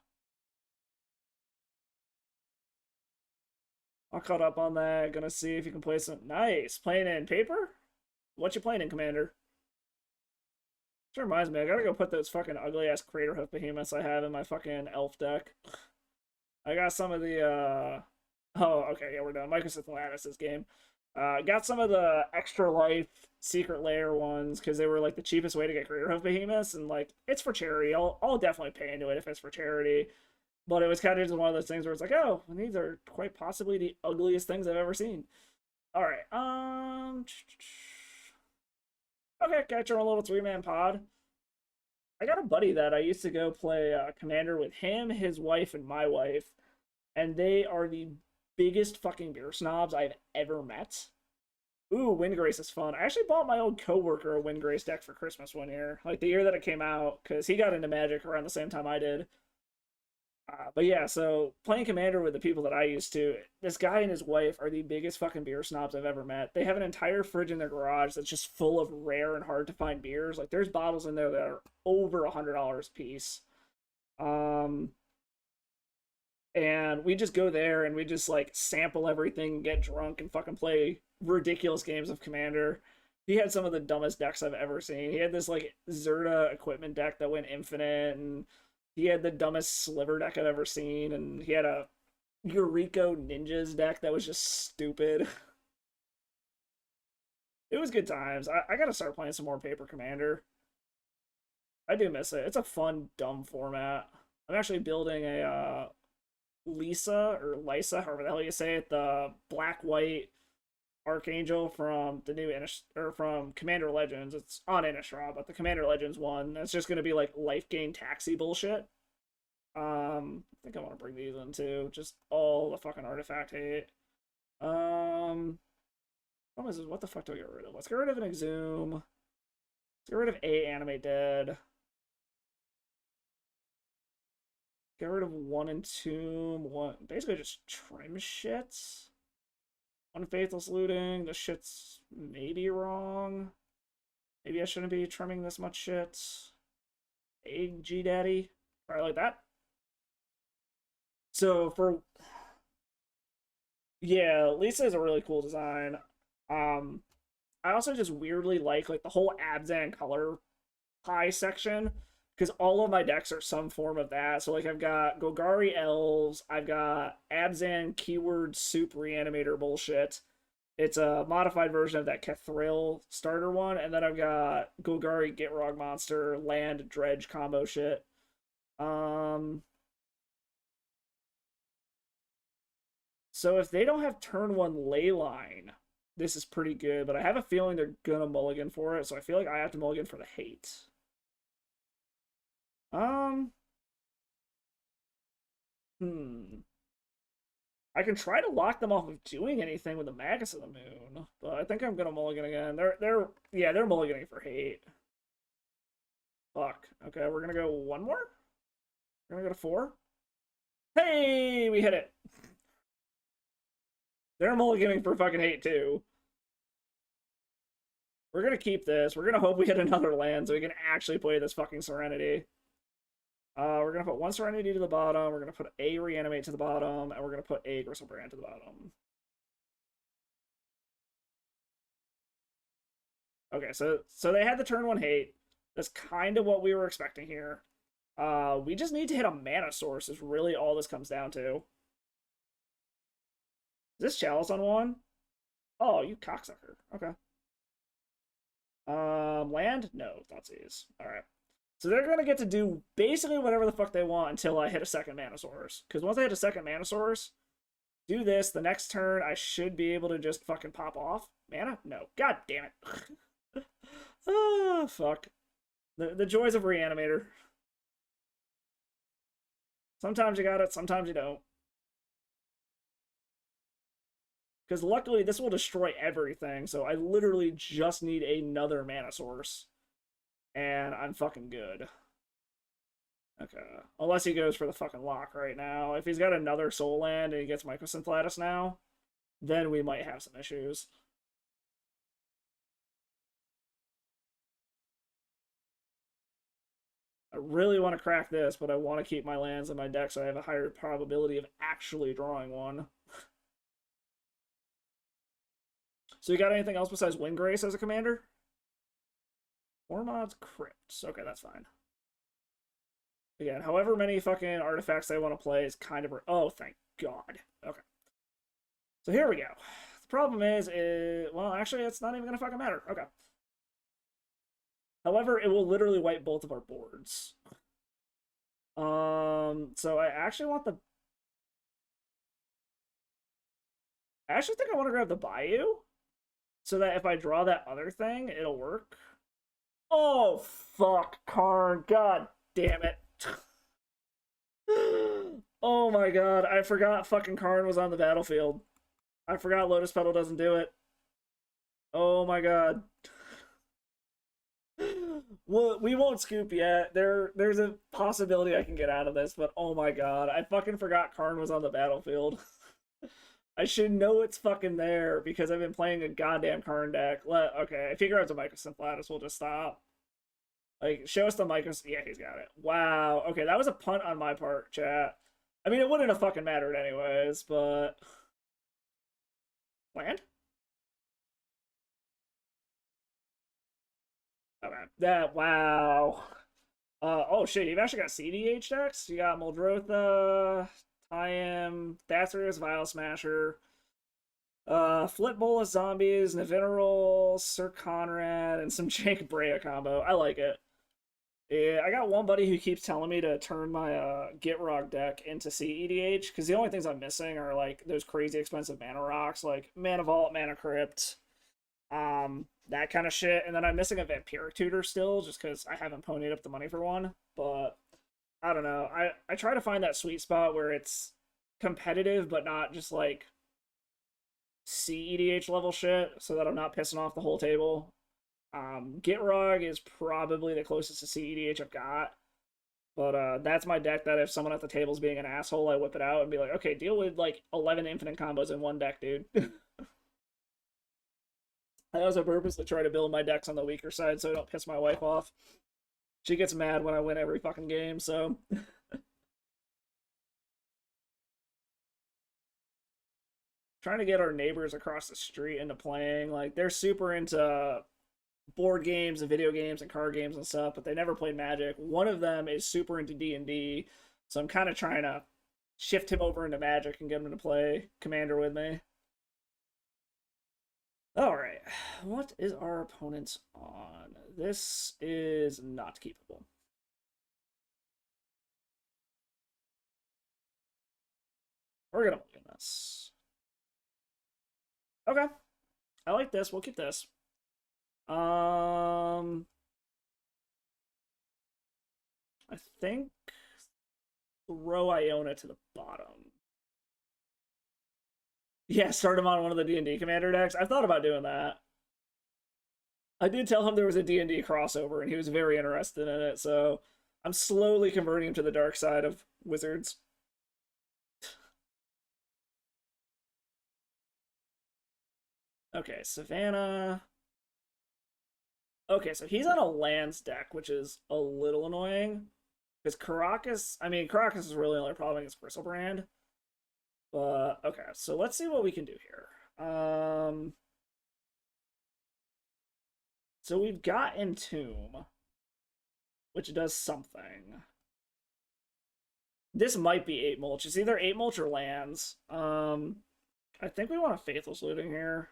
I'll caught up on that. Gonna see if you can play some... Nice. Playing in paper? What you playing in, Commander? Which reminds me, I gotta go put those fucking ugly-ass Craterhoof Behemoths I have in my fucking elf deck. I got some of the, Oh, okay, yeah, we're done. Mycosynth Lattice's game. Got some of the extra life secret layer ones because they were like the cheapest way to get Craterhoof Behemoths, and like it's for charity. I'll definitely pay into it if it's for charity. But it was kind of just one of those things where it's like, oh, these are quite possibly the ugliest things I've ever seen. All right, okay, got your own little 3-man pod. I got a buddy that I used to go play Commander with him, his wife, and my wife, and they are the biggest fucking beer snobs I've ever met. Ooh, Windgrace is fun. I actually bought my old coworker a Windgrace deck for Christmas one year, like the year that it came out, because he got into Magic around the same time I did. But yeah, so playing Commander with the people that I used to, this guy and his wife are the biggest fucking beer snobs I've ever met. They have an entire fridge in their garage that's just full of rare and hard to find beers. Like there's bottles in there that are over $100 a piece. Um, and we just go there and we just like sample everything, get drunk, and fucking play ridiculous games of Commander. He had some of the dumbest decks I've ever seen. He had this like Zerta equipment deck that went infinite, and he had the dumbest sliver deck I've ever seen, and he had a Eureka Ninjas deck that was just stupid. It was good times. I gotta start playing some more Paper Commander. I do miss it. It's a fun, dumb format. I'm actually building a Lisa or Lysa, however the hell you say it, the black-white Archangel from the new or from Commander Legends. It's on Innistrad, but the Commander Legends one. That's just gonna be like life gain taxi bullshit. I think I want to bring these in too. Just all the fucking artifact hate. What is this? What the fuck do I get rid of? Let's get rid of an Exhume. Let's get rid of a Animate Dead. Get rid of one Entomb. One, basically just trim shits. One Faithless Looting. The shit's maybe wrong. Maybe I shouldn't be trimming this much shit. A G Daddy. Probably like that. So for yeah, Lisa is a really cool design. I also just weirdly like the whole Abzan color pie section, because all of my decks are some form of that. So like I've got Golgari Elves, I've got Abzan keyword soup Reanimator bullshit. It's a modified version of that Kethril starter one, and then I've got Golgari Gitrog monster land dredge combo shit. So if they don't have turn one Leyline, this is pretty good, but I have a feeling they're gonna mulligan for it, so I feel like I have to mulligan for the hate. Hmm. I can try to lock them off of doing anything with the Magus of the Moon, but I think I'm gonna mulligan again. They're mulliganing for hate. Fuck. Okay, we're gonna go one more? We're gonna go to 4? Hey, we hit it. They're mulliganing for fucking hate too. We're gonna keep this. We're gonna hope we hit another land so we can actually play this fucking Serenity. We're gonna put one Serenity to the bottom, we're gonna put a Reanimate to the bottom, and we're gonna put a Gristlebrand to the bottom. Okay, so they had the turn one hate. That's kind of what we were expecting here. We just need to hit a mana source is really all this comes down to. Is this Chalice on one? Oh, you cocksucker. Okay. Land? No, Thoughtseize. Alright. So they're gonna get to do basically whatever the fuck they want until I hit a second mana source. Because once I hit a second mana source, do this, the next turn I should be able to just fucking pop off. Mana? No. God damn it. Ah, fuck. The joys of Reanimator. Sometimes you got it, sometimes you don't. Because luckily this will destroy everything, so I literally just need another mana source. And I'm fucking good. Okay. Unless he goes for the fucking lock right now. If he's got another soul land and he gets Mycosynth now, then we might have some issues. I really want to crack this, but I want to keep my lands in my deck so I have a higher probability of actually drawing one. So you got anything else besides Windgrace as a commander? Ormod's Crypts. Okay, that's fine. Again, however many fucking artifacts they want to play is kind of... Oh, thank God. Okay. So here we go. The problem is... well, actually, it's not even going to fucking matter. Okay. However, it will literally wipe both of our boards. So I actually want the... I actually think I want to grab the Bayou, so that if I draw that other thing, it'll work. Oh, fuck, Karn. God damn it. Oh my god, I forgot fucking Karn was on the battlefield. I forgot Lotus Petal doesn't do it. Oh my god. Well, we won't scoop yet. There's a possibility I can get out of this, but oh my god, I fucking forgot Karn was on the battlefield. I should know it's fucking there because I've been playing a goddamn Karn deck. Okay, I figure out the Mycosynth Lattice, we'll just stop. Like, show us the Mycosynth. Yeah, he's got it. Wow. Okay, that was a punt on my part, chat. I mean, it wouldn't have fucking mattered anyways, but land. Okay. That wow. Oh shit, you've actually got CDH decks. You got Muldrotha, Thyam, Thatcher's Vile Smasher, Flip Bolus Zombies, Navineral, Sir Conrad, and some Jank Brea combo. I like it. Yeah, I got one buddy who keeps telling me to turn my Gitrog deck into CEDH because the only things I'm missing are like those crazy expensive mana rocks like Mana Vault, Mana Crypt, that kind of shit. And then I'm missing a Vampiric Tutor still just because I haven't ponied up the money for one. But I don't know. I try to find that sweet spot where it's competitive but not just like CEDH level shit so that I'm not pissing off the whole table. Gitrog is probably the closest to CEDH I've got. But that's my deck that if someone at the table's being an asshole, I whip it out and be like, okay, deal with like 11 infinite combos in one deck, dude. I also purposely try to build my decks on the weaker side so I don't piss my wife off. She gets mad when I win every fucking game, so. Trying to get our neighbors across the street into playing. Like, they're super into board games and video games and card games and stuff, but they never played Magic. One of them is super into D&D, so I'm kind of trying to shift him over into Magic and get him to play Commander with me. Alright, what is our opponent's on? This is not keepable. We're gonna win this. Okay, I like this, we'll keep this. I think throw Iona to the bottom. Yeah, start him on one of the D&D Commander decks. I thought about doing that. I did tell him there was a D&D crossover, and he was very interested in it, so I'm slowly converting him to the dark side of Wizards. Okay, Savannah. Okay, so he's on a lands deck, which is a little annoying. Because Karakas is really the only problem against Bristlebrand. But, okay, so let's see what we can do here. So we've got Entomb, which does something. This might be 8 Mulch. It's either 8 Mulch or lands. I think we want a Faithless Looting here.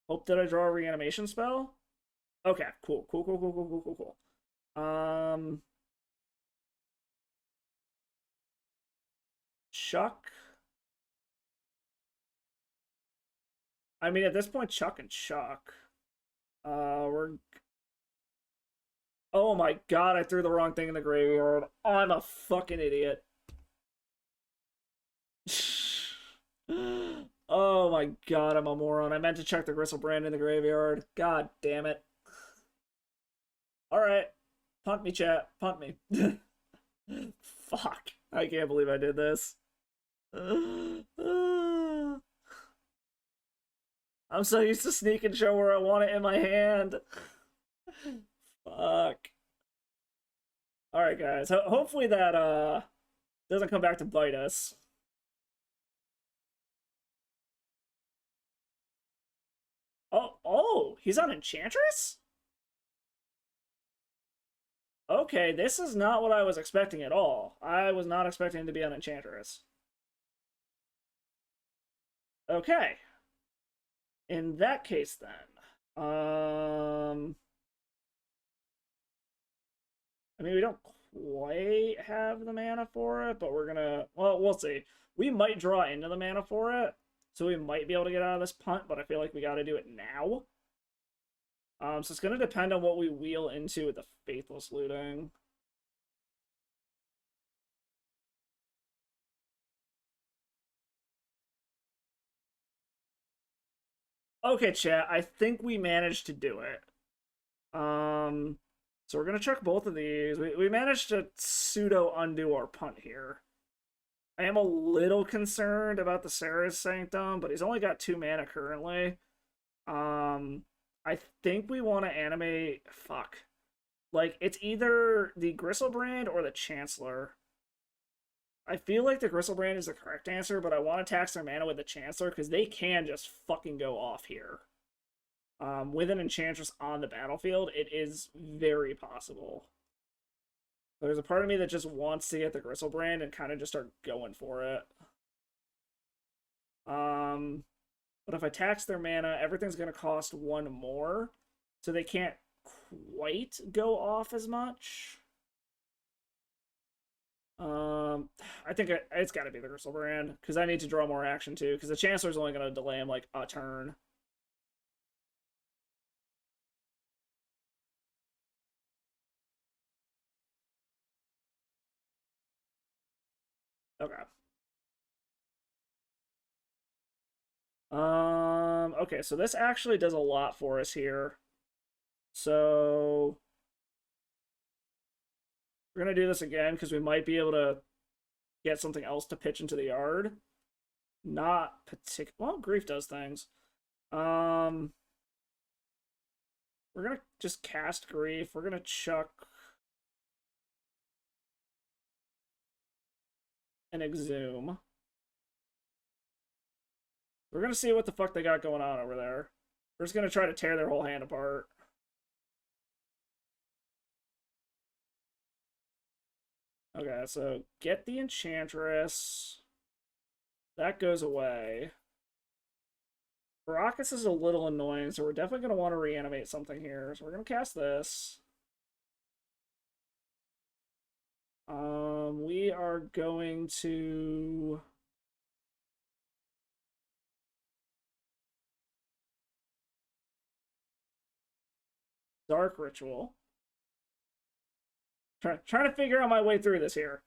Hope that I draw a reanimation spell. Okay, cool. Chuck. I mean, at this point, Chuck and Chuck. We're. Oh my god, I threw the wrong thing in the graveyard. I'm a fucking idiot. Oh my god, I'm a moron. I meant to check the Gristlebrand in the graveyard. God damn it. Alright. Punt me, chat. Punt me. Fuck. I can't believe I did this. I'm so used to sneak and show where I want it in my hand. Fuck. Alright, guys. Hopefully that doesn't come back to bite us. Oh, he's on Enchantress? Okay, this is not what I was expecting at all. I was not expecting him to be on Enchantress. Okay. In that case, then. I mean, we don't quite have the mana for it, but we're gonna... Well, we'll see. We might draw into the mana for it, so we might be able to get out of this punt, but I feel like we gotta do it now. So it's gonna depend on what we wheel into with the Faithless Looting. Okay, chat. I think we managed to do it. So we're gonna check both of these. We managed to pseudo undo our punt here. I am a little concerned about the Sarah's Sanctum, but he's only got 2 mana currently. I think we want to animate. Fuck. Like, it's either the Gristlebrand or the Chancellor. I feel like the Gristlebrand is the correct answer, but I want to tax their mana with the Chancellor because they can just fucking go off here. With an Enchantress on the battlefield, it is very possible. There's a part of me that just wants to get the Gristlebrand and kind of just start going for it. But if I tax their mana, everything's going to cost 1 more, so they can't quite go off as much. I think it's got to be the Gristlebrand, because I need to draw more action too, because the Chancellor's only going to delay him like a turn. Okay. Okay, so this actually does a lot for us here. So we're gonna do this again because we might be able to get something else to pitch into the yard. Not particular. Well, Grief does things. We're gonna just cast Grief. We're gonna chuck an Exhume. We're gonna see what the fuck they got going on over there. We're just gonna try to tear their whole hand apart. Okay, so get the Enchantress. That goes away. Caracas is a little annoying, so we're definitely going to want to reanimate something here. So we're going to cast this. We are going to... Dark Ritual. Trying to figure out my way through this here.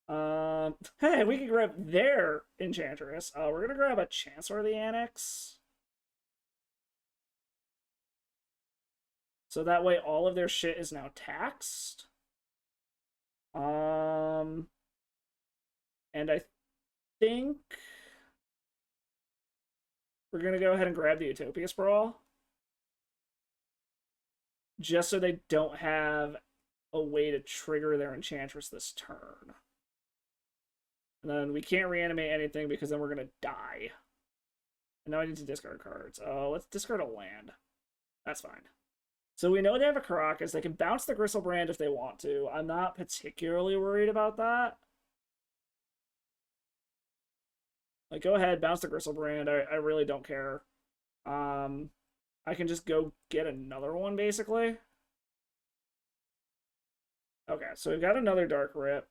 Hey, we can grab their Enchantress. We're going to grab a Chancellor of the Annex. So that way all of their shit is now taxed. And I think we're going to go ahead and grab the Utopia Sprawl. Just so they don't have a way to trigger their Enchantress this turn. And then we can't reanimate anything because then we're going to die. And now I need to discard cards. Let's discard a land. That's fine. So we know they have a Caracas. They can bounce the Gristlebrand if they want to. I'm not particularly worried about that. Like, go ahead, bounce the Gristlebrand. I really don't care. I can just go get another one, basically. Okay, so we've got another Dark Rip.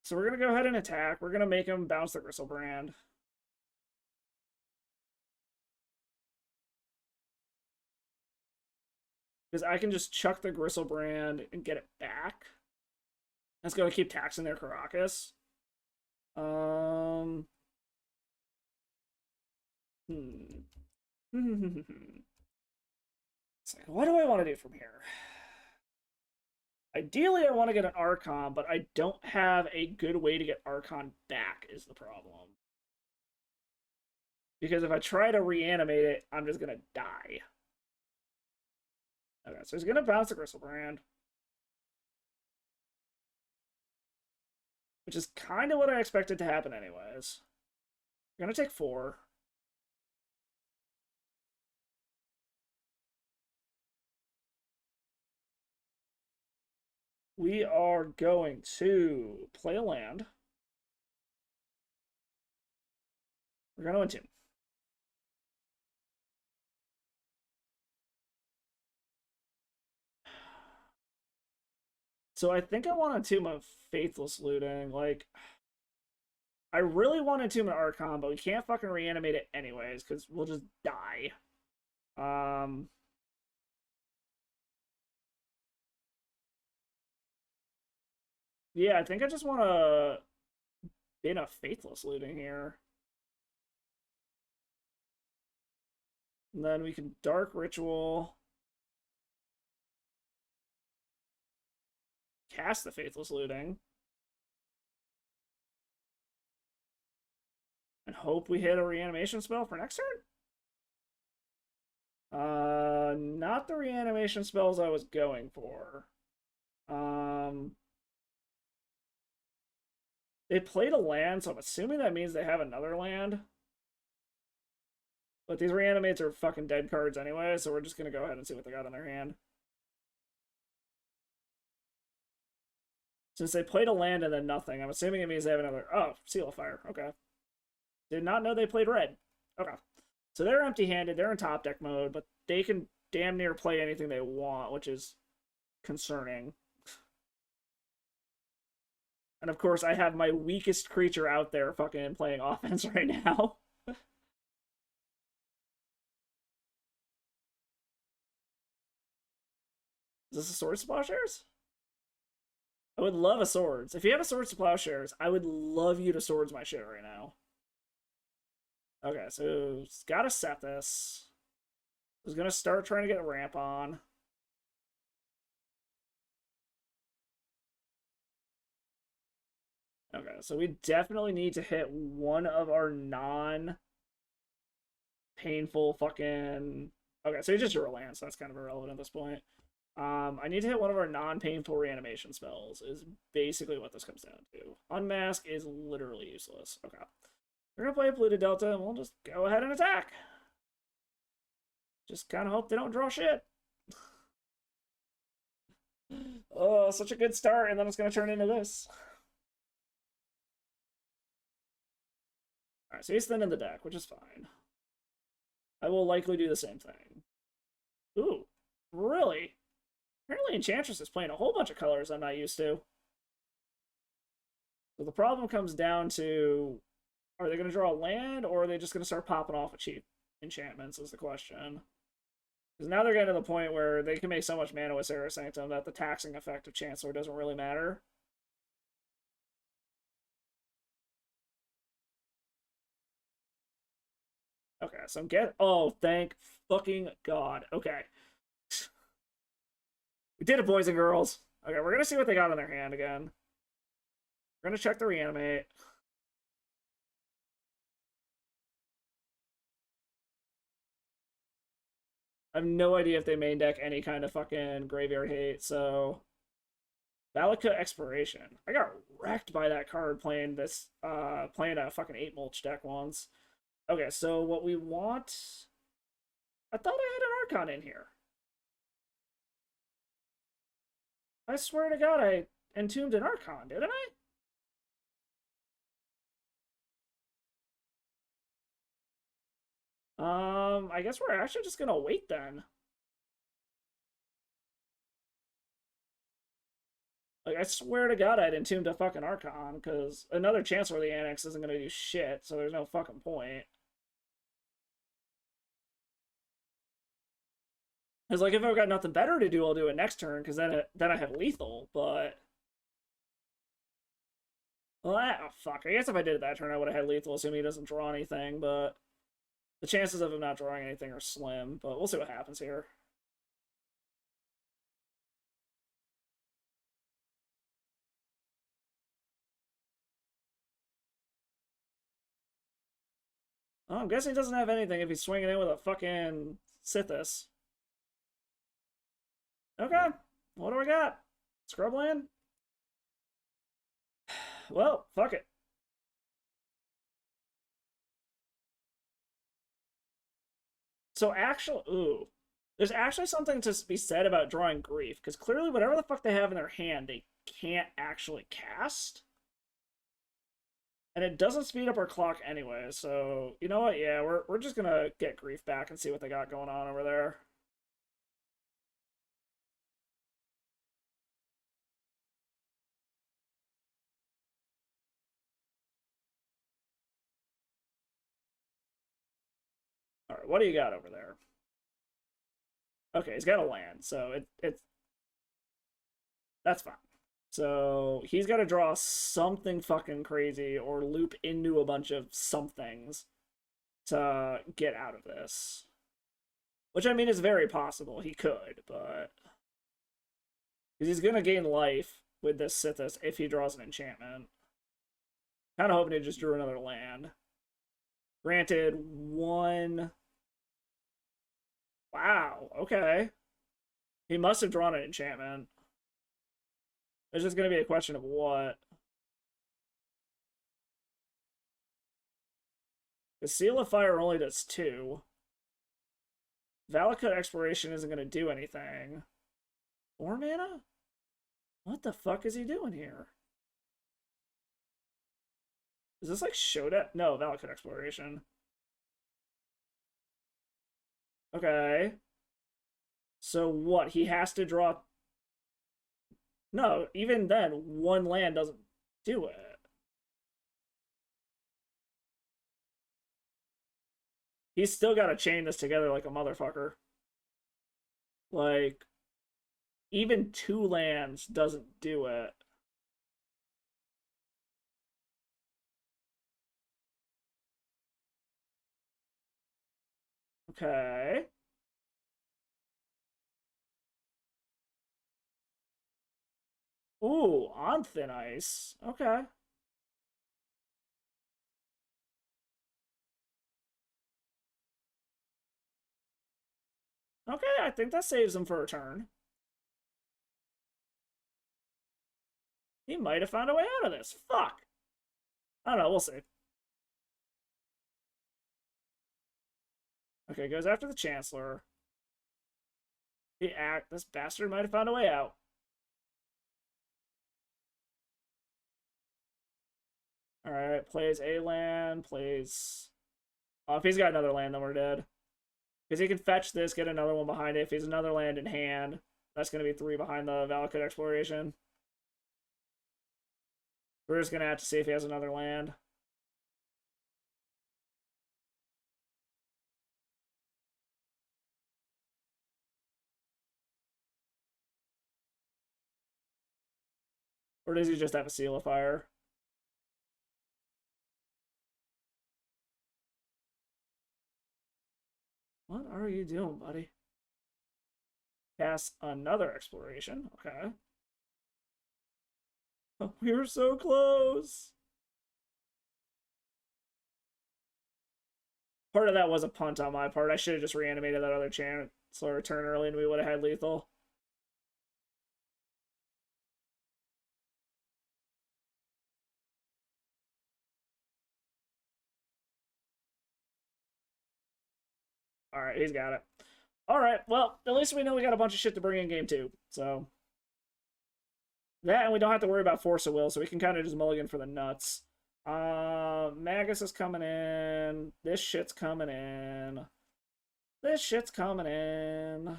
So we're going to go ahead and attack. We're going to make him bounce the Gristlebrand. Because I can just chuck the Gristlebrand and get it back. That's going to keep taxing their Caracas. It's like, what do I want to do from here? Ideally, I want to get an Archon, but I don't have a good way to get Archon back is the problem. Because if I try to reanimate it, I'm just going to die. Okay, so he's going to bounce the Gristlebrand. Which is kind of what I expected to happen anyways. I'm going to take 4. We are going to play a land. We're going to entomb. So I think I want to entomb a Faithless Looting. Like, I really want to entomb an Archon, but we can't fucking reanimate it anyways, because we'll just die. Yeah, I think I just want to bin a Faithless looting here. And then we can Dark Ritual. Cast the Faithless looting. And hope we hit a reanimation spell for next turn? Not the reanimation spells I was going for. They played a land, so I'm assuming that means they have another land. But these reanimates are fucking dead cards anyway, so we're just gonna go ahead and see what they got in their hand. Since they played a land and then nothing, I'm assuming it means they have another... Oh, Seal of Fire. Okay. Did not know they played red. Okay. So they're empty-handed. They're in top deck mode, but they can damn near play anything they want, which is concerning. And of course, I have my weakest creature out there fucking playing offense right now. Is this a Swords to Plowshares? I would love a Swords. If you have a Swords to Plowshares, I would love you to Swords my shit right now. Okay, so gotta set this. I was gonna start trying to get a ramp on. Okay, so we definitely need to hit one of our non-painful fucking... Okay, so he just drew a land, so that's kind of irrelevant at this point. I need to hit one of our non-painful reanimation spells, is basically what this comes down to. Unmask is literally useless. Okay. We're going to play a Polluted Delta, and we'll just go ahead and attack. Just kind of hope they don't draw shit. Oh, such a good start, and then it's going to turn into this. Alright, so he's thin in the deck, which is fine. I will likely do the same thing. Ooh, really? Apparently Enchantress is playing a whole bunch of colors I'm not used to. So the problem comes down to, are they going to draw a land, or are they just going to start popping off with cheap enchantments is the question. Because now they're getting to the point where they can make so much mana with Serra Sanctum that the taxing effect of Chancellor doesn't really matter. Okay, so oh, thank fucking God. Okay. We did it, boys and girls. Okay, we're gonna see what they got in their hand again. We're gonna check the reanimate. I have no idea if they main deck any kind of fucking graveyard hate, so... Valakut Exploration. I got wrecked by that card playing this, playing a fucking 8 mulch deck once. Okay, so what we want... I thought I had an Archon in here. I swear to God, I entombed an Archon, didn't I? I guess we're actually just gonna wait then. Like, I swear to God I'd entombed a fucking Archon, because another Chancellor of the Annex isn't gonna do shit, so there's no fucking point. It's like, if I've got nothing better to do, I'll do it next turn, because then I have lethal, but... Well, oh, fuck. I guess if I did it that turn, I would have had lethal, assuming he doesn't draw anything, but... The chances of him not drawing anything are slim, but we'll see what happens here. Oh, I'm guessing he doesn't have anything if he's swinging in with a fucking Sithis. Okay, what do we got? Scrubland? Well, fuck it. So actually, ooh. There's actually something to be said about drawing grief, because clearly whatever the fuck they have in their hand, they can't actually cast. And it doesn't speed up our clock anyway, so you know what? Yeah, we're just gonna get grief back and see what they got going on over there. Alright, what do you got over there? Okay, he's got a land, so it's... That's fine. So he's got to draw something fucking crazy or loop into a bunch of somethings to get out of this. Which, I mean, is very possible. He could, but... because he's going to gain life with this Sithis if he draws an enchantment. Kind of hoping he just drew another land. Granted, one... wow, okay. He must have drawn an enchantment. It's just going to be a question of what. The Seal of Fire only does 2. Valakut Exploration isn't going to do anything. 4 mana? What the fuck is he doing here? Is this like Shoda? No, Valakut Exploration. Okay. So what? He has to draw... no, even then, one land doesn't do it. He's still got to chain this together like a motherfucker. Like, even 2 lands doesn't do it. Okay. Ooh, on thin ice. Okay. Okay, I think that saves him for a turn. He might have found a way out of this. Fuck. I don't know, we'll see. Okay, goes after the Chancellor. This bastard might have found a way out. Alright, plays a land, plays... oh, if he's got another land, then we're dead. Because he can fetch this, get another one behind it. If he's another land in hand, that's going to be 3 behind the Valakut Exploration. We're just going to have to see if he has another land. Or does he just have a Seal of Fire? What are you doing, buddy? Cast another Exploration. Okay. Oh, we were so close. Part of that was a punt on my part. I should have just reanimated that other Chancellor turn early and we would have had lethal. Alright, he's got it. Alright, well, at least we know we got a bunch of shit to bring in game 2. So, that, and we don't have to worry about Force of Will, so we can kind of just mulligan for the nuts. Magus is coming in. This shit's coming in. This shit's coming in.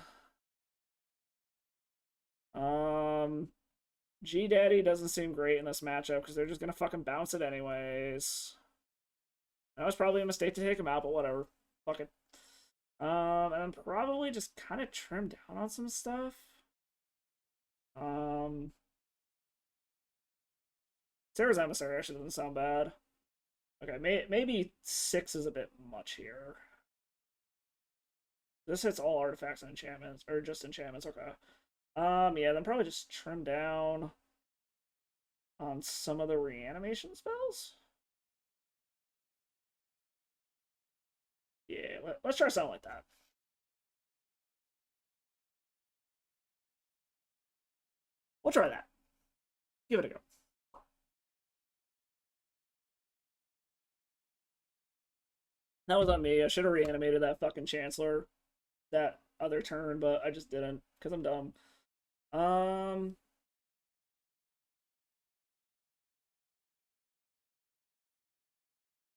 G-Daddy doesn't seem great in this matchup because they're just gonna fucking bounce it anyways. That was probably a mistake to take him out, but whatever. Fuck it. And then probably just kind of trim down on some stuff. Sarah's Emissary actually doesn't sound bad. Okay, maybe 6 is a bit much here. This hits all artifacts and enchantments, or just enchantments, okay. Yeah, then probably just trim down on some of the reanimation spells. Yeah, let's try something like that. We'll try that. Give it a go. That was on me. I should have reanimated that fucking Chancellor that other turn, but I just didn't because I'm dumb.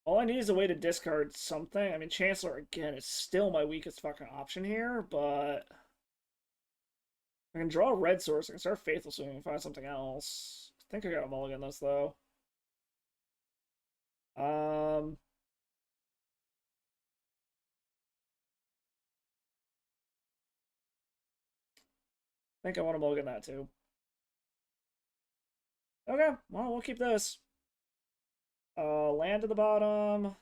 All I need is a way to discard something. I mean, Chancellor, again, is still my weakest fucking option here, but... I can draw a red source. I can start Faithful Swing and find something else. I think I got a mulligan this, though. I think I want to mulligan that, too. Okay, well, we'll keep this. Land to the bottom.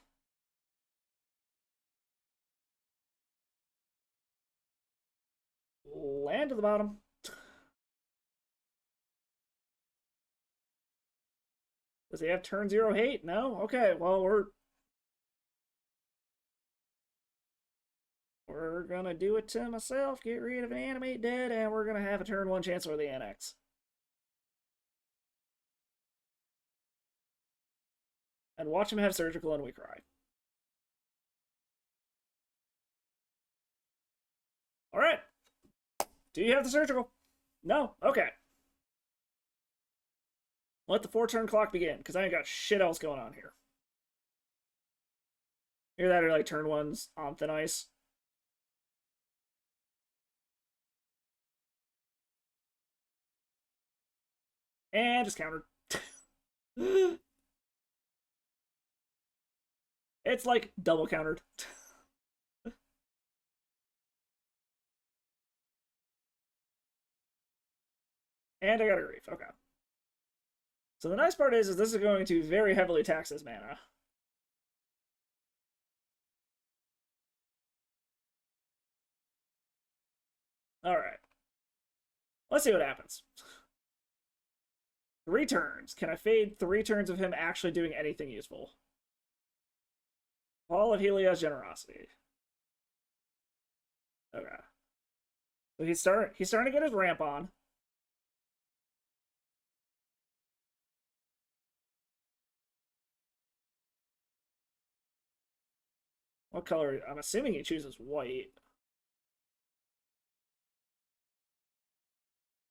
Land to the bottom. Does he have turn 0 hate? No? Okay, well, we're gonna do it to myself, get rid of an animate dead, and we're gonna have a turn 1 Chancellor of the Annex. And watch him have surgical and we cry. Alright. Do you have the surgical? No? Okay. Let the 4-turn clock begin, because I ain't got shit else going on here. Either that or like turn 1's on thin ice. And just countered. It's like double countered. And I got a grief. Okay. So the nice part is this is going to very heavily tax his mana. Alright. Let's see what happens. 3 turns. Can I fade 3 turns of him actually doing anything useful? Hall of Helios Generosity. Okay. So he's starting to get his ramp on. What color? I'm assuming he chooses white.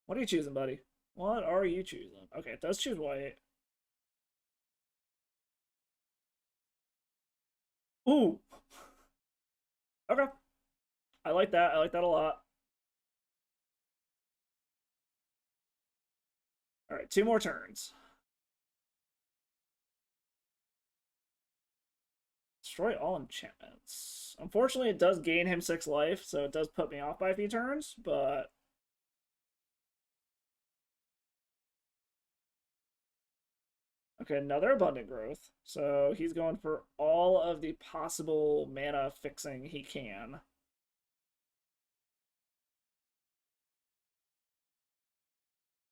What are you choosing, buddy? What are you choosing? Okay, it does choose white. Ooh. Okay. I like that. I like that a lot. Alright, 2 more turns. Destroy all enchantments. Unfortunately, it does gain him 6 life, so it does put me off by a few turns, but... Okay, another abundant growth. So he's going for all of the possible mana fixing he can.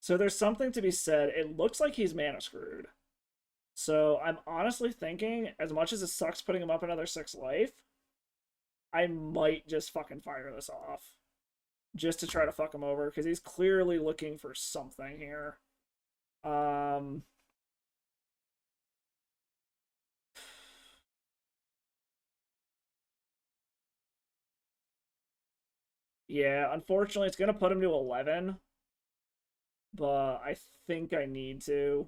So there's something to be said. It looks like he's mana screwed. So I'm honestly thinking, as much as it sucks putting him up another 6 life, I might just fucking fire this off. Just to try to fuck him over, because he's clearly looking for something here. Yeah, unfortunately, it's going to put him to 11. But I think I need to.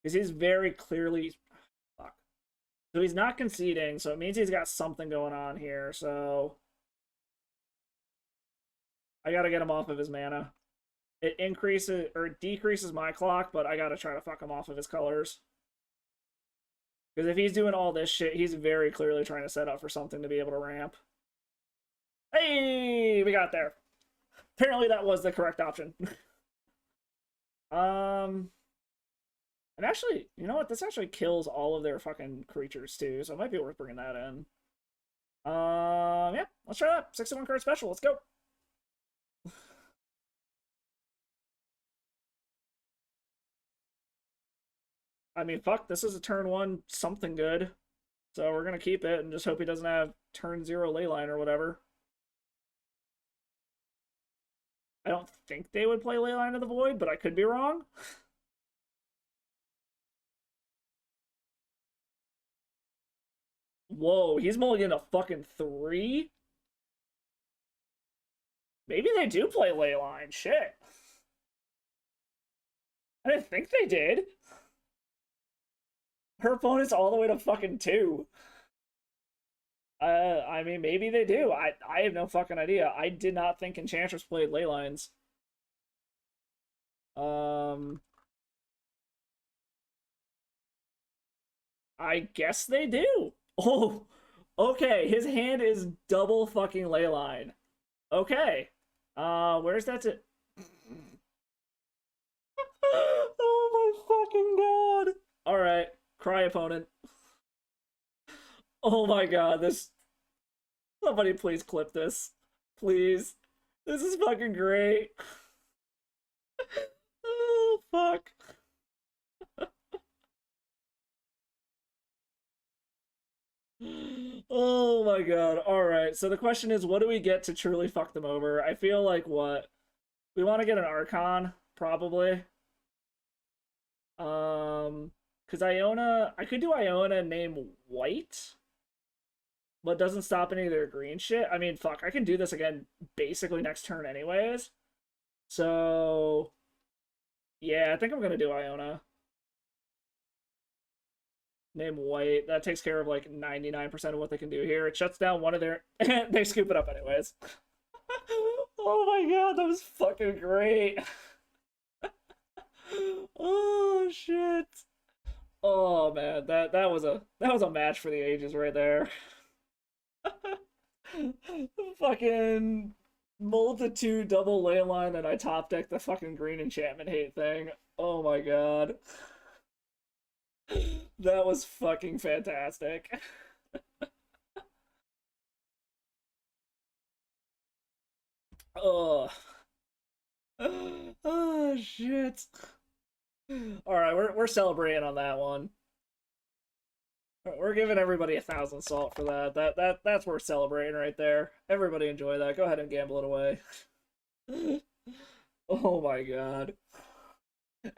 Because he's very clearly... Fuck. So he's not conceding, so it means he's got something going on here, so... I gotta get him off of his mana. It increases, or decreases my clock, but I gotta try to fuck him off of his colors. Because if he's doing all this shit, he's very clearly trying to set up for something to be able to ramp. Hey, we got there. Apparently that was the correct option. And actually, you know what? This actually kills all of their fucking creatures too, so it might be worth bringing that in. Yeah, let's try that. 61 card special. Let's go. I mean, fuck, this is a turn 1 something good. So we're gonna keep it and just hope he doesn't have turn 0 Leyline or whatever. I don't think they would play Leyline of the Void, but I could be wrong. Whoa, he's mulliganing a fucking 3? Maybe they do play Leyline. Shit. I didn't think they did. Her opponent's all the way to fucking 2. I mean, maybe they do. I have no fucking idea. I did not think Enchantress played Leylines. I guess they do. Oh, okay. His hand is double fucking Leyline. Okay. Where's that to... my fucking god! Alright, cry opponent. Oh my god, this. Somebody please clip this. Please. This is fucking great. Oh, fuck. Oh my god. Alright, so the question is, what do we get to truly fuck them over? I feel like what? We want to get an Archon, probably. Because Iona, I could do Iona name White, but doesn't stop any of their green shit. I mean, fuck, I can do this again basically next turn anyways. So, yeah, I think I'm gonna do Iona. Name White. That takes care of like 99% of what they can do here. It shuts down one of their... they scoop it up anyways. Oh my god, that was fucking great. Oh shit. Oh man, that was a match for the ages right there. Fucking multitude double leyline and I top deck the fucking green enchantment hate thing. Oh my god. That was fucking fantastic. Oh. Oh shit. Alright, we're celebrating on that one. We're giving everybody 1,000 salt for that. That's worth celebrating right there. Everybody enjoy that. Go ahead and gamble it away. Oh my god.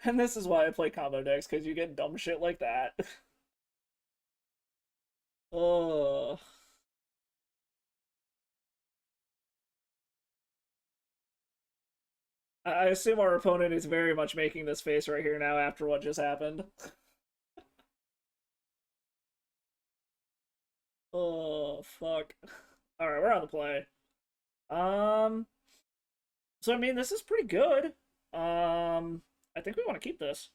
And this is why I play combo decks, because you get dumb shit like that. Oh. I assume our opponent is very much making this face right here now after what just happened. Oh, fuck. Alright, we're on the play. Um, so I mean, this is pretty good. I think we want to keep this.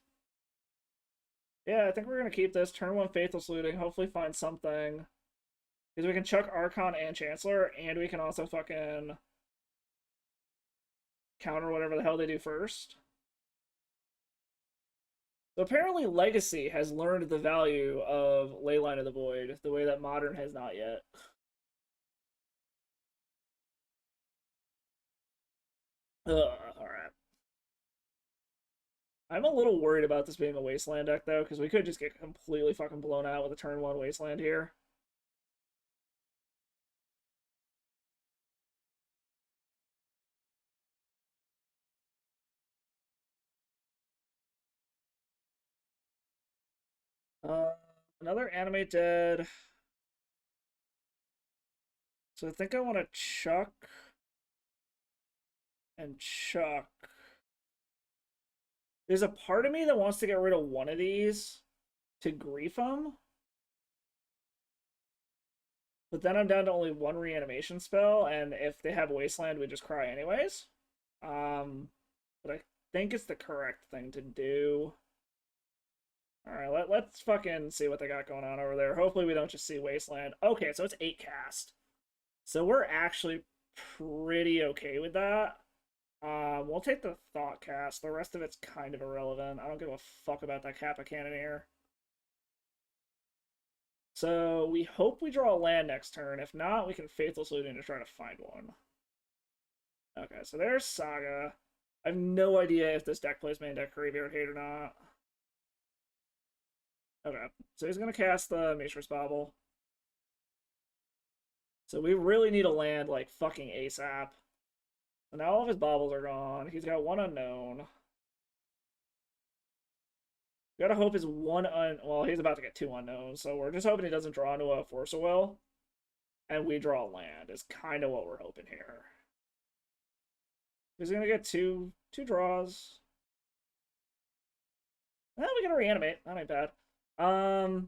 Yeah, I think we're gonna keep this. Turn one Faithless Looting, hopefully find something. Because we can chuck Archon and Chancellor, and we can also fucking counter whatever the hell they do first. So apparently Legacy has learned the value of Leyline of the Void, the way that Modern has not yet. Alright. I'm a little worried about this being a Wasteland deck, though, because we could just get completely fucking blown out with a turn 1 Wasteland here. Another Animate Dead. So I think I want to chuck and chuck. There's a part of me that wants to get rid of one of these to grief them. But then I'm down to only one reanimation spell, and if they have Wasteland, we just cry anyways. But I think it's the correct thing to do. Alright, let's fucking see what they got going on over there. Hopefully we don't just see Wasteland. Okay, so it's 8 cast. So we're actually pretty okay with that. We'll take the Thought Cast. The rest of it's kind of irrelevant. I don't give a fuck about that Kappa Cannoneer. So we hope we draw a land next turn. If not, we can Faithless Looting to try to find one. Okay, so there's Saga. I have no idea if this deck plays main deck Graveyard Hate or not. Okay, so he's going to cast the Mishra's Bauble. So we really need a land like fucking ASAP. So now all of his baubles are gone. He's got one unknown. We gotta hope his well, he's about to get 2 unknowns, so we're just hoping he doesn't draw into a Force of Will. And we draw land is kind of what we're hoping here. He's gonna get two draws. Well, we gotta reanimate. That ain't bad. So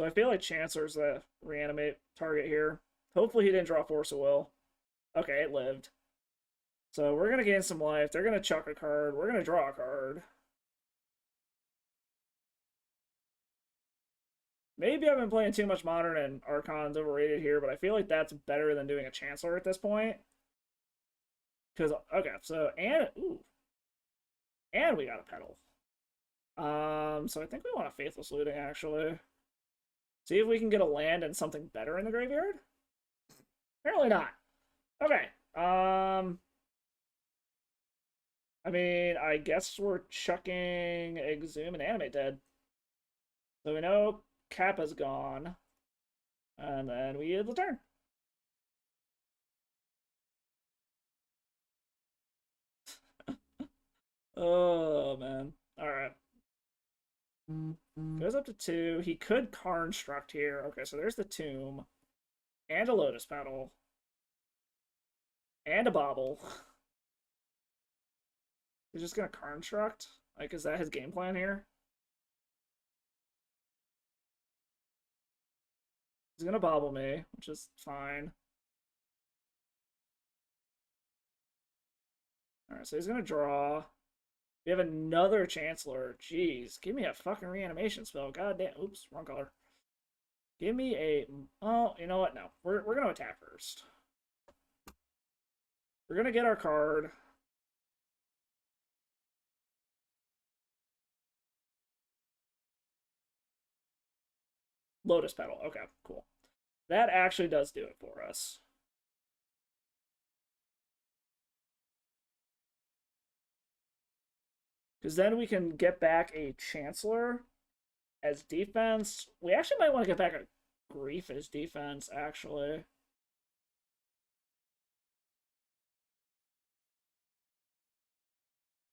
I feel like Chancellor's the reanimate target here. Hopefully he didn't draw Force of Will. Okay, it lived. So we're going to gain some life. They're going to chuck a card. We're going to draw a card. Maybe I've been playing too much Modern and Archon's overrated here, but I feel like that's better than doing a Chancellor at this point. Because, okay, so, and, ooh, and we got a pedal. So I think we want a Faithless Looting, actually. See if we can get a land and something better in the graveyard? Apparently not. Okay. I mean, I guess we're chucking Exhume and Animate Dead. So we know Kappa's gone. And then we end the turn. Oh, man. Alright. Goes up to 2. He could Karnstruct here. Okay, so there's the Tomb. And a Lotus Petal. And a Bobble. He's just gonna Karnstruct? Like, is that his game plan here? He's gonna Bobble me, which is fine. Alright, so he's gonna draw. We have another Chancellor. Jeez, give me a fucking reanimation spell. God damn. Oops, wrong color. Give me a... Oh, you know what? No. We're going to attack first. We're going to get our card. Lotus Petal. Okay, cool. That actually does do it for us. Because then we can get back a Chancellor as defense. We actually might want to get back a Grief as defense, actually.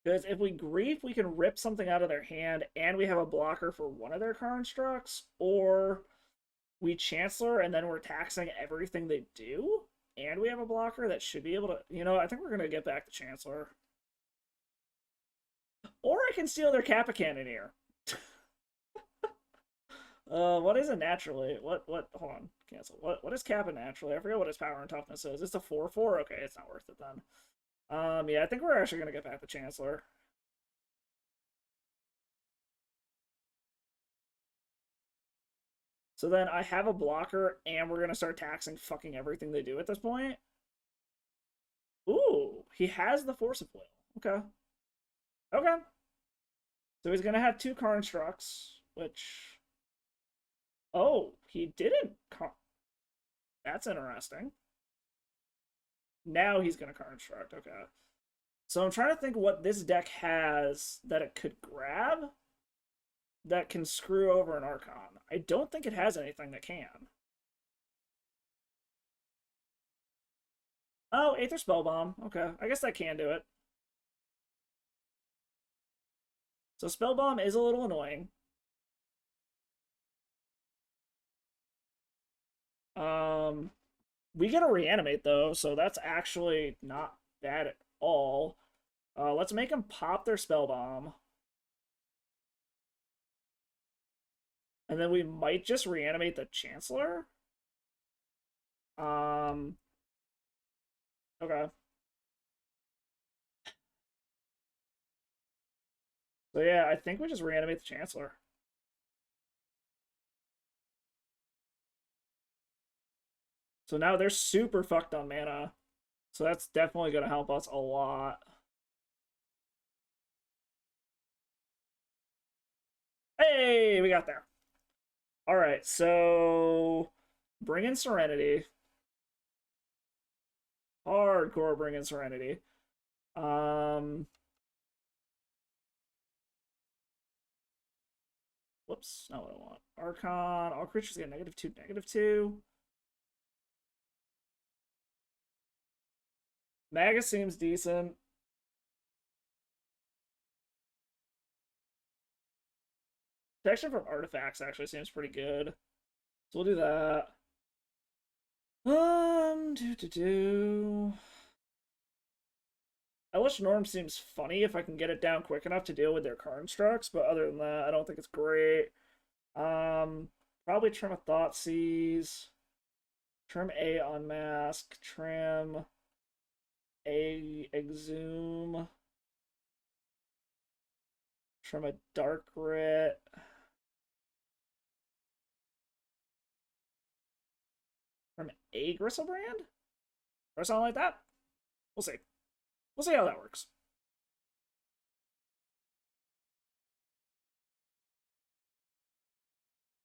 Because if we Grief, we can rip something out of their hand, and we have a blocker for one of their constructs, or we Chancellor, and then we're taxing everything they do, and we have a blocker that should be able to... You know, I think we're going to get back the Chancellor. Or I can steal their Kappa Cannoneer. What is it naturally? What, hold on, cancel. What is Kappa naturally? I forget what his power and toughness is. It's a 4/4? Okay, it's not worth it then. Yeah, I think we're actually gonna get back the Chancellor. So then I have a blocker, and we're gonna start taxing fucking everything they do at this point. Ooh, he has the Force of Will. Okay. Okay. So he's gonna have 2 Constructs, which... Oh, he didn't... That's interesting. Now he's gonna Construct, okay. So I'm trying to think what this deck has that it could grab that can screw over an Archon. I don't think it has anything that can. Oh, Aether Spellbomb. Okay, I guess that can do it. So Spellbomb is a little annoying. We get a Reanimate, though, so that's actually not bad at all. Let's make them pop their Spellbomb. And then we might just Reanimate the Chancellor. Okay. So yeah, I think we just Reanimate the Chancellor. So now they're super fucked on mana. So that's definitely going to help us a lot. Hey, we got there. All right, so bring in Serenity. Hardcore bring in Serenity. Whoops, not what I want. Archon, all creatures get -2, -2. Maga seems decent. Protection from artifacts actually seems pretty good. So we'll do that. Elish Norm seems funny if I can get it down quick enough to deal with their constructs, but other than that, I don't think it's great. Probably trim a Thoughtseize. Trim a Unmask. Trim a Exhume. Trim a Dark Writ. From a Gristlebrand? Or something like that? We'll see. We'll see how that works.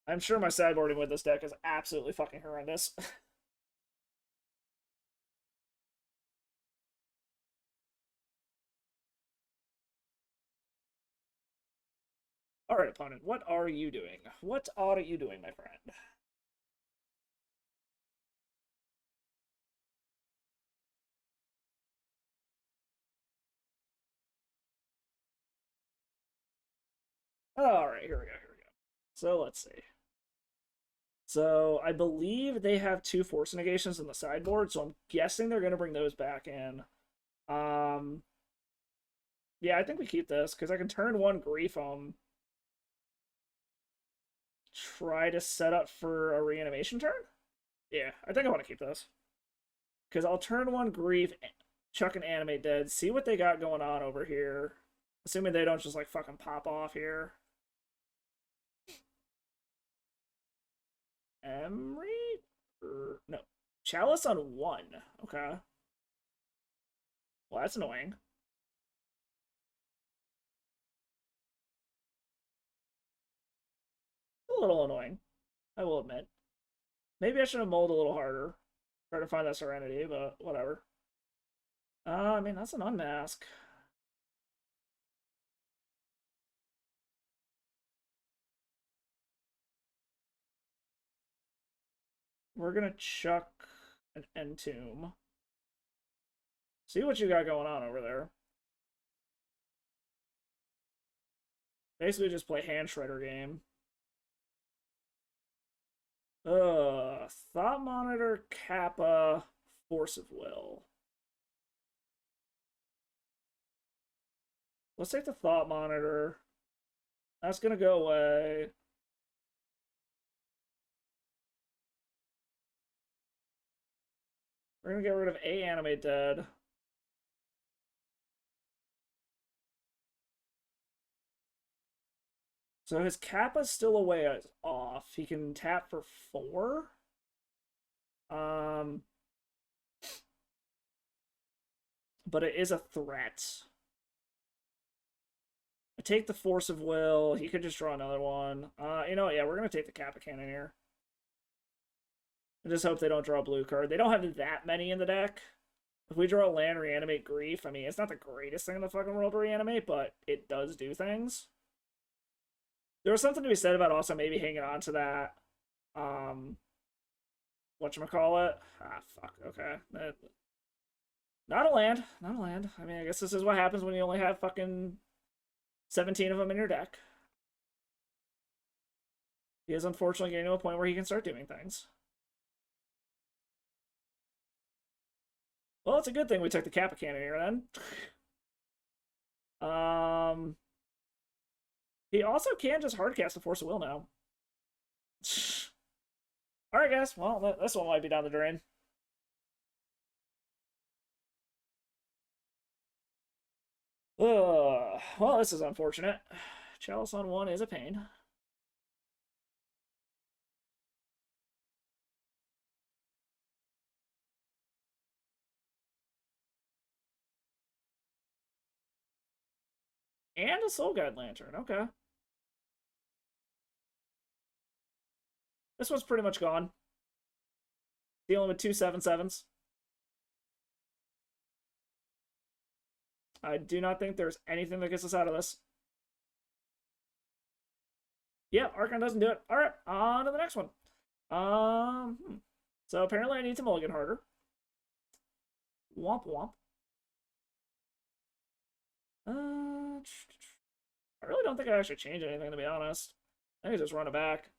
I'm sure my sideboarding with this deck is absolutely fucking horrendous. Alright, opponent, what are you doing? What are you doing, my friend? Alright, here we go. So let's see. So I believe they have 2 force negations in the sideboard, so I'm guessing they're going to bring those back in. Yeah, I think we keep this, because I can turn 1 Grief on. Try to set up for a reanimation turn? Yeah, I think I want to keep this. Because I'll turn 1 Grief, chuck an Animate Dead, see what they got going on over here. Assuming they don't just, like, fucking pop off here. Emery? No. Chalice on 1. Okay. Well, that's annoying. A little annoying, I will admit. Maybe I should have mulled a little harder. Try to find that Serenity, but whatever. I mean, that's an unmask. We're gonna chuck an Entomb. See what you got going on over there. Basically just play hand shredder game. Thought Monitor, Kappa, Force of Will. Let's take the Thought Monitor. That's gonna go away. We're gonna get rid of a Animate Dead. So his Kappa's still away off. He can tap for 4. But it is a threat. I take the Force of Will. He could just draw another one. You know what? Yeah, we're going to take the Kappa Cannon here. I just hope they don't draw a blue card. They don't have that many in the deck. If we draw a land, reanimate Grief, I mean, it's not the greatest thing in the fucking world to reanimate, but it does do things. There was something to be said about also maybe hanging on to that. Whatchamacallit? Ah, fuck. Okay. Not a land. Not a land. I mean, I guess this is what happens when you only have fucking 17 of them in your deck. He is unfortunately getting to a point where he can start doing things. Well, it's a good thing we took the Kappa Cannon here, then. He also can just hardcast the Force of Will now. Alright, guys. Well, this one might be down the drain. Well, this is unfortunate. Chalice on 1 is a pain. And a Soul Guide Lantern. Okay. This one's pretty much gone. Dealing with 2 7/7s. I do not think there's anything that gets us out of this. Yeah, Archon doesn't do it. Alright, on to the next one. So apparently I need to mulligan harder. Womp womp. I really don't think I actually changed anything, to be honest. I think I just run it back.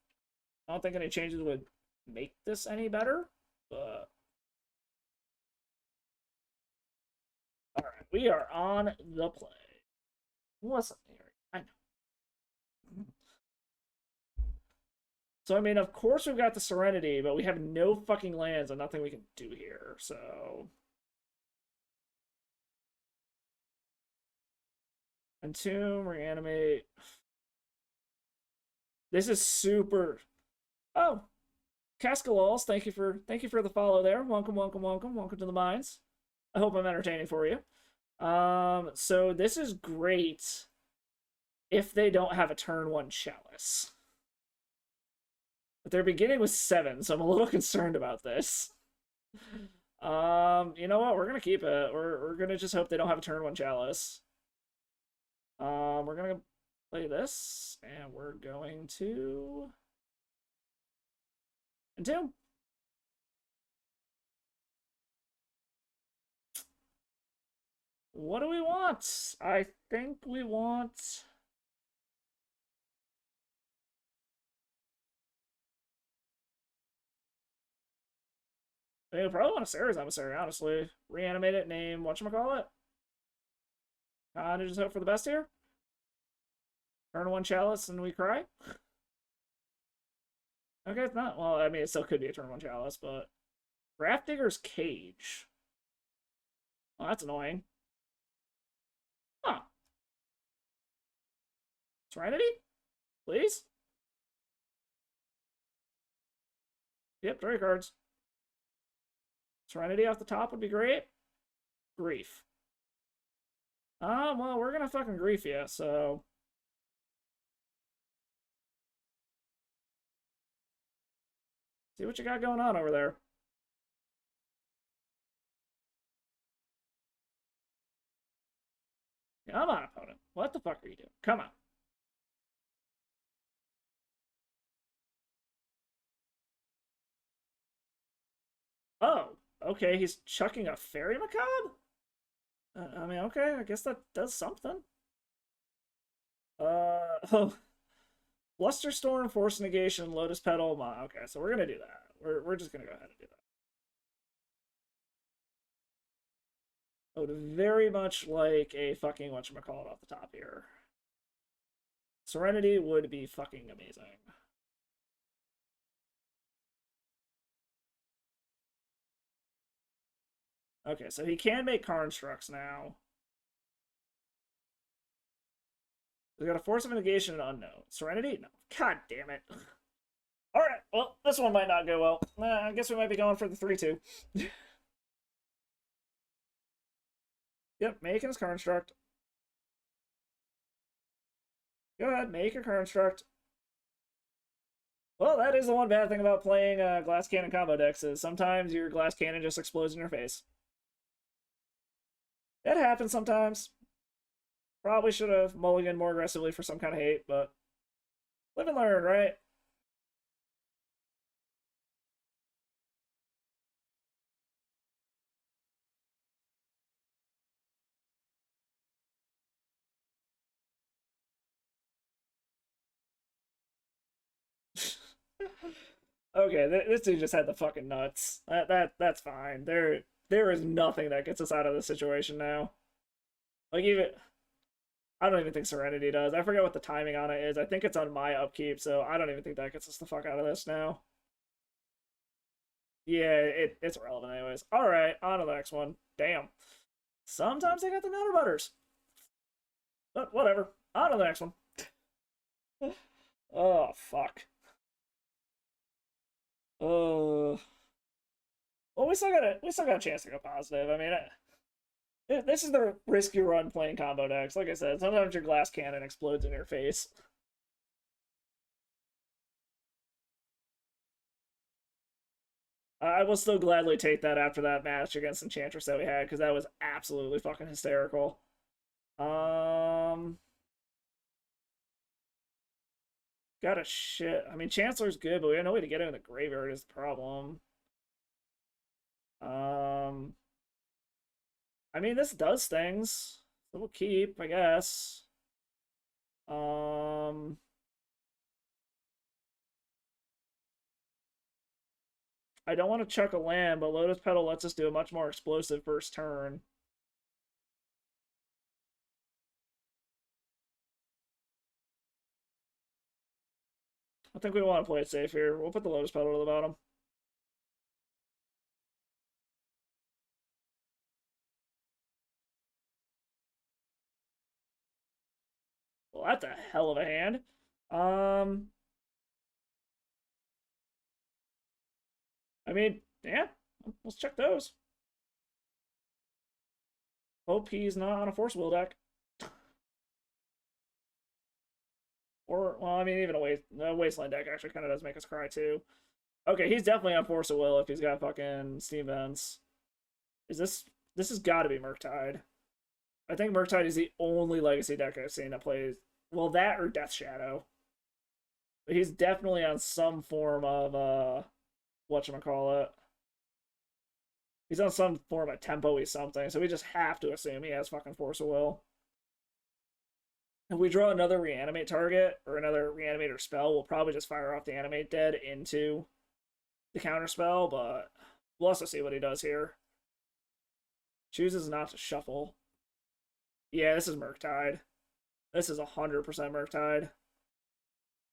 I don't think any changes would make this any better, but... Alright, we are on the play. What's up here? I know. So, I mean, of course we've got the Serenity, but we have no fucking lands and nothing we can do here, so... Entomb, Reanimate. This is super... Oh! Cascalols, thank you for the follow there. Welcome to the mines. I hope I'm entertaining for you. So this is great if they don't have a turn 1 Chalice. But they're beginning with 7, so I'm a little concerned about this. You know what? We're gonna keep it. We're gonna just hope they don't have a turn 1 Chalice. We're gonna play this, and we're going to Entomb. What do we want? I think we want... I mean, we probably want a Sarah's Emissary, honestly. Reanimate it, name, whatchamacallit? Kinda just hope for the best here. Turn 1 Chalice and we cry? Okay, it's not. Well, I mean, it still could be a turn 1 Chalice, but... Grafdigger's Cage. Oh, that's annoying. Huh. Serenity? Please? Yep, draw your cards. Serenity off the top would be great. Grief. Well, we're gonna fucking grief you, so... See what you got going on over there. Come on, opponent. What the fuck are you doing? Come on. Oh, okay, he's chucking a Fairy Macabre? I mean, okay, I guess that does something. Oh. Blusterstorm, Force Negation, Lotus Petal. Okay, so we're gonna do that. We're just gonna go ahead and do that. I would very much like a fucking whatchamacallit off the top here. Serenity would be fucking amazing. Okay, so he can make constructs now. He's got a Force of Negation and Unknown. Serenity? No. God damn it. Alright, well, this one might not go well. I guess we might be going for the 3-2. Yep, making his construct. Go ahead, make a construct. Well, that is the one bad thing about playing Glass Cannon combo decks, is sometimes your Glass Cannon just explodes in your face. It happens sometimes. Probably should have mulliganed more aggressively for some kind of hate, but live and learn, right? Okay, this dude just had the fucking nuts. That's fine. There is nothing that gets us out of this situation now. Like, even I don't even think Serenity does. I forget what the timing on it is. I think it's on my upkeep, so I don't even think that gets us the fuck out of this now. Yeah, it's irrelevant anyways. Alright, on to the next one. Damn. Sometimes they got the Nutter Butters. But whatever. On to the next one. Oh, fuck. Oh. Well, we still got a chance to go positive. I mean, this is the risk you run playing combo decks. Like I said, sometimes your Glass Cannon explodes in your face. I will still gladly take that after that match against Enchantress that we had, because that was absolutely fucking hysterical. Got a shit. I mean, Chancellor's good, but we have no way to get him in the graveyard is the problem. I mean, this does things. So we'll keep, I guess. I don't want to chuck a land, but Lotus Petal lets us do a much more explosive first turn. I think we want to play it safe here. We'll put the Lotus Petal to the bottom. Well, that's a hell of a hand. I mean, yeah, let's check those. Hope he's not on a Force Will deck. Or, well, I mean, even a Wasteland deck actually kind of does make us cry, too. Okay, he's definitely on Force of Will if he's got fucking Steam Vents. Is this... This has got to be Murktide. I think Murktide is the only Legacy deck I've seen that plays... Well, that or Death Shadow. But he's definitely on some form of, whatchamacallit. He's on some form of tempo-y something, so we just have to assume he has fucking Force of Will. If we draw another Reanimate target, or another Reanimator spell, we'll probably just fire off the Animate Dead into the counter spell, but we'll also see what he does here. Chooses not to shuffle. Yeah, this is Murktide. This is 100% Murktide.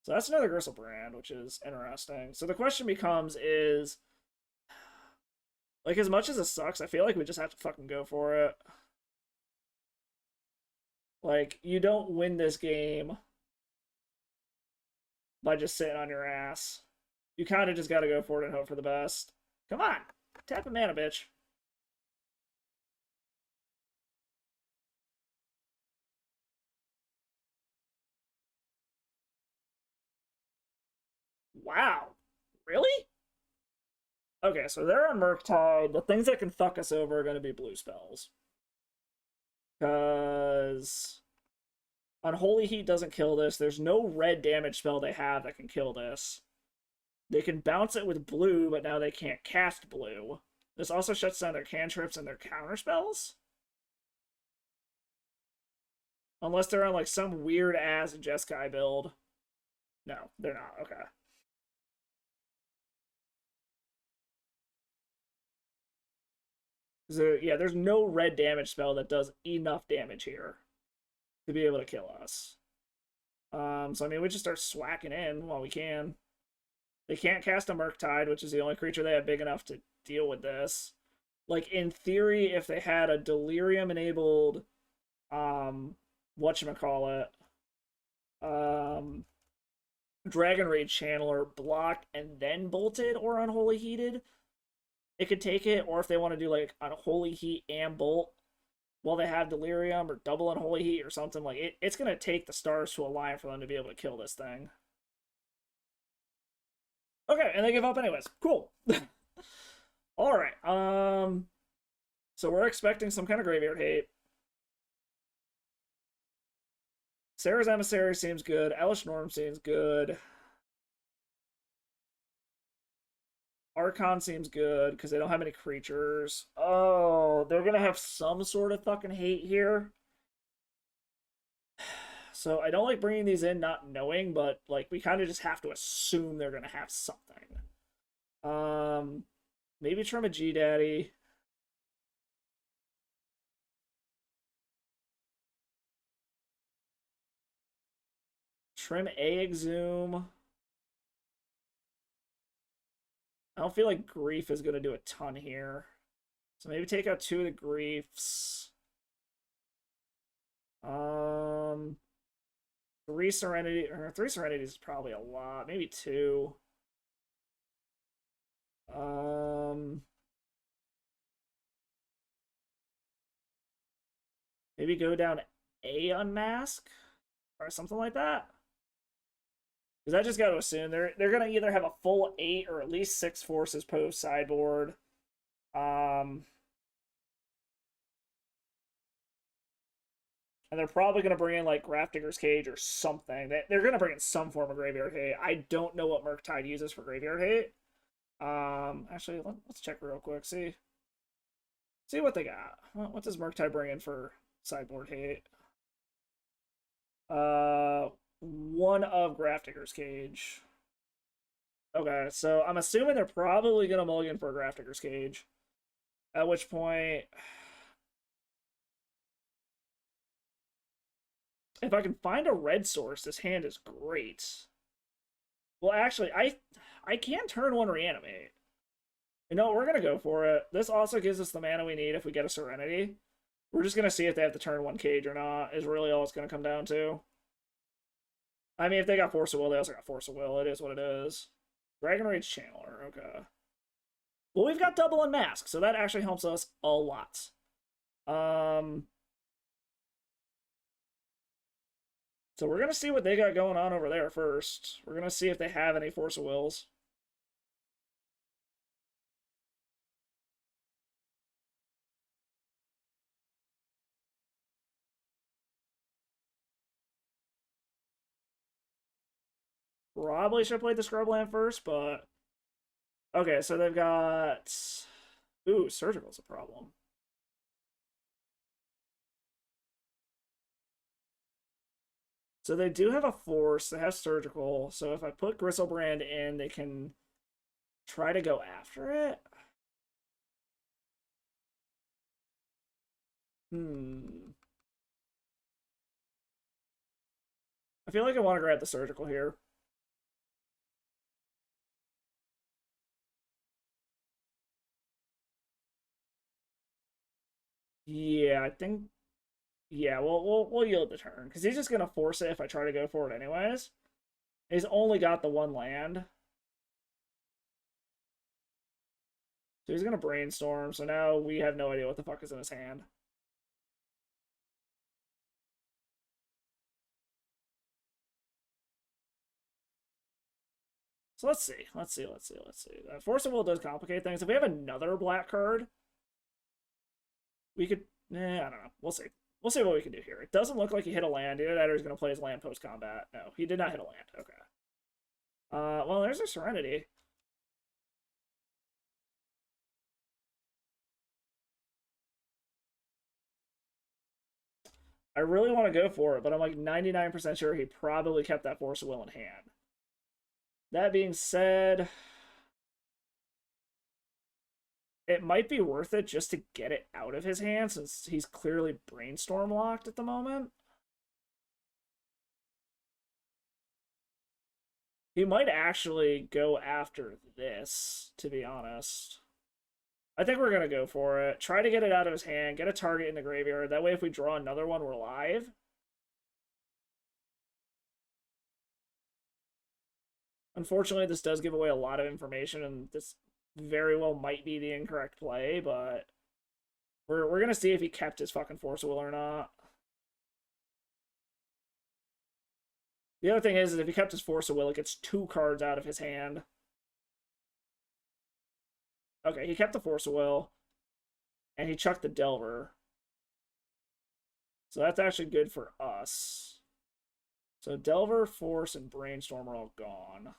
So that's another Gristlebrand, which is interesting. So the question becomes is... Like, as much as it sucks, I feel like we just have to fucking go for it. Like, you don't win this game by just sitting on your ass. You kind of just got to go for it and hope for the best. Come on! Tap a mana, bitch. Wow. Really? Okay, so they're on Murktide. The things that can fuck us over are going to be blue spells. Because Unholy Heat doesn't kill this. There's no red damage spell they have that can kill this. They can bounce it with blue, but now they can't cast blue. This also shuts down their cantrips and their counter spells. Unless they're on like some weird ass Jeskai build. No, they're not. Okay. So, yeah, there's no red damage spell that does enough damage here to be able to kill us. So, I mean, we just start swacking in while we can. They can't cast a Murktide, which is the only creature they have big enough to deal with this. Like, in theory, if they had a Delirium-enabled, whatchamacallit, Dragon Rage Channeler blocked and then bolted or Unholy Heated, it could take it, or if they want to do like Unholy Heat and Bolt while they have Delirium or double Unholy Heat or something, like it's going to take the stars to align for them to be able to kill this thing. Okay, and they give up anyways. Cool. Alright, so we're expecting some kind of graveyard hate. Sarah's Emissary seems good. Elish Norm seems good. Archon seems good because they don't have any creatures. Oh, they're going to have some sort of fucking hate here. So I don't like bringing these in not knowing, but like we kind of just have to assume they're going to have something. Maybe trim a G-Daddy. Trim a Exhume. I don't feel like Grief is going to do a ton here. So maybe take out 2 of the Griefs. 3 Serenity, or 3 Serenities is probably a lot. Maybe 2. Maybe go down a Unmask or something like that. Because I just got to assume they're going to either have a full 8 or at least 6 forces post sideboard. And they're probably going to bring in like Grafdigger's Cage or something. They're going to bring in some form of graveyard hate. I don't know what Murktide uses for graveyard hate. Actually, let's check real quick. See what they got. What does Murktide bring in for sideboard hate? 1 of Grafdigger's Cage. Okay, so I'm assuming they're probably going to mulligan for a Grafdigger's Cage. At which point, if I can find a red source, this hand is great. Well, actually, I can turn 1 Reanimate. You know, we're going to go for it. This also gives us the mana we need if we get a Serenity. We're just going to see if they have to turn 1 Cage or not, is really all it's going to come down to. I mean, if they got Force of Will, they also got Force of Will. It is what it is. Dragon Rage Channeler, okay. Well, we've got double Unmask, so that actually helps us a lot. Um, so we're gonna see what they got going on over there first. We're gonna see if they have any Force of Wills. Probably should have played the Scrubland first, but okay. So they've got Surgical's a problem. So they do have a Force. They have Surgical. So if I put Gristlebrand in, they can try to go after it. I feel like I want to grab the Surgical here. Yeah, I think. Yeah, we'll yield the turn because he's just gonna force it if I try to go for it anyways. He's only got the one land, so he's gonna brainstorm. So now we have no idea what the fuck is in his hand. So let's see. Force of Will does complicate things. If we have another black card, we could. I don't know. We'll see. We'll see what we can do here. It doesn't look like he hit a land. Either that or he's going to play his land post combat. No, he did not hit a land. Okay. Well, there's a Serenity. I really want to go for it, but I'm like 99% sure he probably kept that Force of Will in hand. That being said, it might be worth it just to get it out of his hand since he's clearly brainstorm locked at the moment. He might actually go after this, to be honest. I think we're going to go for it. Try to get it out of his hand, get a target in the graveyard. That way if we draw another one, we're live. Unfortunately, this does give away a lot of information, and this very well might be the incorrect play, but we're going to see if he kept his fucking Force of Will or not. The other thing is if he kept his Force of Will, it gets 2 cards out of his hand. Okay, he kept the Force of Will, and he chucked the Delver. So that's actually good for us. So Delver, Force, and Brainstorm are all gone.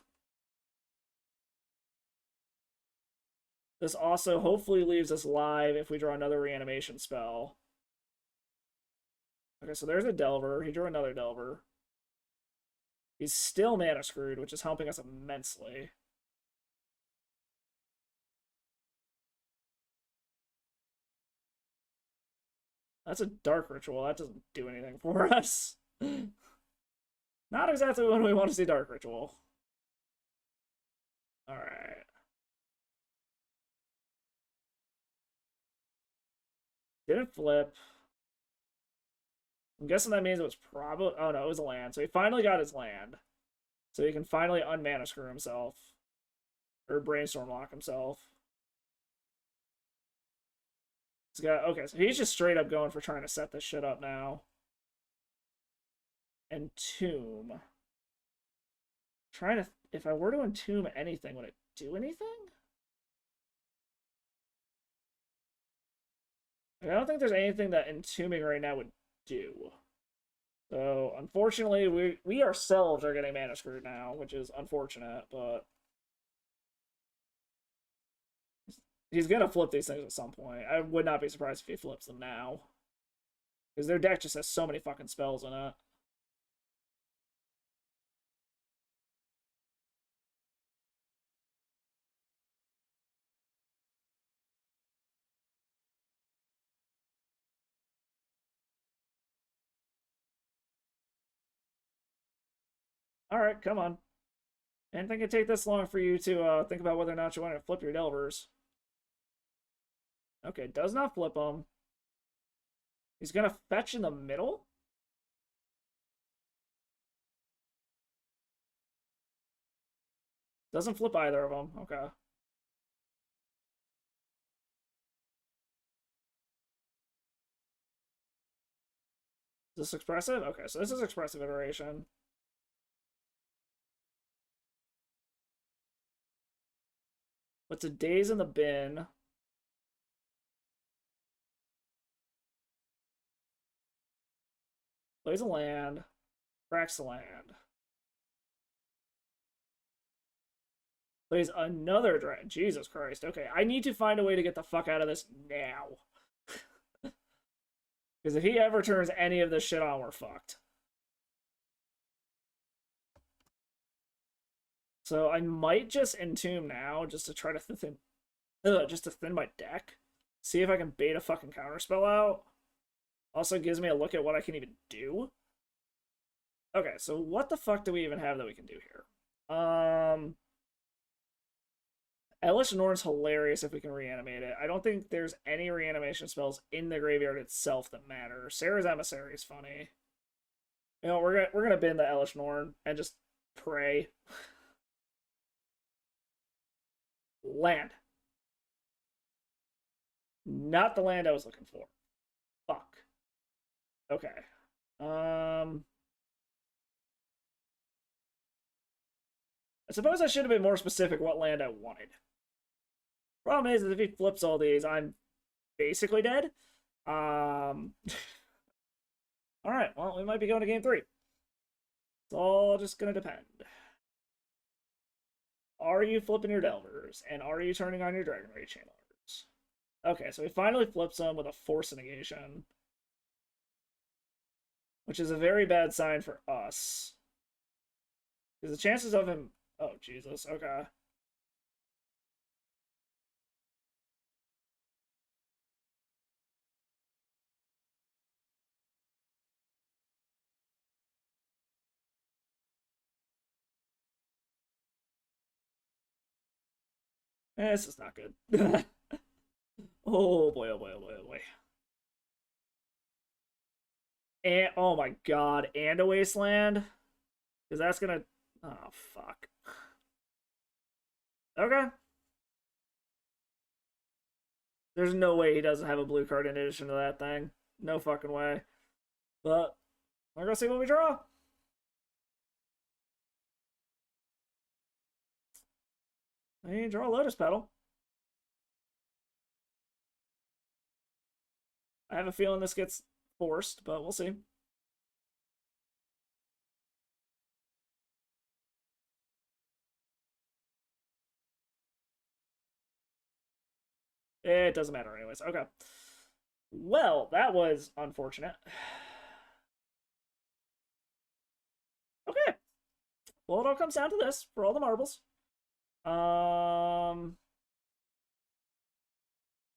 This also hopefully leaves us live if we draw another reanimation spell. Okay, so there's a Delver. He drew another Delver. He's still mana screwed, which is helping us immensely. That's a Dark Ritual. That doesn't do anything for us. Not exactly when we want to see Dark Ritual. Alright. Didn't flip. I'm guessing that means it was probably... Oh, no, it was a land. So he finally got his land. So he can finally unmana screw himself. Or brainstorm lock himself. He's got... Okay, so he's just straight up going for trying to set this shit up now. Entomb. Trying to... If I were to entomb anything, would it do anything? I don't think there's anything that entombing right now would do. So, unfortunately, we ourselves are getting mana screwed now, which is unfortunate, but he's going to flip these things at some point. I would not be surprised if he flips them now. Because their deck just has so many fucking spells in it. Alright, come on. I didn't think it'd take this long for you to think about whether or not you want to flip your Delvers. Okay, does not flip them. He's going to fetch in the middle? Doesn't flip either of them. Okay. Is this expressive? Okay, so this is expressive iteration. What's a days in the bin? Plays a land. Cracks the land. Plays another dragon. Jesus Christ. Okay, I need to find a way to get the fuck out of this now. Because if he ever turns any of this shit on, we're fucked. So I might just entomb now, just to try to thin my deck. See if I can bait a fucking counterspell out. Also gives me a look at what I can even do. Okay, so what the fuck do we even have that we can do here? Elish Norn's hilarious if we can reanimate it. I don't think there's any reanimation spells in the graveyard itself that matter. Sarah's Emissary is funny. You know, we're gonna bin the Elish Norn and just pray. Land. Not the land I was looking for. Fuck. Okay. I suppose I should have been more specific what land I wanted. Problem is if he flips all these, I'm basically dead. Alright, well, we might be going to game 3. It's all just gonna depend. Are you flipping your Delvers? And are you turning on your Dragon Rage Channelers? Okay, so he finally flips them with a Force Negation. Which is a very bad sign for us. Because the chances of him... Oh, Jesus, okay. This is not good. Oh boy, oh boy, oh boy, oh boy. And, oh my god, and a Wasteland? Because that's gonna... Oh, fuck. Okay. There's no way he doesn't have a blue card in addition to that thing. No fucking way. But, we're gonna see what we draw. I draw a Lotus Petal. I have a feeling this gets forced, but we'll see. It doesn't matter anyways. Okay. Well, that was unfortunate. Okay. Well, it all comes down to this for all the marbles.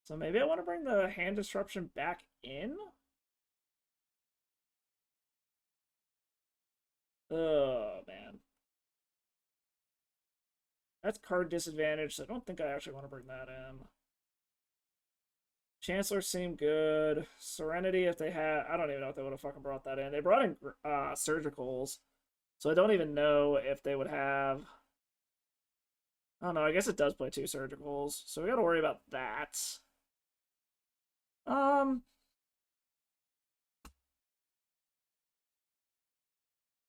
So maybe I want to bring the hand disruption back in? Oh, man. That's card disadvantage, so I don't think I actually want to bring that in. Chancellor seemed good. Serenity, if they had... I don't even know if they would have fucking brought that in. They brought in Surgicals, so I don't even know if they would have... I don't know, I guess it does play 2 Surgicals, so we gotta worry about that.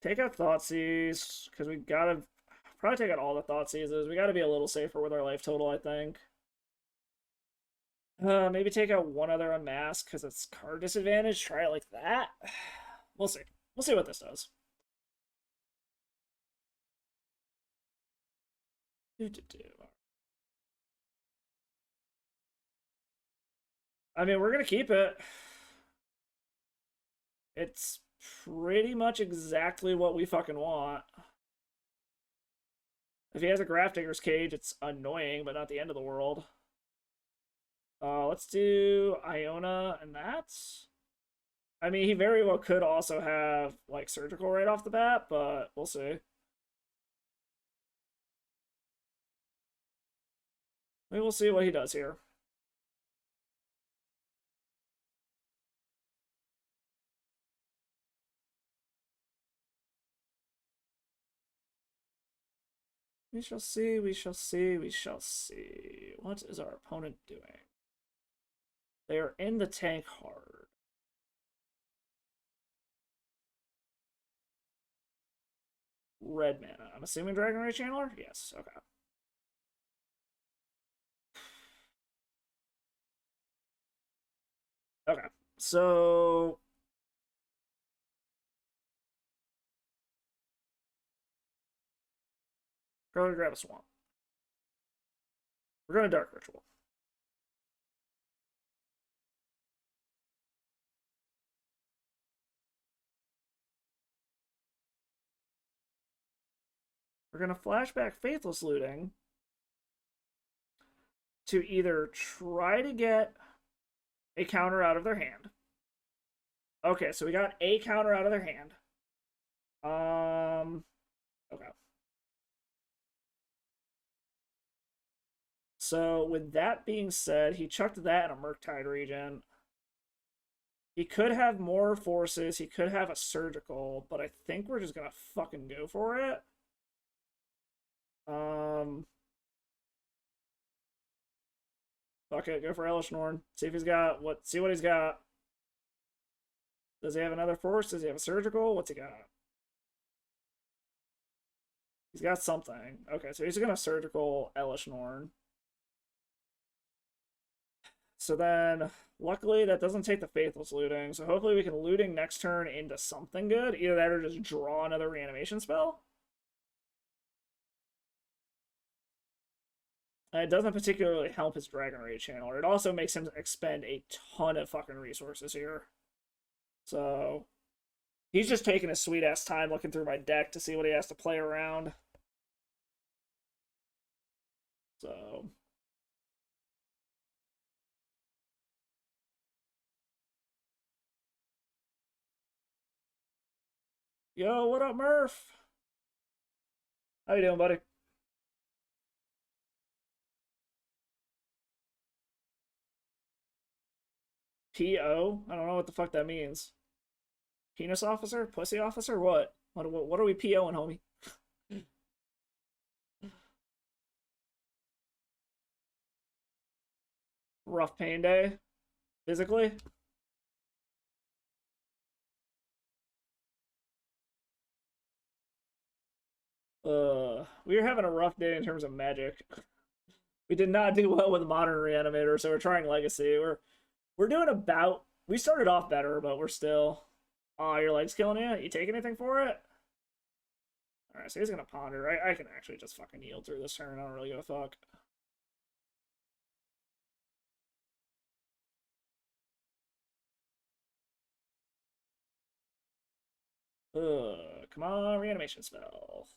Take out Thoughtseize, because we gotta... Probably take out all the Thoughtseizes. We gotta be a little safer with our life total, I think. Maybe take out one other Unmask, because it's card disadvantage. Try it like that. We'll see. We'll see what this does. I mean, we're gonna keep it. It's pretty much exactly what we fucking want. If he has a Grafdigger's Cage, it's annoying, but not the end of the world. Let's do Iona and that's... I mean, he very well could also have, like, Surgical right off the bat, but we'll see. We will see what he does here. We shall see, we shall see, we shall see. What is our opponent doing? They are in the tank hard. red mana. I'm assuming Dragon Rage Channeler? Yes, okay. Okay, so probably grab a swamp. We're going to Dark Ritual. We're going to flashback Faithless Looting to either try to get a counter out of their hand. Okay, so we got a counter out of their hand. Okay. So with that being said, he chucked that in a Murktide Regent. He could have more forces. He could have a surgical, but I think we're just gonna fucking go for it. Fuck it, go for Elesh Norn. See if he's got what. See what he's got. Does he have another force? Does he have a surgical? What's he got? He's got something. Okay, so he's gonna surgical Elesh Norn. So then, luckily, that doesn't take the Faithless Looting. So hopefully we can looting next turn into something good. Either that or just draw another reanimation spell. And it doesn't particularly help his Dragon Rage Channeler. It also makes him expend a ton of fucking resources here. So, he's just taking a sweet-ass time looking through my deck to see what he has to play around. So... Yo, what up, Murph? How you doing, buddy? P.O.? I don't know what the fuck that means. Penis officer? Pussy officer? What? What are we P.O.ing, homie? Rough pain day? Physically? We were having a rough day in terms of magic. We did not do well with modern Reanimator, so we're trying Legacy. We're doing about... We started off better, but we're still... Oh, your leg's killing you? You take anything for it? Alright, so he's gonna ponder. I can actually just fucking yield through this turn. I don't really give a fuck. Come on, reanimation spell.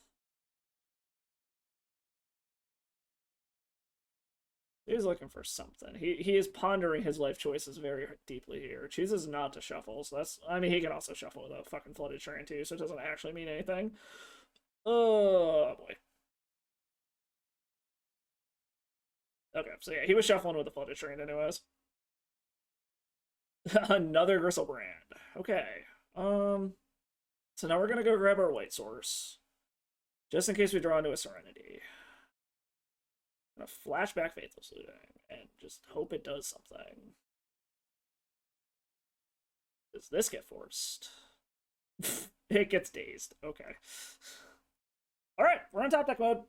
He's looking for something. He is pondering his life choices very deeply here. Chooses not to shuffle, so that's... I mean, he can also shuffle with a fucking Flooded Train, too, so it doesn't actually mean anything. Oh, boy. Okay, so yeah, he was shuffling with the Flooded Train anyways. Another Gristlebrand. Okay. So now we're gonna go grab our white source. Just in case we draw into a Serenity. I'm gonna flashback Faithless Looting and just hope it does something. Does this get forced? It gets dazed. Okay. Alright, we're on top deck mode.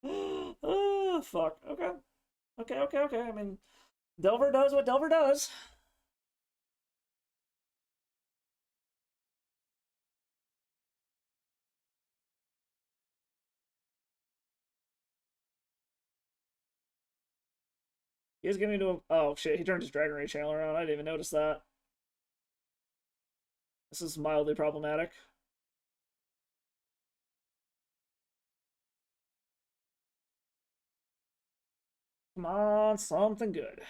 Oh, fuck. Okay. Okay. I mean, Delver does what Delver does. He's getting into a... Oh, shit. He turned his Dragon Rage Channeler around. I didn't even notice that. This is mildly problematic. Come on, something good.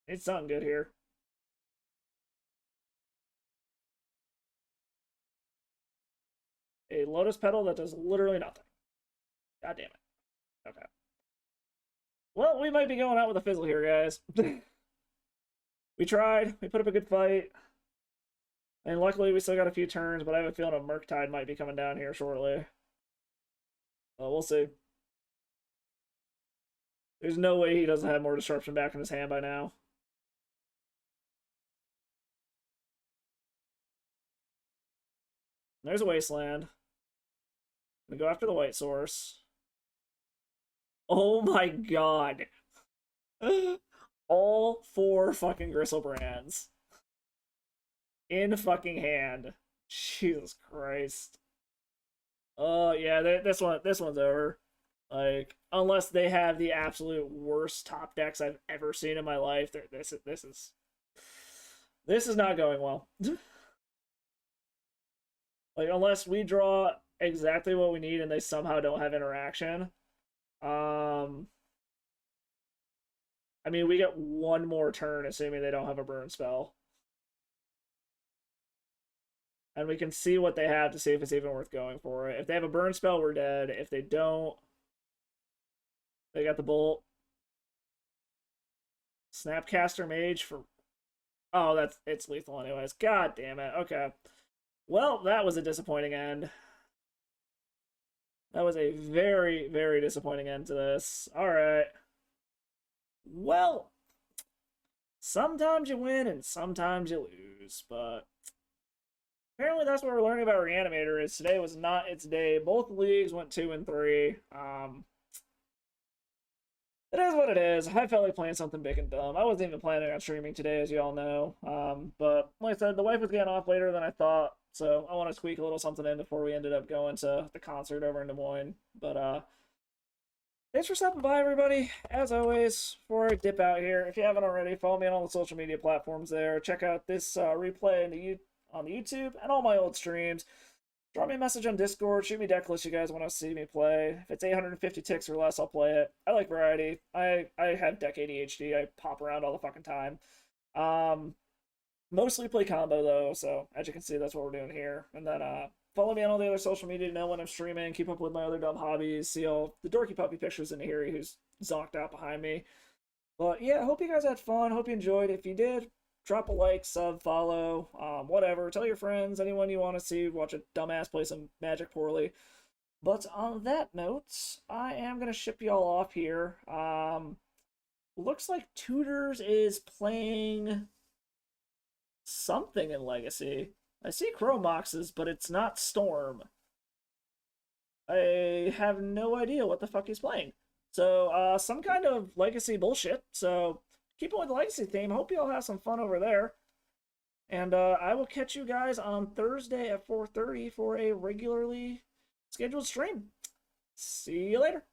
It's something good here. A Lotus Petal that does literally nothing. God damn it. Okay. Well, we might be going out with a fizzle here, guys. We tried. We put up a good fight. And luckily, we still got a few turns, but I have a feeling a Murktide might be coming down here shortly. We'll see. There's no way he doesn't have more Disruption back in his hand by now. There's a Wasteland. I'm gonna go after the White Source. Oh my god. All 4 fucking Gristlebrands in fucking hand. Jesus Christ. Oh yeah, this one's over. Like, unless they have the absolute worst top decks I've ever seen in my life, this is not going well. Like, unless we draw exactly what we need and they somehow don't have interaction. I mean, we get one more turn, assuming they don't have a burn spell. And we can see what they have to see if it's even worth going for it. If they have a burn spell, we're dead. If they don't, they got the bolt. Snapcaster Mage for... Oh, it's lethal anyways. God damn it. Okay. Well, that was a disappointing end. That was a very, very disappointing end to this. Alright. Well, sometimes you win and sometimes you lose, but apparently that's what we're learning about Reanimator is today was not its day. Both leagues went 2 and 3. It is what it is. I felt like playing something big and dumb. I wasn't even planning on streaming today, as you all know. But like I said, the wife was getting off later than I thought, so I want to squeak a little something in before we ended up going to the concert over in Des Moines. But thanks for stopping by, everybody. As always, before I dip out here, if you haven't already, follow me on all the social media platforms there. Check out this replay on the YouTube and all my old streams. Drop me a message on Discord. Shoot me deck lists you guys want to see me play. If it's 850 ticks or less, I'll play it. I like variety. I have deck ADHD. I pop around all the fucking time. Mostly play combo, though, so as you can see, that's what we're doing here. And then follow me on all the other social media to know when I'm streaming, keep up with my other dumb hobbies, see all the dorky puppy pictures in here who's zonked out behind me. But yeah, hope you guys had fun. Hope you enjoyed. If you did, drop a like, sub, follow, whatever. Tell your friends, anyone you want to see watch a dumbass play some Magic poorly. But on that note, I am going to ship y'all off here. Looks like Tutors is playing something in Legacy. I see Chromoxes, but it's not Storm. I have no idea what the fuck he's playing. So, some kind of Legacy bullshit. So, keep on with the Legacy theme. Hope you all have some fun over there. And I will catch you guys on Thursday at 4:30 for a regularly scheduled stream. See you later.